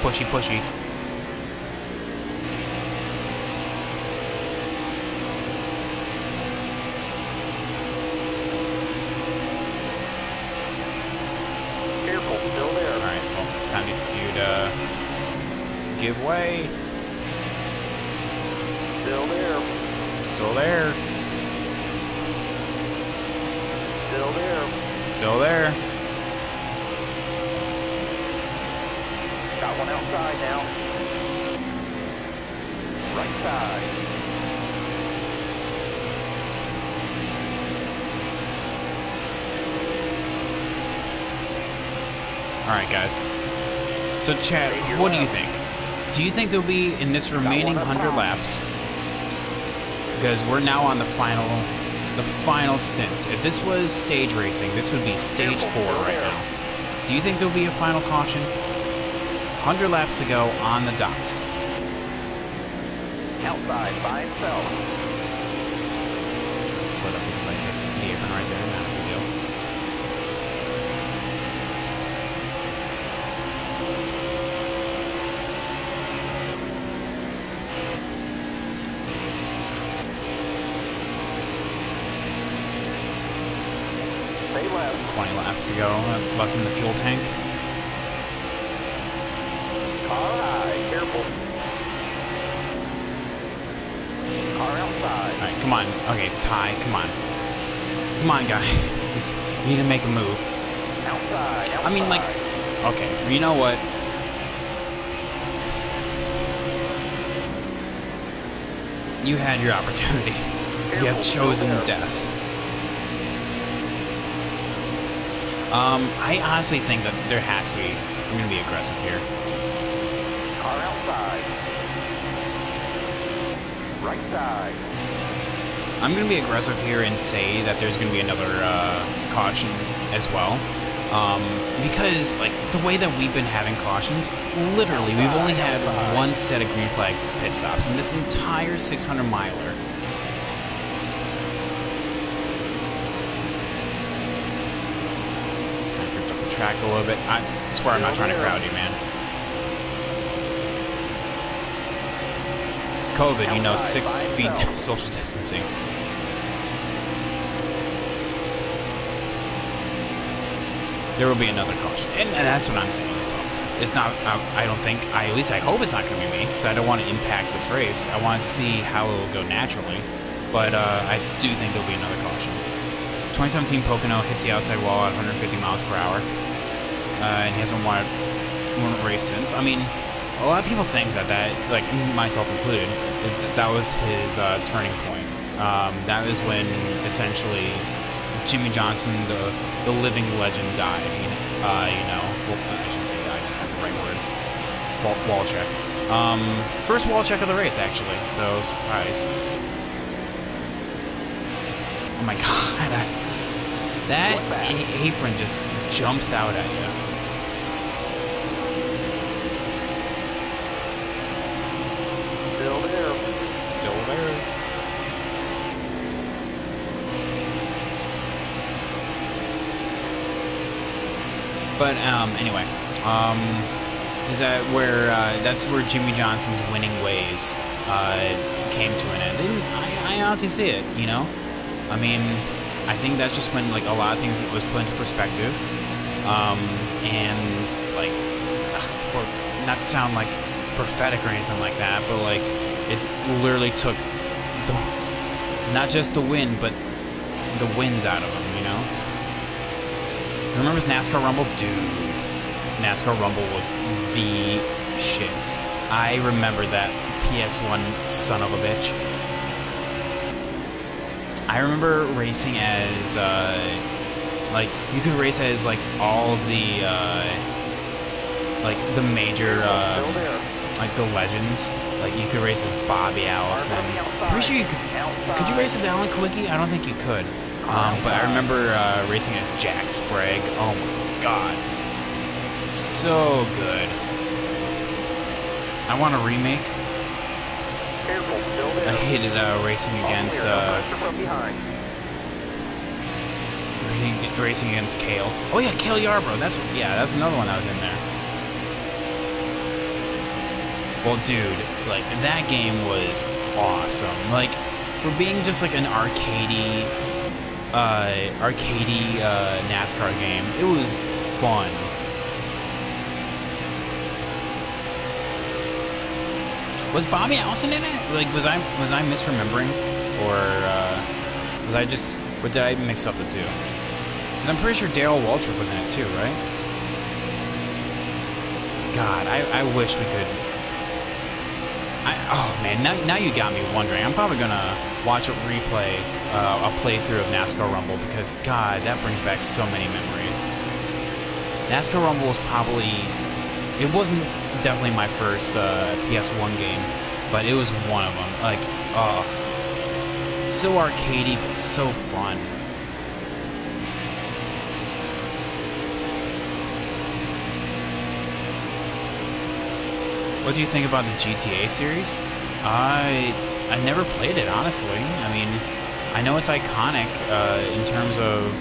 Pushy. Careful, still there. Alright, well, time for you to give way. Still there. Still there. Still there. Still there. Got one outside now. Right side. Alright, guys. So, Chad, what do you think? Do you think there'll be, in this remaining 100 laps, because we're now on the final stint. If this was stage racing, this would be stage 4 right now. Do you think there'll be a final caution? 100 laps to go on the dot. Outside by himself. Slid up because I hit the apron right there. Not a big deal. Stay left. 20 laps to go. Left in the fuel tank. Car high. Careful. Car outside. Alright, come on. Okay, Ty, come on. Come on, guy. You need to make a move. Outside. I mean, like, okay, you know what? You had your opportunity. You have chosen death. I honestly think that there has to be. I'm gonna be aggressive here. Car outside. Right side. I'm gonna be aggressive here and say that there's gonna be another caution as well. Because like the way that we've been having cautions, literally we've only had one set of green flag pit stops in this entire 600 miler. Kind of drift up the track a little bit. I swear I'm not trying to crowd you, man. COVID, you know, 6 feet social distancing. There will be another caution, and that's what I'm saying as well. It's not, I don't think, at least I hope it's not going to be me, because I don't want to impact this race. I wanted to see how it will go naturally, but I do think there'll be another caution. 2017 Pocono hits the outside wall at 150 miles per hour, and he hasn't won a race since. I mean, a lot of people think that, like myself included, is that was his turning point. That was when, essentially, Jimmy Johnson, the living legend, died. You know, well, I shouldn't say died, that's not the right word. Wall check. First wall check of the race, actually, so surprise. Oh my god, that apron just jumps out at you. Still there. Still there. But anyway, is that where that's where Jimmy Johnson's winning ways came to an end? And I honestly see it. You know, I mean, I think that's just when like a lot of things was put into perspective, and like, for not to sound like prophetic or anything like that, but like it literally took not just the win, but the wins out of him. You know. Remember NASCAR Rumble? Dude, NASCAR Rumble was the shit. I remember that PS1 son of a bitch. I remember racing as, like, you could race as, like, all of the, like, the major, like, the legends. Like, you could race as Bobby Allison. Pretty sure you could you race as Alan Kulwicki? I don't think you could. But I remember racing as Jack Sprague. Oh my god. So good. I want a remake. I hated racing against racing against Cale. Oh yeah, Cale Yarborough. That's another one that was in there. Well, dude, like that game was awesome. Like for being just like an arcadey NASCAR game, it was fun. Was Bobby Allison in it? Like, was I misremembering, or did I mix up the two? And I'm pretty sure Darrell Waltrip was in it too, right? God, I wish we could. Oh man, now you got me wondering. I'm probably gonna watch a replay, a playthrough of NASCAR Rumble, because God, that brings back so many memories. NASCAR Rumble was probably, it wasn't definitely my first PS1 game, but it was one of them. Like, so arcadey, but so fun. What do you think about the GTA series? I never played it, honestly. I mean, I know it's iconic in terms of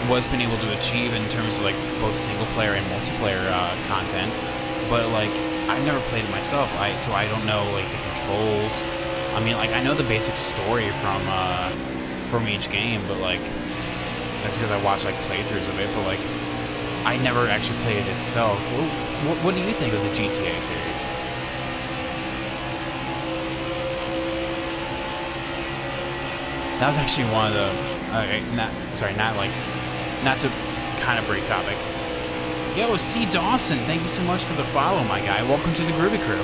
what it's been able to achieve in terms of like both single player and multiplayer content, but like I've never played it myself, so I don't know like the controls. I mean, like I know the basic story from each game, but like that's because I watched like playthroughs of it. But like I never actually played it itself. What do you think of the GTA series? That was actually one of the not to kind of break topic. Yo, C. Dawson, thank you so much for the follow, my guy. Welcome to the Groovy Crew.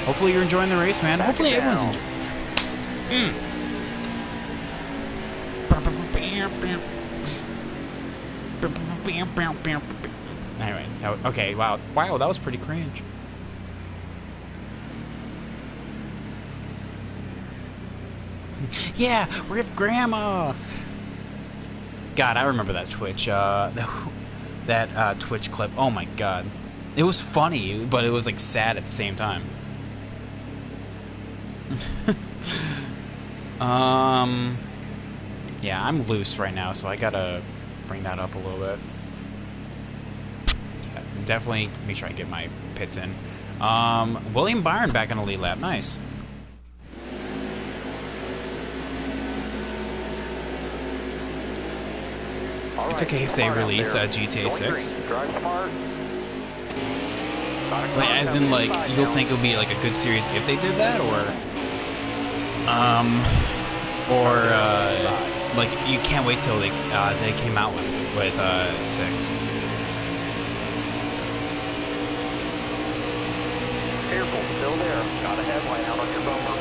Hopefully you're enjoying the race, man. Hopefully everyone's enjoying. Anyway, okay, wow, that was pretty cringe. Yeah, Rip Grandma. God, I remember that Twitch, that Twitch clip. Oh my God, it was funny, but it was like sad at the same time. Yeah, I'm loose right now, so I gotta bring that up a little bit. Yeah, definitely make sure I get my pits in. William Byron back on a lead lap. Nice. It's okay if they release GTA 6. Drive smart. Like, as in, like, you'll think it would be like a good series if they did that, like you can't wait till they came out with 6. Careful, still there. Got a headlight out on your bumper.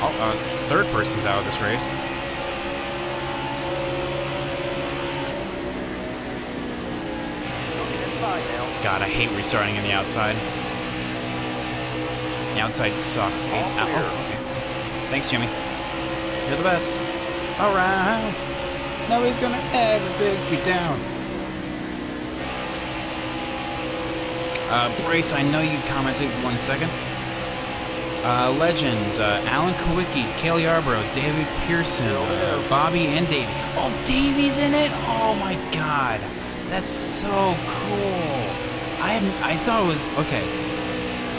Oh, third person's out of this race. Looking inside now. God, I hate restarting in the outside. The outside sucks. Oh, okay. Thanks, Jimmy. You're the best. Alright. Nobody's gonna ever break me down. Brace, I know you commented 1 second. Legends, Alan Kowicki, Cale Yarborough, David Pearson, Bobby and Davey. Oh, Davey's in it? Oh my god. That's so cool. I thought it was, okay.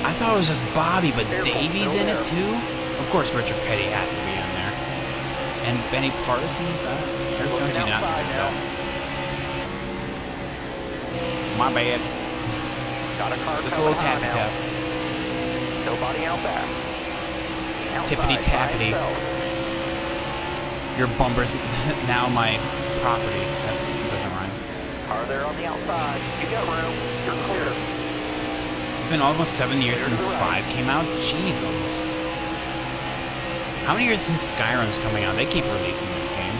I thought it was just Bobby, but Davey's in it too? Of course, Richard Petty has to be in there. And Benny Parsons, Eric Jones, you not deserve that. My bad. Got a car Just a little tappy tap. Nobody out back. Tippity tappity. Your bumper's now my property. That doesn't rhyme. Car there on the outside. You got room. You're clear. It's been almost 7 years since 5 came out. Jesus. How many years since Skyrim's coming out? They keep releasing that game.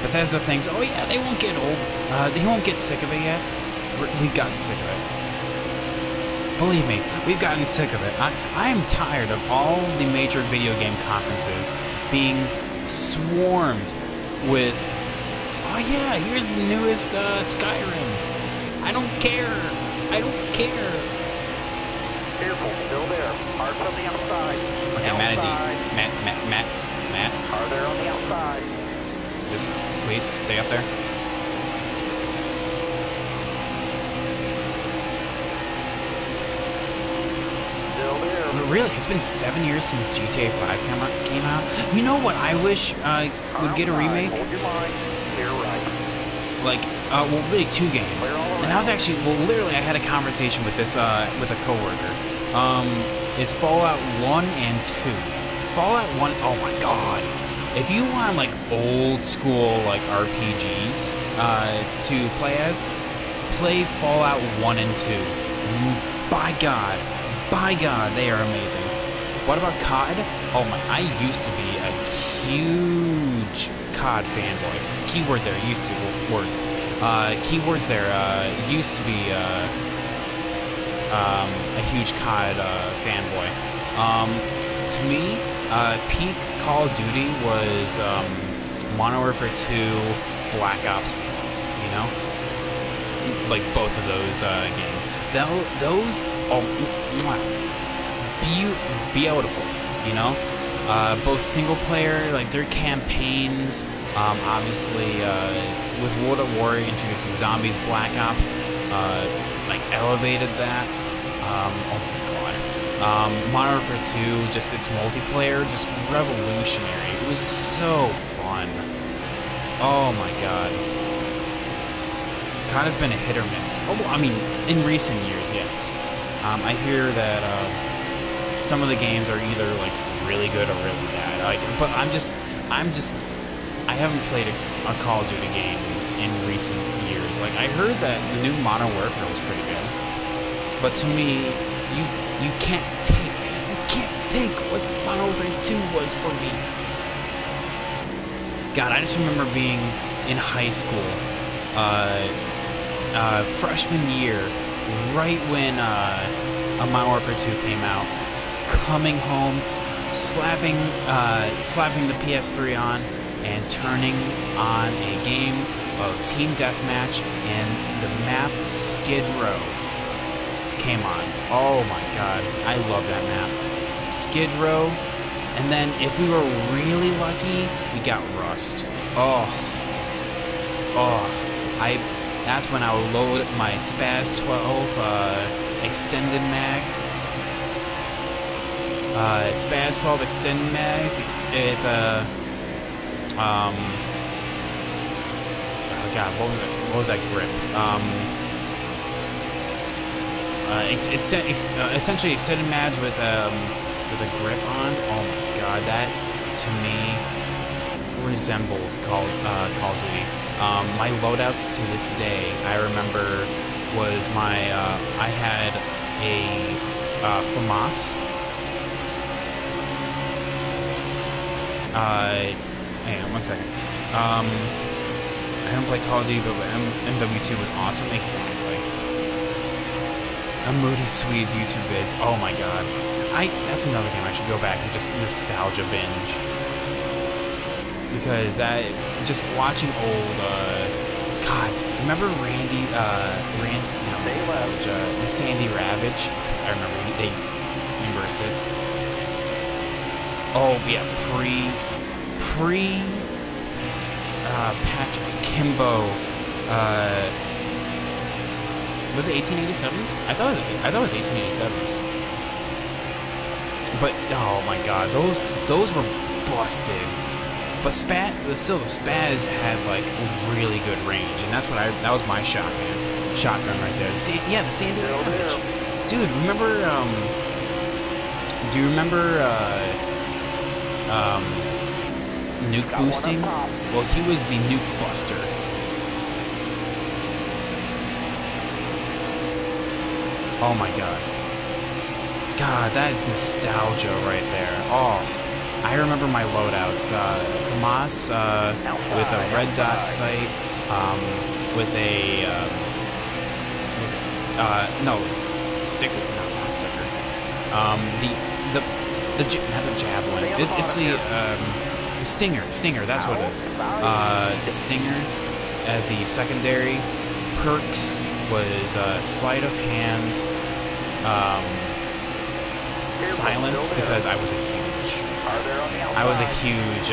Bethesda thinks, oh yeah, they won't get old. They won't get sick of it yet. We've gotten sick of it. Believe me, we've gotten sick of it. I am tired of all the major video game conferences being swarmed with, oh yeah, here's the newest Skyrim. I don't care. I don't care. Careful, still there. Hard from the outside. Okay, Matt. Car there on the outside. Just please stay up there. Still there. Really, it's been 7 years since GTA 5 came out. You know what I wish would get a remake? Hold your line. Clear right. Like, well, really 2 games. And I was actually, well, literally, I had a conversation with this, with a coworker. Is Fallout 1 and 2. Fallout 1, oh my god. If you want, like, old school, like, RPGs, to play as, play Fallout 1 and 2. By God, they are amazing. What about COD? Oh my, I used to be a huge COD fanboy. Keyword there, used to, words. Keywords there, used to be, a huge COD, fanboy. To me, peak Call of Duty was, Modern Warfare 2, Black Ops, you know? Like, both of those, games. Those, oh, beautiful, you know? Both single player, like their campaigns, obviously, with World at War introducing zombies, Black Ops, like elevated that. Oh my god. Modern Warfare 2, just its multiplayer, just revolutionary. It was so fun. Oh my god. COD has been a hit or miss. Oh, I mean, in recent years, yes. I hear that some of the games are either like really good or really bad. Like, but I haven't played a Call of Duty game in recent years. Like, I heard that the new Modern Warfare was pretty good. But to me, you can't take what Modern Warfare 2 was for me. God, I just remember being in high school, freshman year, right when a Modern Warfare 2 came out, coming home, slapping the PS3 on, and turning on a game of Team Deathmatch, and the map Skid Row came on. Oh my god, I love that map. Skid Row, and then if we were really lucky, we got Rust. That's when I would load my Spaz 12 extended mags. Spaz 12 extended mags. Oh God, what was it? What was that grip? Essentially extended mags with a grip on. Oh my God, that to me resembles Call of Duty. My loadouts to this day, I remember, was my I had a FAMAS. Hang on 1 second. I don't play Call of Duty, but MW2 was awesome. Exactly. A Moody Swedes YouTube vids. Oh my God. That's another game I should go back and just nostalgia binge. Because that, just watching old, God, remember Randy, the Sandy Ravage? I remember they reimbursed it. Oh yeah, Patch Kimbo, was it 1887s? I thought it was 1887s. But oh my God, those were busted. But still the Spaz had like really good range, and that was my shotgun right there. The Sandy Ravage. Dude, remember? Do you remember nuke boosting? Well, he was the nuke buster. Oh my God. God, that is nostalgia right there. Oh, I remember my loadouts. FAMAS with a red dot sight, with a sticker. No, not sticker. Not the javelin. It's the stinger. That's what it is. The stinger as the secondary. Perks was sleight of hand. Silence, because I was a huge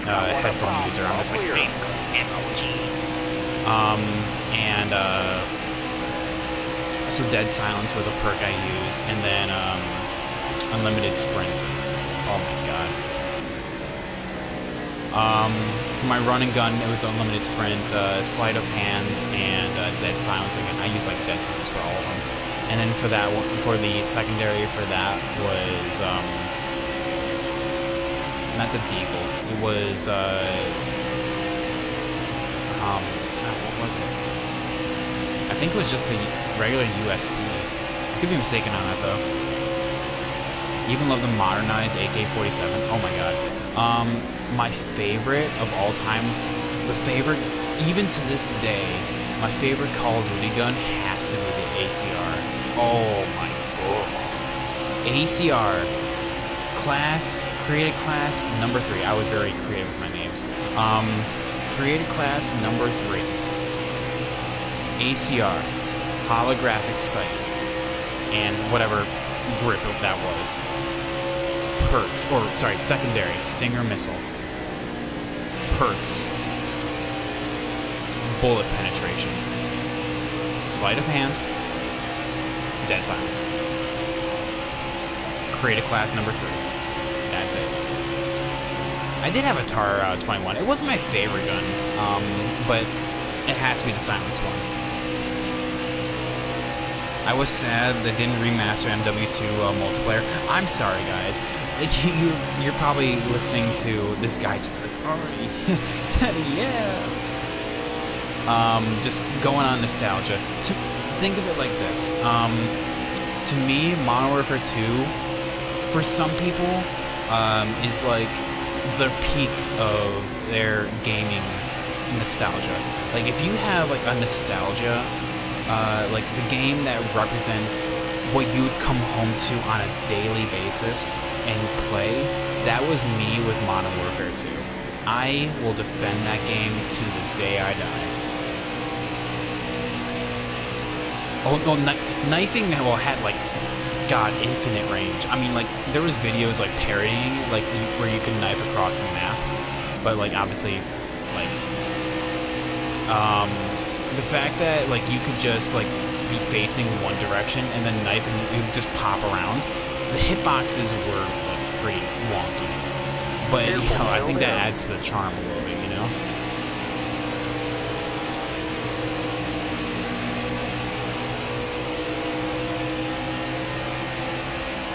headphone user. I'm just like big emoji. So dead silence was a perk I used, and then unlimited sprint. Oh my God. For my run and gun, it was unlimited sprint, sleight of hand, and dead silence again. I used like dead silence for all of them. And then for that one, for the secondary for that was not the Deagle. It was God, what was it? I think it was just the regular USP. I could be mistaken on that though. Even love the modernized AK-47. Oh my God. My favorite of all time, even to this day, my favorite Call of Duty gun has to be the ACR. Oh my God. ACR. Created class number 3. I was very creative with my names. Created class number 3. ACR. Holographic sight. And whatever grip that was. Perks. Secondary. Stinger missile. Perks. Bullet penetration. Sleight of hand. Dead silence. Created class number 3. That's it. I did have a TAR 21. It wasn't my favorite gun, but it has to be the silence one. I was sad they didn't remaster MW2 multiplayer. I'm sorry, guys. You're probably listening to this guy just like, alright, yeah. Just going on nostalgia. Think of it like this. To me, Modern Warfare 2, for some people, is like the peak of their gaming nostalgia. Like, if you have like a nostalgia, like the game that represents what you would come home to on a daily basis and play, that was me with Modern Warfare 2. I will defend that game to the day I die. Oh no, knifing had like, God, infinite range. I mean, like, there was videos like parodying, like where you could knife across the map, but like obviously, like, The fact that like you could just like be facing one direction and then knife and it would just pop around. The hitboxes were like pretty wonky, but you know I think that adds to the charm a little bit, you know.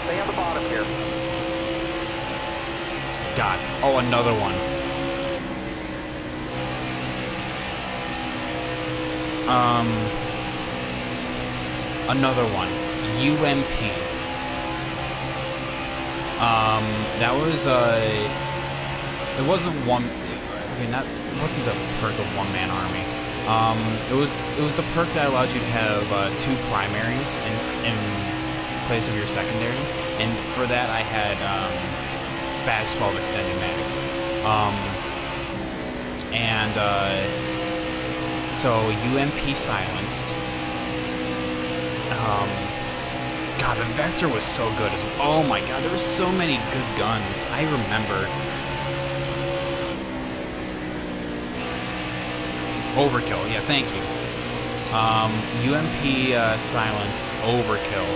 Stay on the bottom here. God, oh another one. Another one, UMP. That was it wasn't one. I mean, that it wasn't the perk of one-man army. It was the perk that allowed you to have two primaries in place of your secondary, and for that I had Spaz 12 extended mags. So UMP silenced. God, the Vector was so good as well. Oh my god, there were so many good guns. I remember. Overkill, yeah, thank you. UMP silenced Overkill.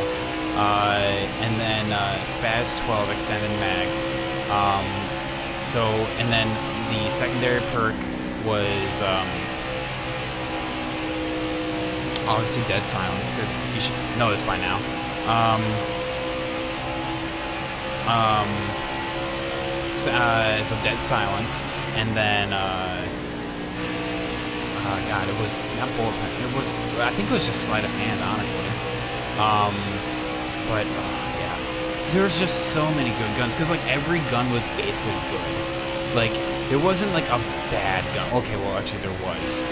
And then Spaz 12 extended mags. And then the secondary perk was obviously dead silence, because you should know this by now. So dead silence, and then God, it was not bullpen. It was, I think it was just sleight of hand, honestly. But yeah, there's just so many good guns, because like every gun was basically good. Like there wasn't like a bad gun. Okay, well actually there was.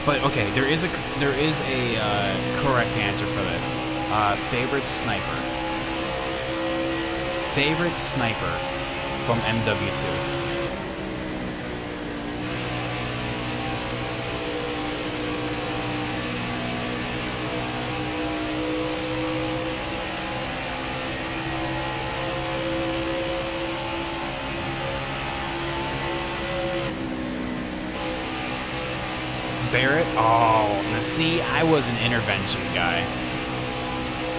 But okay, there is a correct answer for this. Favorite sniper. Favorite sniper from MW2. Barrett? Oh, now see, I was an intervention guy.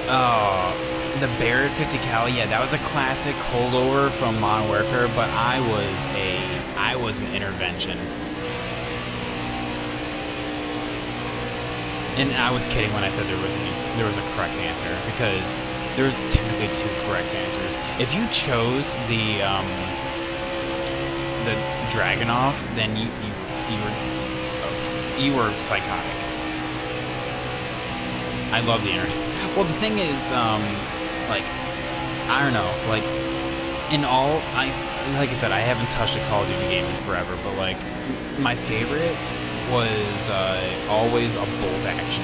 Oh, the Barrett 50 cal, yeah, that was a classic holdover from Modern Warfare, but I was an intervention. And I was kidding when I said there was a correct answer, because there's technically two correct answers. If you chose the Dragunov, then you were psychotic. I love the internet. Well, the thing is, like, I don't know, like, like I said, I haven't touched a Call of Duty game in forever, but like, my favorite was always a bolt action.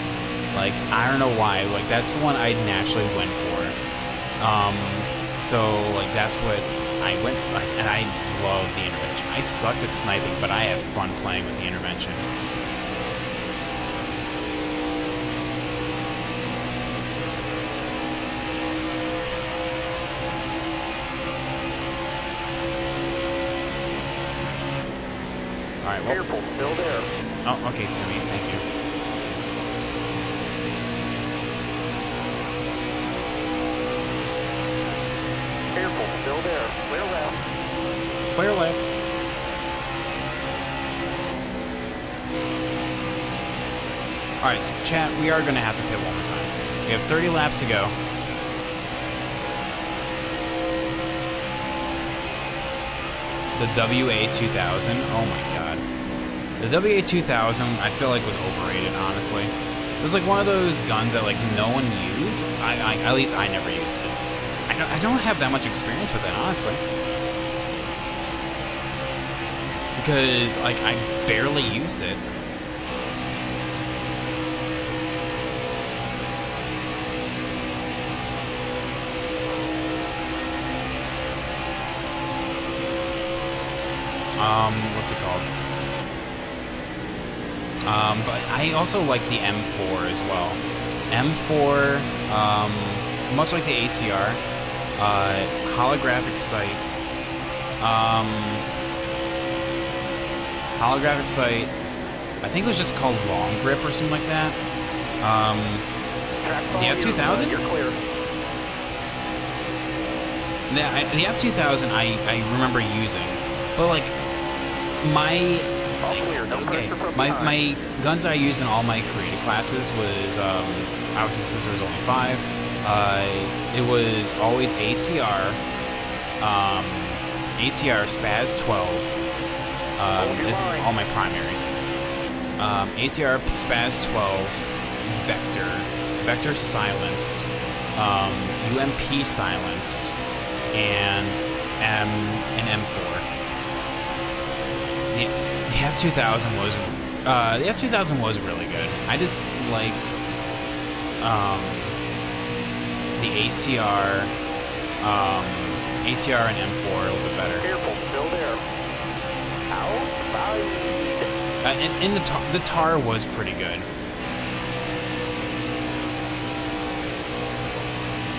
Like, I don't know why, like, that's the one I naturally went for. So like, that's what I went, like, and I love the intervention. I sucked at sniping, but I have fun playing with the intervention. Alright, well. Careful, still there. Oh, okay, Timmy, thank you. Careful, still there. Clear left. Clear left. Alright, so chat, we are going to have to pit one more time. We have 30 laps to go. The WA-2000, oh my god. The WA-2000, I feel like, was overrated, honestly. It was like one of those guns that like no one used. At least I never used it. I don't have that much experience with it, honestly. Because like I barely used it. What's it called? But I also like the M4 as well. M4, much like the ACR, holographic sight. holographic sight. I think it was just called long grip or something like that. The F2000? You're clear. The F2000 I remember using, but like my All clear. No okay pressure from my behind. my guns I used in all my creative classes was obviously since there was only 5, it was always ACR, ACR Spaz 12. This is all my primaries. ACR Spaz 12, Vector silenced, UMP silenced, and M4. The F2000 was really good. I just liked the ACR and M4 a little bit better. Careful, still there. Outside. And the tar was pretty good.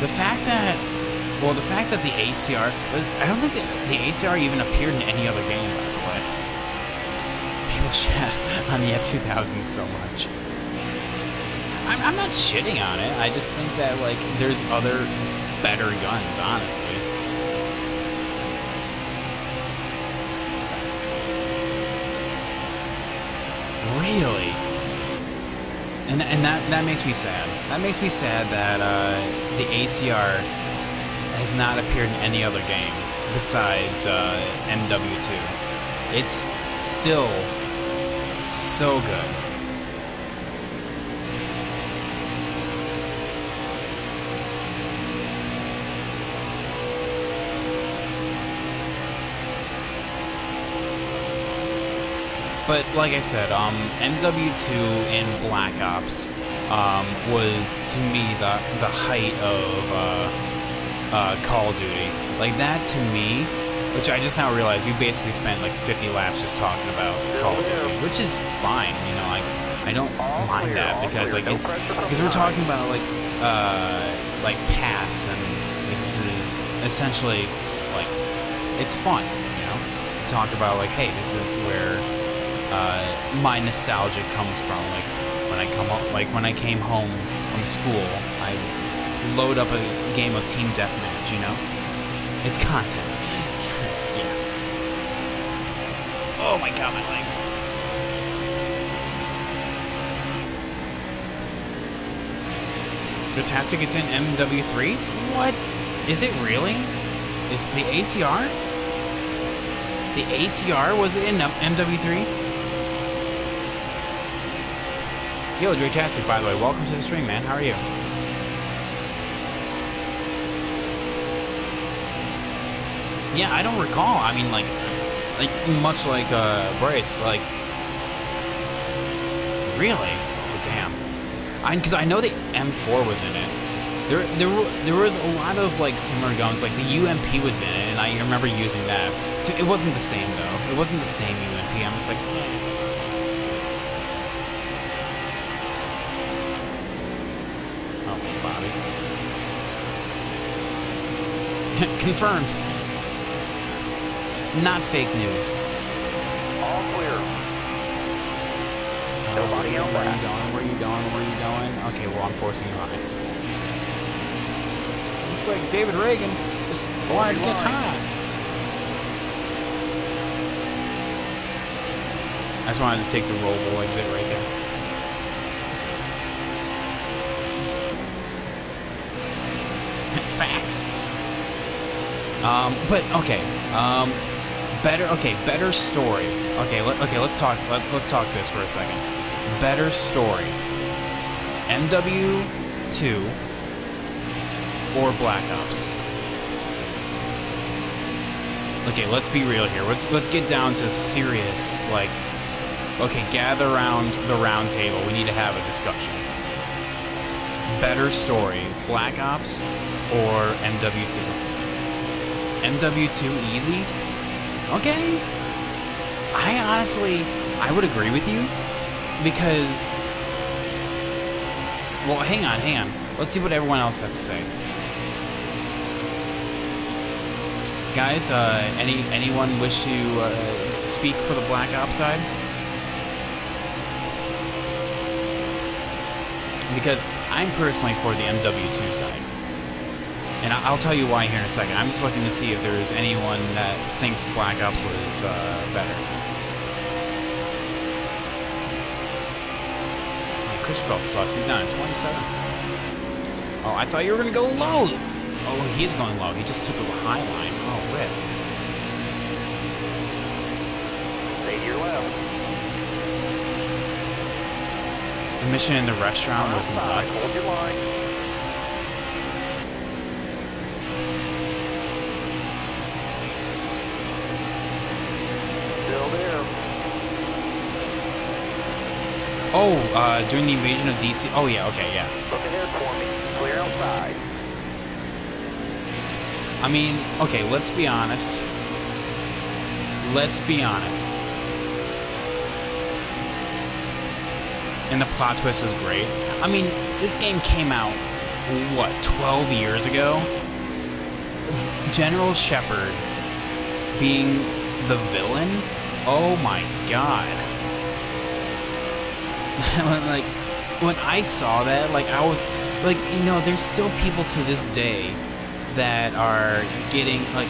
The fact that the ACR, I don't think the ACR even appeared in any other game, by the way. People shit on the F2000 so much. I'm not shitting on it. I just think that like there's other better guns, honestly. Really? And that makes me sad. That makes me sad that the ACR has not appeared in any other game besides MW2. It's still so good. But like I said, MW2 in Black Ops was to me the height of Call of Duty. Like that to me, which I just now realized we basically spent like 50 laps just talking about Call of Duty, which is fine. You know, like I don't mind that because like it's because we're talking about like pass and like, this is essentially like it's fun, you know, to talk about like hey, this is where my nostalgia comes from. Like when I came home from school, I load up a game of Team Deathmatch. You know, it's content. Yeah. Oh my god, my legs. Fantastic! It's in MW3. What? Is it really? Is the ACR? The ACR was it in MW3? Yo, Draytastic, by the way, welcome to the stream, man. How are you? Yeah, I don't recall. I mean, like much like Bryce, like really? Oh, damn. Because I know the M4 was in it. There was a lot of like similar guns. Like the UMP was in it, and I remember using that. It wasn't the same though. It wasn't the same UMP. I'm just like. Confirmed. Not fake news. All clear. Nobody else Where are back. you going? Where are you going? Where are you going? Okay, well, I'm forcing you on it. Looks like David Reagan just wanted to get high. I just wanted to take the rollable exit right there. Facts. But okay. Better story. Let's talk this for a second. Better story. MW2 or Black Ops. Okay, let's be real here. Let's get down to serious, like, okay, gather around the round table. We need to have a discussion. Better story, Black Ops or MW2? MW2 easy? Okay. I would agree with you because, well, hang on. Let's see what everyone else has to say. Guys, anyone wish to speak for the Black Ops side. Because I'm personally for the MW2 side. And I'll tell you why here in a second. I'm just looking to see if there's anyone that thinks Black Ops was better. Yeah, Chris Bell sucks. He's down at 27. Oh, I thought you were going to go low. Oh, he's going low. He just took a high line. Oh, rip. Stay to your left. The mission in the restaurant was nuts. Hold your line. Still there. Oh, during the invasion of DC. Oh, yeah, okay, yeah. Look ahead for me. Clear outside. I mean, okay, let's be honest. Let's be honest. And the plot twist was great. I mean, this game came out, what, 12 years ago? General Shepard being the villain? Oh my god. Like, when I saw that, like, I was, like, you know, there's still people to this day that are getting, like,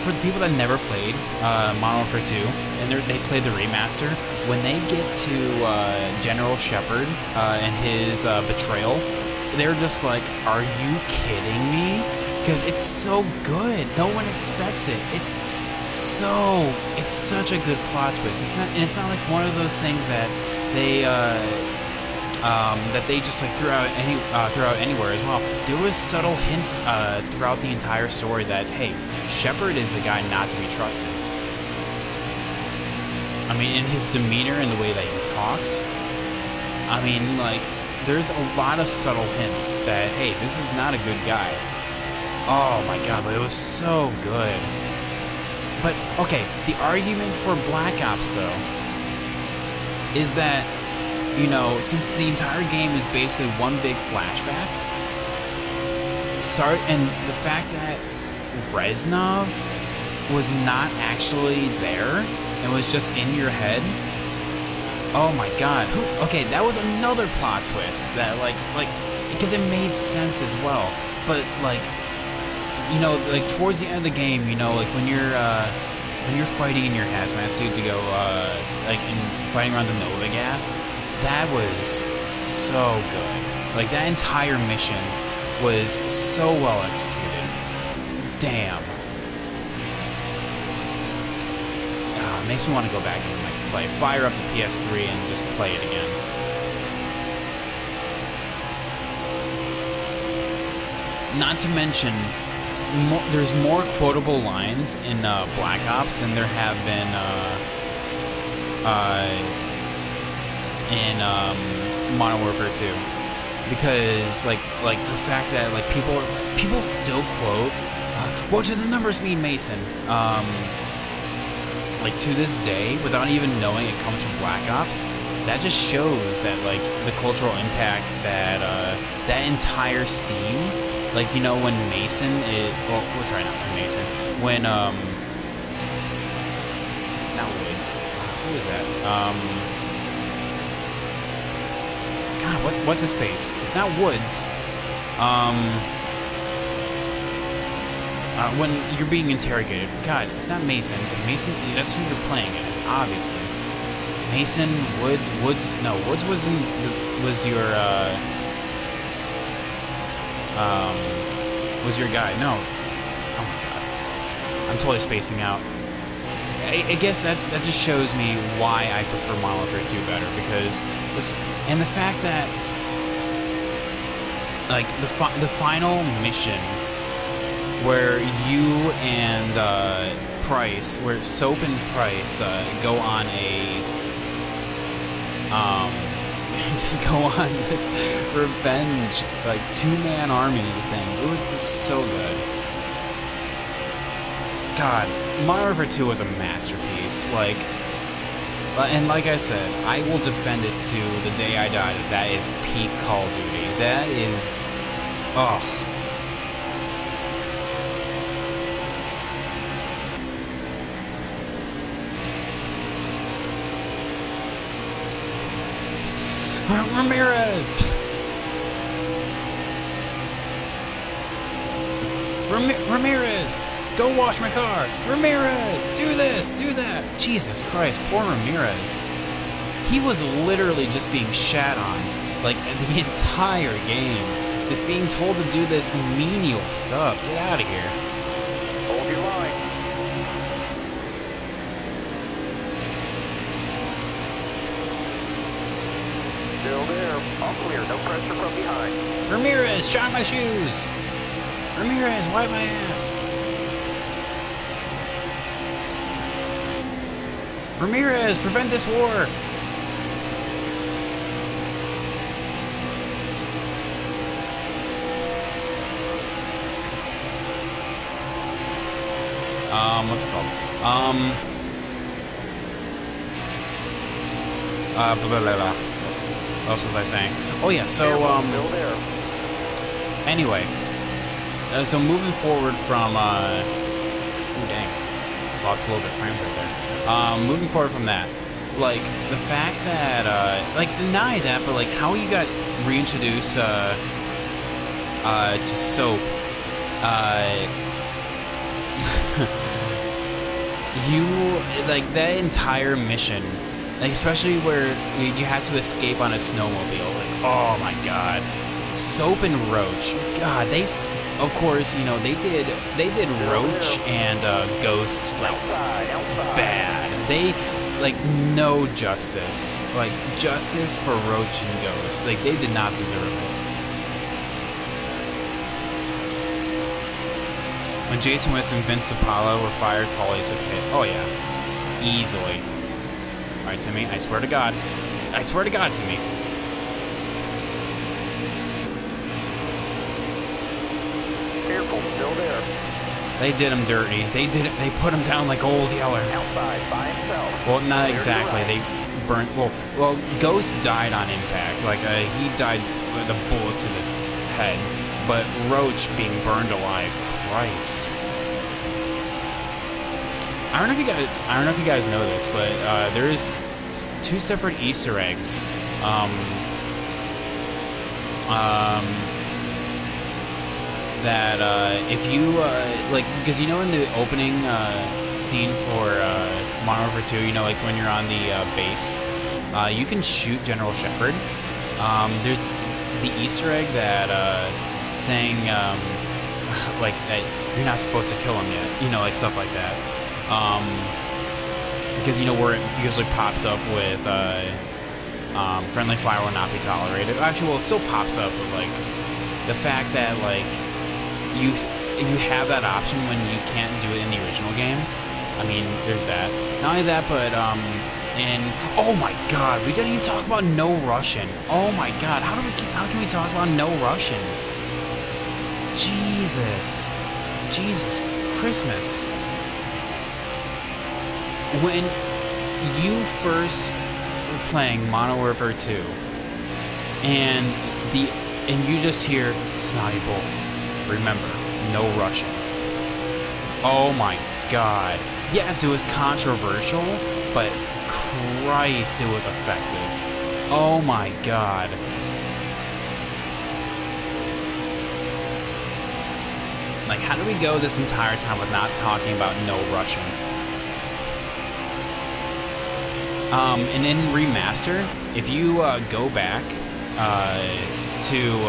for the people that never played Modern Warfare 2, and they played the remaster, when they get to General Shepard and his betrayal, they're just like, are you kidding me? Because it's so good. No one expects it. It's such a good plot twist. It's not like one of those things that they just like threw out anywhere as well. There was subtle hints throughout the entire story that, hey, Shepard is a guy not to be trusted. I mean, in his demeanor and the way that he talks, I mean, like, there's a lot of subtle hints that, hey, this is not a good guy. Oh my god, but it was so good. But, okay, the argument for Black Ops, though, is that, you know, since the entire game is basically one big flashback, and the fact that Reznov was not actually there and was just in your head, oh my god. Okay, that was another plot twist that, like, because it made sense as well. But, like, you know, like, towards the end of the game, you know, like, when you're fighting in your hazmat suit to go, like, fighting around the Nova gas, that was so good. Like, that entire mission was so well executed. Damn. It makes me want to go back and, like, fire up the PS3 and just play it again. Not to mention, there's more quotable lines in Black Ops than there have been in Modern Warfare 2, because like the fact that, like, people still quote, what do the numbers mean, Mason? Like, to this day, without even knowing it comes from Black Ops, that just shows that, like, the cultural impact that that entire scene. Like, you know, when Mason is... Well, sorry, not Mason. When, not Woods. Who is that? God, what's his face? It's not Woods. When you're being interrogated. God, it's not Mason. Because Mason, that's who you're playing as, obviously. Mason, Woods, no, Woods was your guy. No. Oh my god. I'm totally spacing out. I guess that just shows me why I prefer Modern Warfare 2 better, because the fact that, like, the final mission where you and Price, where Soap and Price go on a just go on this revenge, like, two-man army thing. It was just so good. God, Modern Warfare 2 was a masterpiece. Like, and like I said, I will defend it to the day I die. That is peak Call of Duty. That is, oh. Ramirez! Ramirez! Go wash my car! Ramirez! Do this! Do that! Jesus Christ, poor Ramirez. He was literally just being shat on, like, the entire game. Just being told to do this menial stuff. Get out of here. Hold your line. Still there. All clear. No pressure from behind. Ramirez, shine my shoes! Ramirez, wipe my ass! Ramirez, prevent this war! What's it called? Blah, blah, blah, blah. What else was I saying? Oh yeah, so, Still there. anyway. So moving forward from, ooh, dang. Lost a little bit of frames right there. Moving forward from that, like, the fact that, like, not only that, but, like, how you got reintroduced, to soap, you, like, that entire mission, like, especially where you have to escape on a snowmobile, like, oh my god. Soap and Roach, god, they, of course, you know, they did Roach and, Ghost, like, bad. They, like, no justice. Like, justice for Roach and Ghost. Like, they did not deserve it. When Jason West and Vince Apollo were fired, Paulie took a hit. Oh, yeah. Easily. Alright, Timmy, I swear to God. I swear to God, Timmy. Careful. Still there. They did him dirty. They put him down like Old Yeller. Outside by himself. Well, not Clear to exactly. right. They burnt. Well, Ghost died on impact. Like he died with a bullet to the head. But Roach being burned alive, Christ. I don't know if you guys know this, but there is two separate Easter eggs. That if you like, because you know in the opening scene for Modern Warfare 2, you know, like when you're on the base, you can shoot General Shepard. There's the Easter egg that saying like that you're not supposed to kill him yet, you know, like stuff like that. Because you know where it usually pops up with friendly fire will not be tolerated. Actually, well, it still pops up with like the fact that like you have that option when you can't do it in the original game. I mean, there's that. Not only that, but and oh my God, we didn't even talk about No Russian. Oh my God, how can we talk about No Russian? Jesus Christmas. When you first were playing Modern Warfare 2, and you just hear Snotty Bull, remember, no Russian. Oh my God. Yes, it was controversial, but Christ, it was effective. Oh my God. Like, how do we go this entire time with not talking about no Russian? And in Remaster, if you go back to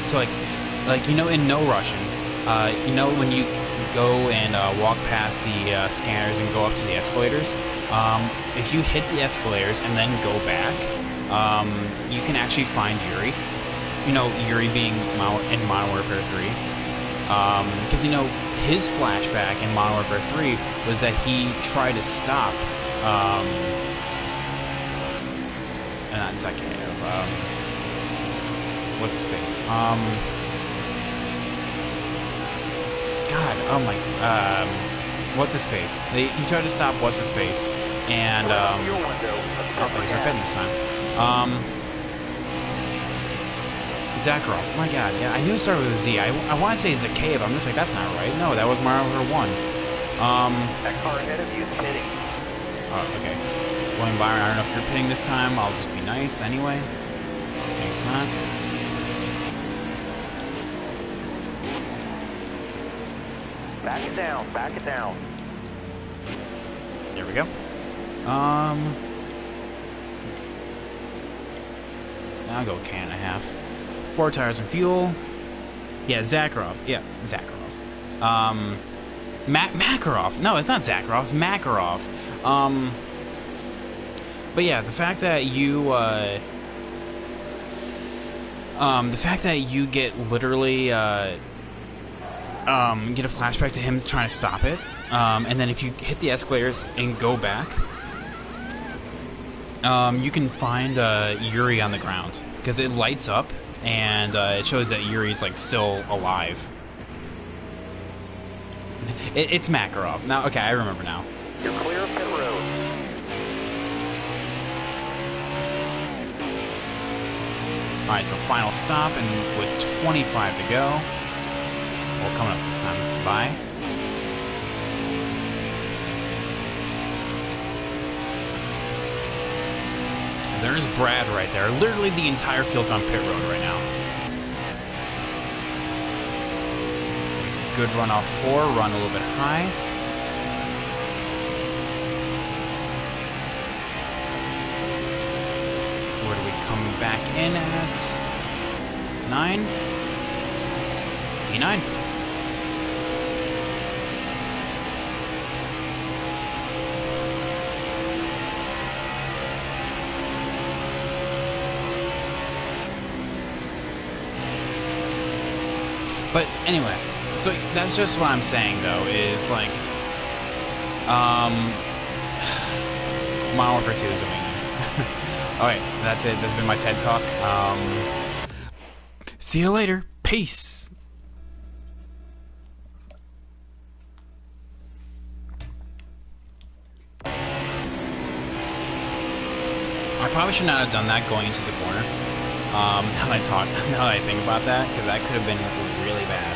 so like you know, in No Russian, you know, when you go and walk past the scanners and go up to the escalators, if you hit the escalators and then go back, you can actually find Yuri. You know, Yuri being in Modern Warfare 3. Because, you know, his flashback in Modern Warfare 3 was that he tried to stop, not Zakhaev, what's his face? God, oh my, what's his face? He tried to stop what's his face, and, oh, he's right this time. Zakharov. Oh my God, yeah, I knew it started with a Z. I want to say Zakhaev. I'm just like, that's not right. No, that was Modern Warfare 1. That car ahead of you is hitting. Oh, okay. Going by, I don't know if you're pitting this time. I'll just be nice anyway. Thanks not. Back it down, back it down. There we go. I'll go a can and a half. 4 tires and fuel. Yeah, Zakharov. Yeah, Zakharov. Makarov. No, it's not Zakharov. It's Makarov. But yeah, the fact that you get literally get a flashback to him trying to stop it, and then if you hit the escalators and go back, you can find Yuri on the ground because it lights up and it shows that Yuri's like still alive. It's Makarov. Now, okay, I remember now. You're clear of pit road. Alright, so final stop, and with 25 to go. Well, coming up this time. Bye. And there's Brad right there. Literally the entire field's on pit road right now. Good run off 4, run a little bit high. Where do we come back in at? 9? P9. But anyway, so that's just what I'm saying though, is like, Modern Warfare 2 is amazing. Alright, that's it. That's been my TED Talk. See you later. Peace. I probably should not have done that going into the corner. Now that I think about that, because that could have been really bad.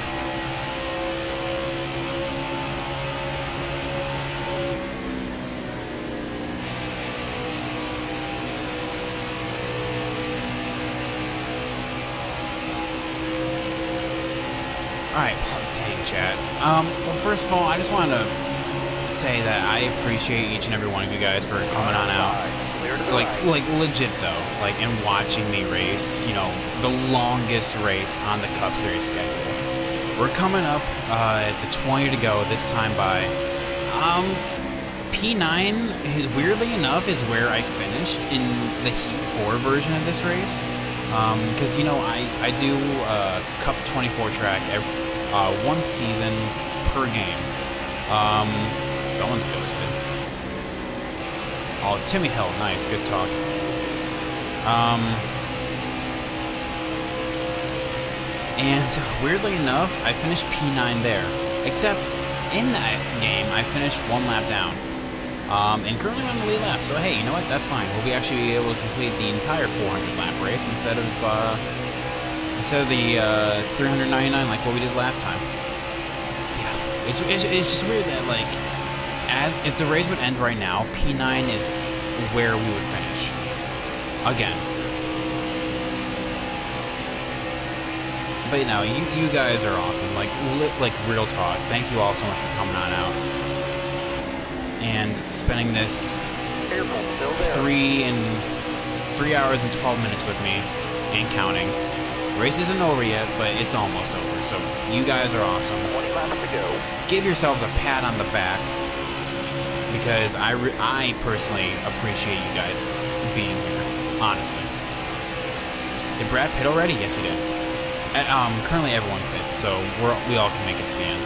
Alright, dang, chat. Well, first of all, I just wanted to say that I appreciate each and every one of you guys for coming on out. Like legit though, like, and watching me race, you know, the longest race on the Cup Series schedule. We're coming up at the 20 to go this time by. P9, weirdly enough, is where I finished in the Heat 4 version of this race. Because, you know, I do Cup 24 track every, one season per game. Someone's ghosted. Oh, it's Timmy Hill. Nice, good talk. And weirdly enough, I finished P9 there. Except in that game, I finished 1 lap down. And currently I'm on the lead lap, so hey, you know what? That's fine. We'll be actually able to complete the entire 400 lap race instead of the 399 like what we did last time. Yeah, it's just weird that like, if the race would end right now, P9 is where we would finish again. But you know, you guys are awesome. Like real talk. Thank you all so much for coming on out and spending this 3 hours and 12 minutes with me and counting. Race isn't over yet, but it's almost over. So you guys are awesome. 20 laps to go. Give yourselves a pat on the back because I personally appreciate you guys being here. Honestly. Did Brad pit already? Yes, he did. Currently everyone pit, so we all can make it to the end.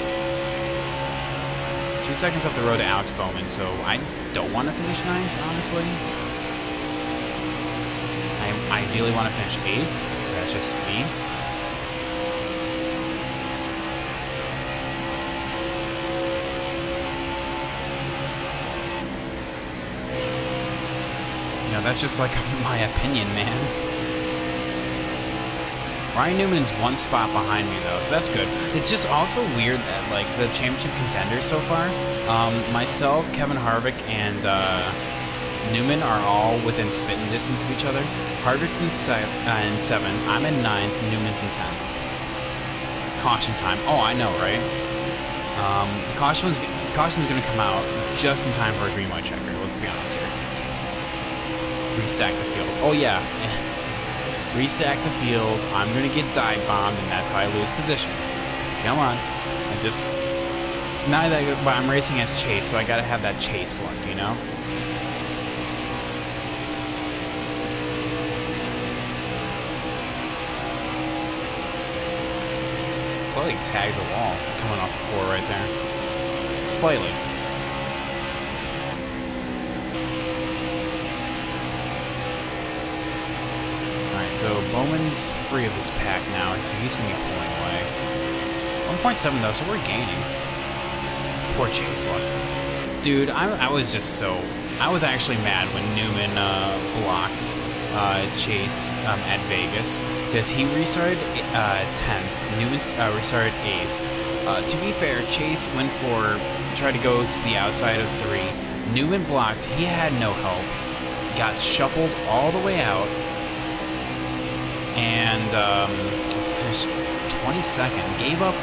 2 seconds up the road to Alex Bowman, so I don't want to finish 9th, honestly. I ideally want to finish 8th. That's just me. You know, that's just like my opinion, man. Ryan Newman's 1 spot behind me, though, so that's good. It's just also weird that, like, the championship contenders so far, myself, Kevin Harvick, and Newman are all within spitting distance of each other. Harvick's in 7. I'm in 9th. Newman's in 10th. Caution time. Oh, I know, right? The caution's going to come out just in time for a green white checker. Let's be honest here. Restack the field. Oh yeah, restack the field. I'm going to get dive bombed, and that's how I lose positions. Come on. I just not that good, but I'm racing as Chase, so I got to have that Chase luck, you know. Slightly tagged the wall coming off the 4 right there. Slightly. Alright, so Bowman's free of his pack now, so he's going to be pulling away. 1.7 though, so we're gaining. Poor Chase luck. Dude, I was just so... I was actually mad when Newman blocked Chase at Vegas, because he restarted 10th. Newman restarted 8th. To be fair, Chase went for... tried to go to the outside of 3. Newman blocked. He had no help. Got shuffled all the way out. And finished 22nd. Gave up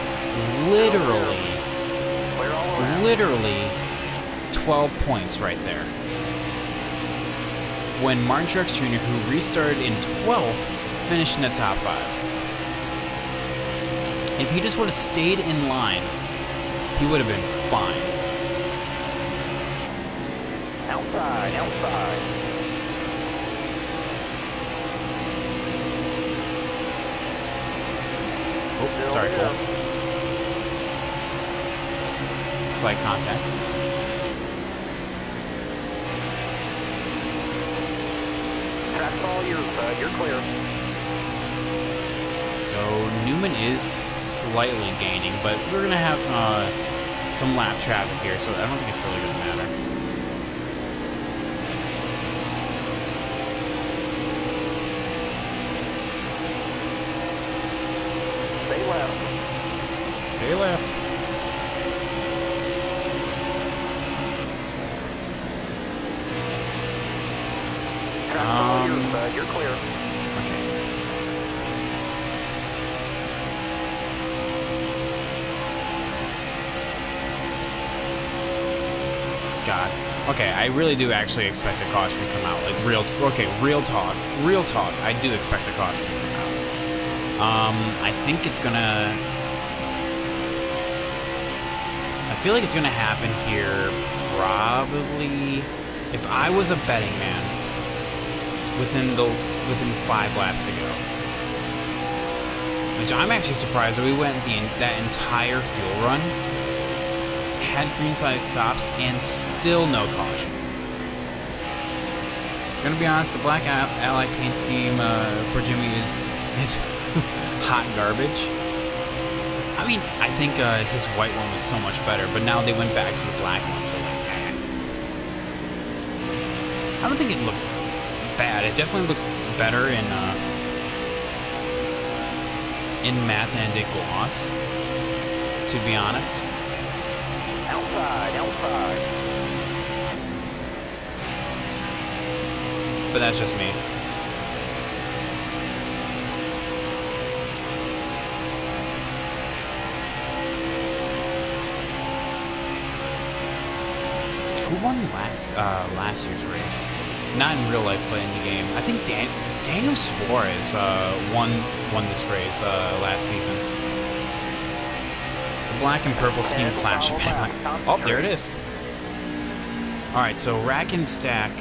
literally 12 points right there. When Martin Truex Jr., who restarted in 12th, finished in the top 5. If he just would have stayed in line, he would have been fine. Outside, outside. Oh, sorry, Cole. Slight contact. Track's all yours, bud. You're clear. So Newman is slightly gaining, but we're gonna have some lap traffic here, so I don't think it's really gonna matter. Stay left. Stay left. Track's all yours, bud. You're clear. Okay. God. Okay, I really do actually expect a caution to come out. Like, real talk. Real talk. I do expect a caution to come out. I think it's gonna... I feel like it's gonna happen here probably... If I was a betting man, within 5 laps to go. Which I'm actually surprised that we went that entire fuel run, had green flag stops, and still no caution. Gonna be honest, the black ally paint scheme for Jimmy is hot garbage. I mean, I think his white one was so much better, but now they went back to the black one, so like, I don't think it looks bad. It definitely looks better in matte than it did gloss, to be honest. Outside, outside. But that's just me. Who won last year's race? Not in real life, but in the game. I think Daniel Suarez won this race last season. The black and purple scheme clash. Oh, there it is. All right, so rack and stack.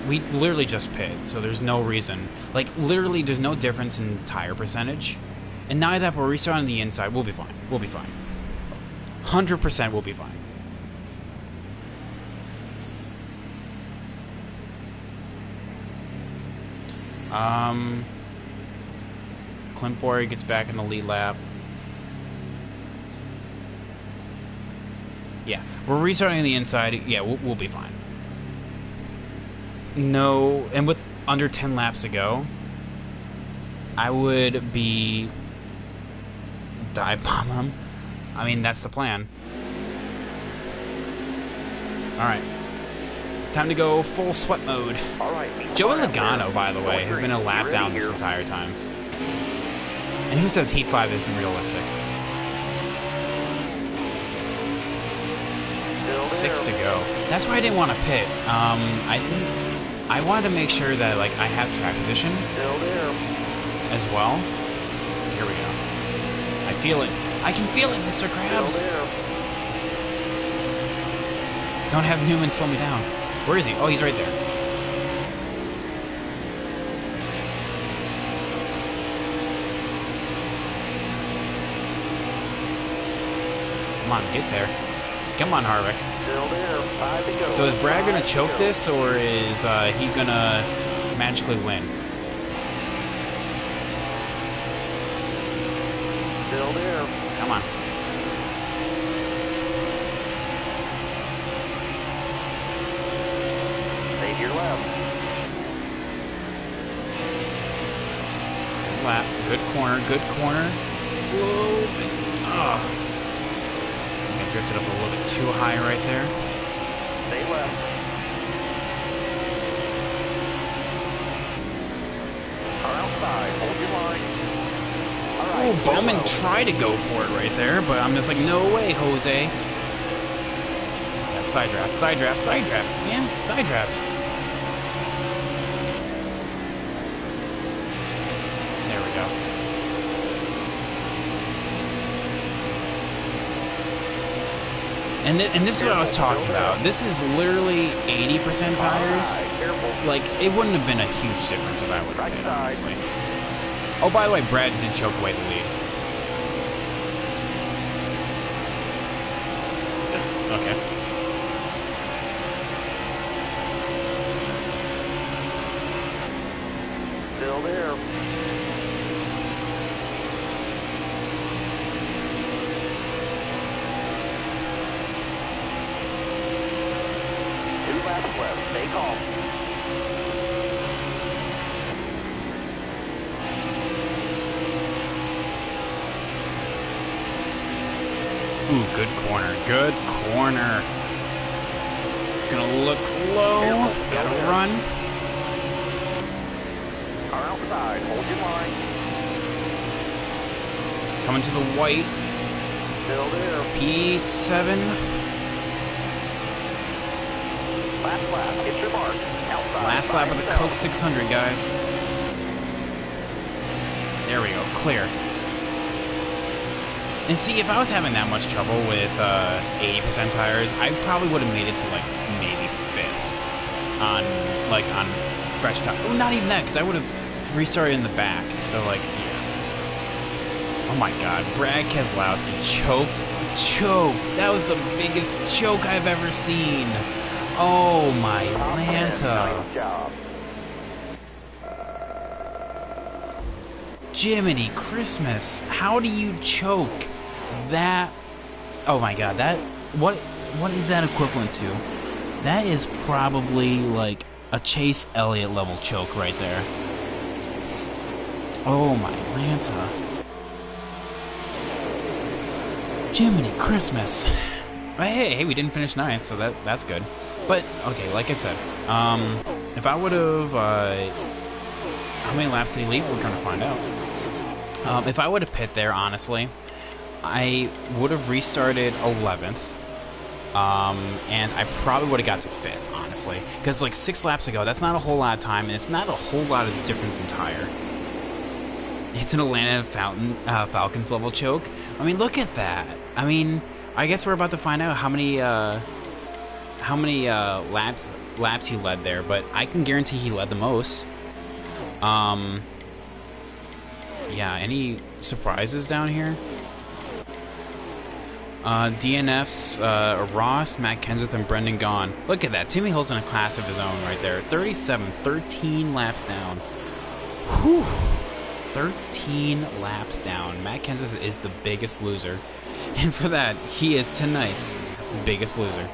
We literally just pit, so there's no reason. Like, literally, there's no difference in tire percentage. And now that we're restarting the inside, we'll be fine. We'll be fine. 100% we'll be fine. Clint Boyer gets back in the lead lap. Yeah, we're restarting the inside. Yeah, we'll be fine. No, and with under 10 laps to go, I would be dive bomb him. I mean, that's the plan. All right. Time to go full sweat mode. All right. Joey Logano, by the way, has been a lap down this entire time. And who says Heat 5 isn't realistic? 6 to go. That's why I didn't want to pit. I wanted to make sure that like I have track position as well. Here we go. I feel it. I can feel it, Mr. Krabs. Don't have Newman slow me down. Where is he? Oh, he's right there. Come on, get there. Come on, Harvick. So is Brad gonna choke this, or is he gonna magically win? Still there. Come on. Save your left. Lap. Good corner. Good corner. Whoa. Oh. I drifted up a little bit too high right there. Stay left. Car outside. Hold your line. All right. Oh, Bowman tried to go for it right there, but I'm just like, no way, Jose. That's side draft, side draft, side draft, man, side draft. There we go. And this is what I was talking about. This is literally 80% tires. Like, it wouldn't have been a huge difference if I would have hit, honestly. Oh, by the way, Brad did choke away the lead. Okay. Still there. Laps left. Stay calm. Ooh, good corner. Good corner. Gonna look low. Gotta run. Car outside. Hold your line. Coming to the white. Still there. P7. Last lap. Hit your mark. Outside. Last lap of the Coke 600, guys. There we go. Clear. And see, if I was having that much trouble with 80% tires, I probably would have made it to like maybe 5th on fresh tires. Well, not even that, because I would have restarted in the back. So like, yeah. Oh my God, Brad Keselowski choked. That was the biggest choke I've ever seen. Oh my Lanta. Nice job. Jiminy Christmas, how do you choke that? Oh my God, that, what is that equivalent to? That is probably like a Chase Elliott level choke right there. Oh my Lanta. Jiminy Christmas. Hey, we didn't finish 9th, so that's good. But, okay, like I said, if I would have, how many laps did he leave? We're going to find out. If I would have pit there, honestly, I would have restarted 11th, and I probably would have got to 5th, honestly. Because, like, 6 laps ago, that's not a whole lot of time, and it's not a whole lot of difference in tire. It's an Atlanta Falcons level choke. I mean, look at that. I mean, I guess we're about to find out how many laps he led there, but I can guarantee he led the most. Yeah, any surprises down here? DNF's Ross, Matt Kenseth, and Brendan Gaughan. Look at that. Timmy Hill's in a class of his own right there. 13 laps down. Whew. 13 laps down. Matt Kenseth is the biggest loser. And for that, he is tonight's biggest loser.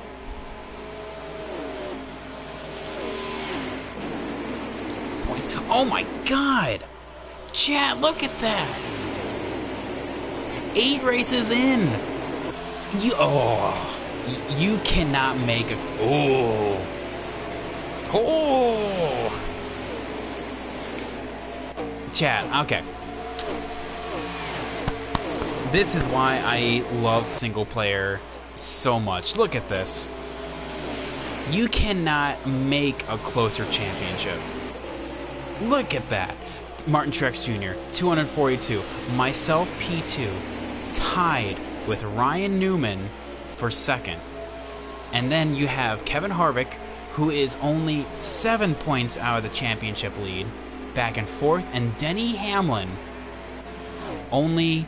Points. Oh my God! Chat, look at that! 8 races in! You cannot make a... Oh! Oh! Chat, okay. This is why I love single player so much. Look at this. You cannot make a closer championship. Look at that. Martin Truex Jr., 242. Myself, P2, tied with Ryan Newman for second. And then you have Kevin Harvick, who is only 7 points out of the championship lead, back and forth, and Denny Hamlin, only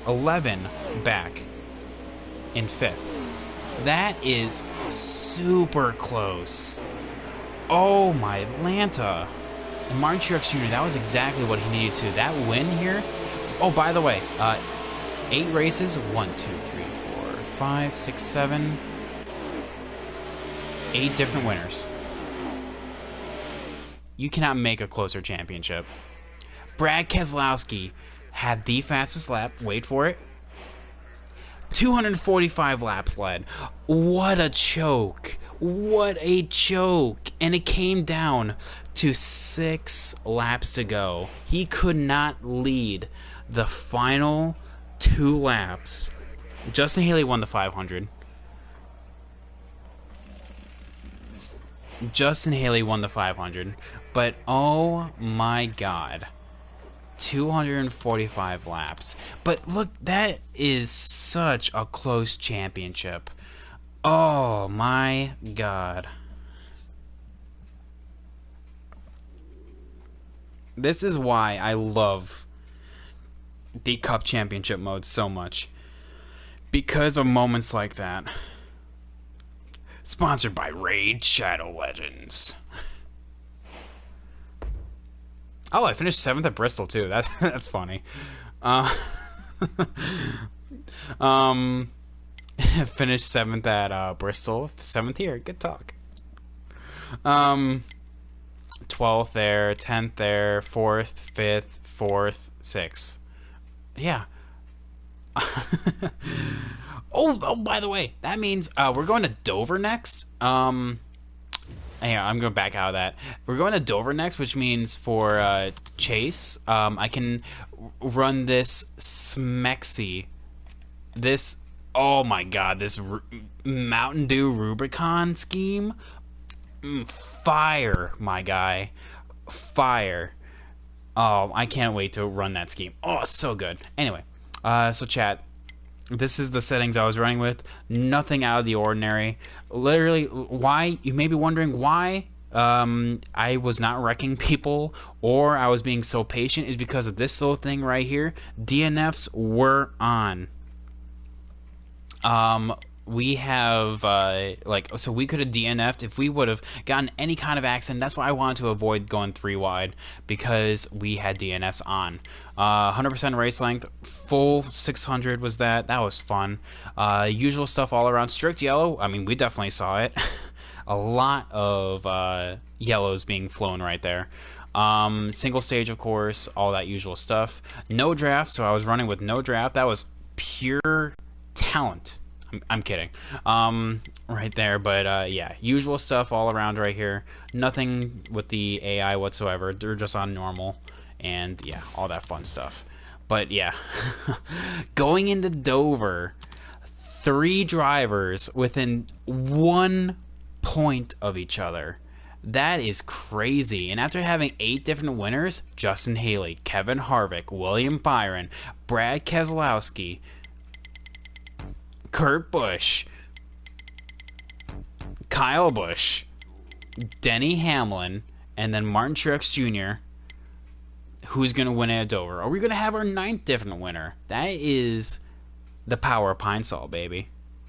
11 back in fifth. That is super close. Oh my Atlanta. And Martin Truex Jr., that was exactly what he needed to. That win here. Oh, by the way, 8 races. 1, 2, 3, 4, 5, 6, 7. 8 different winners. You cannot make a closer championship. Brad Keselowski had the fastest lap. Wait for it. 245 laps led. What a choke. What a choke. And it came down to 6 laps to go. He could not lead the final 2 laps. Justin Haley won the 500. Justin Haley won the 500. But oh my god. 245 laps. But look, that is such a close championship. Oh my god. This is why I love the Cup Championship mode so much. Because of moments like that. Sponsored by Raid Shadow Legends. Oh, I finished 7th at Bristol too. That's funny. Finished 7th at Bristol. 7th here. Good talk. 12th there, 10th there, 4th, 5th, 4th, 6th. Yeah. Oh, by the way, that means we're going to Dover next. Hang on, I'm going back out of that. We're going to Dover next, which means for Chase, I can run this Smexy. This, oh my god, this Mountain Dew Rubicon scheme. Fire, my guy. Fire. Oh, I can't wait to run that scheme. Oh, it's so good. Anyway, so chat, this is the settings I was running with. Nothing out of the ordinary. Literally, why? You may be wondering why I was not wrecking people or I was being so patient is because of this little thing right here. DNFs were on. We have, so we could have DNF'd if we would have gotten any kind of accident. That's why I wanted to avoid going 3 wide, because we had DNFs on. 100% race length, full 600 was that. That was fun. Usual stuff all around. Strict yellow, I mean, we definitely saw it. A lot of yellows being flown right there. Single stage, of course, all that usual stuff. No draft, so I was running with no draft. That was pure talent. I'm kidding. Right there, but yeah, usual stuff all around right here. Nothing with the AI whatsoever. They're just on normal, and yeah, all that fun stuff. But yeah, going into Dover, 3 drivers within 1 point of each other. That is crazy. And after having 8 different winners, Justin Haley, Kevin Harvick, William Byron, Brad Keselowski, Kurt Busch, Kyle Busch, Denny Hamlin, and then Martin Truex Jr., who's going to win at Dover. Are we going to have our 9th different winner? That is the power of Pine Sol, baby.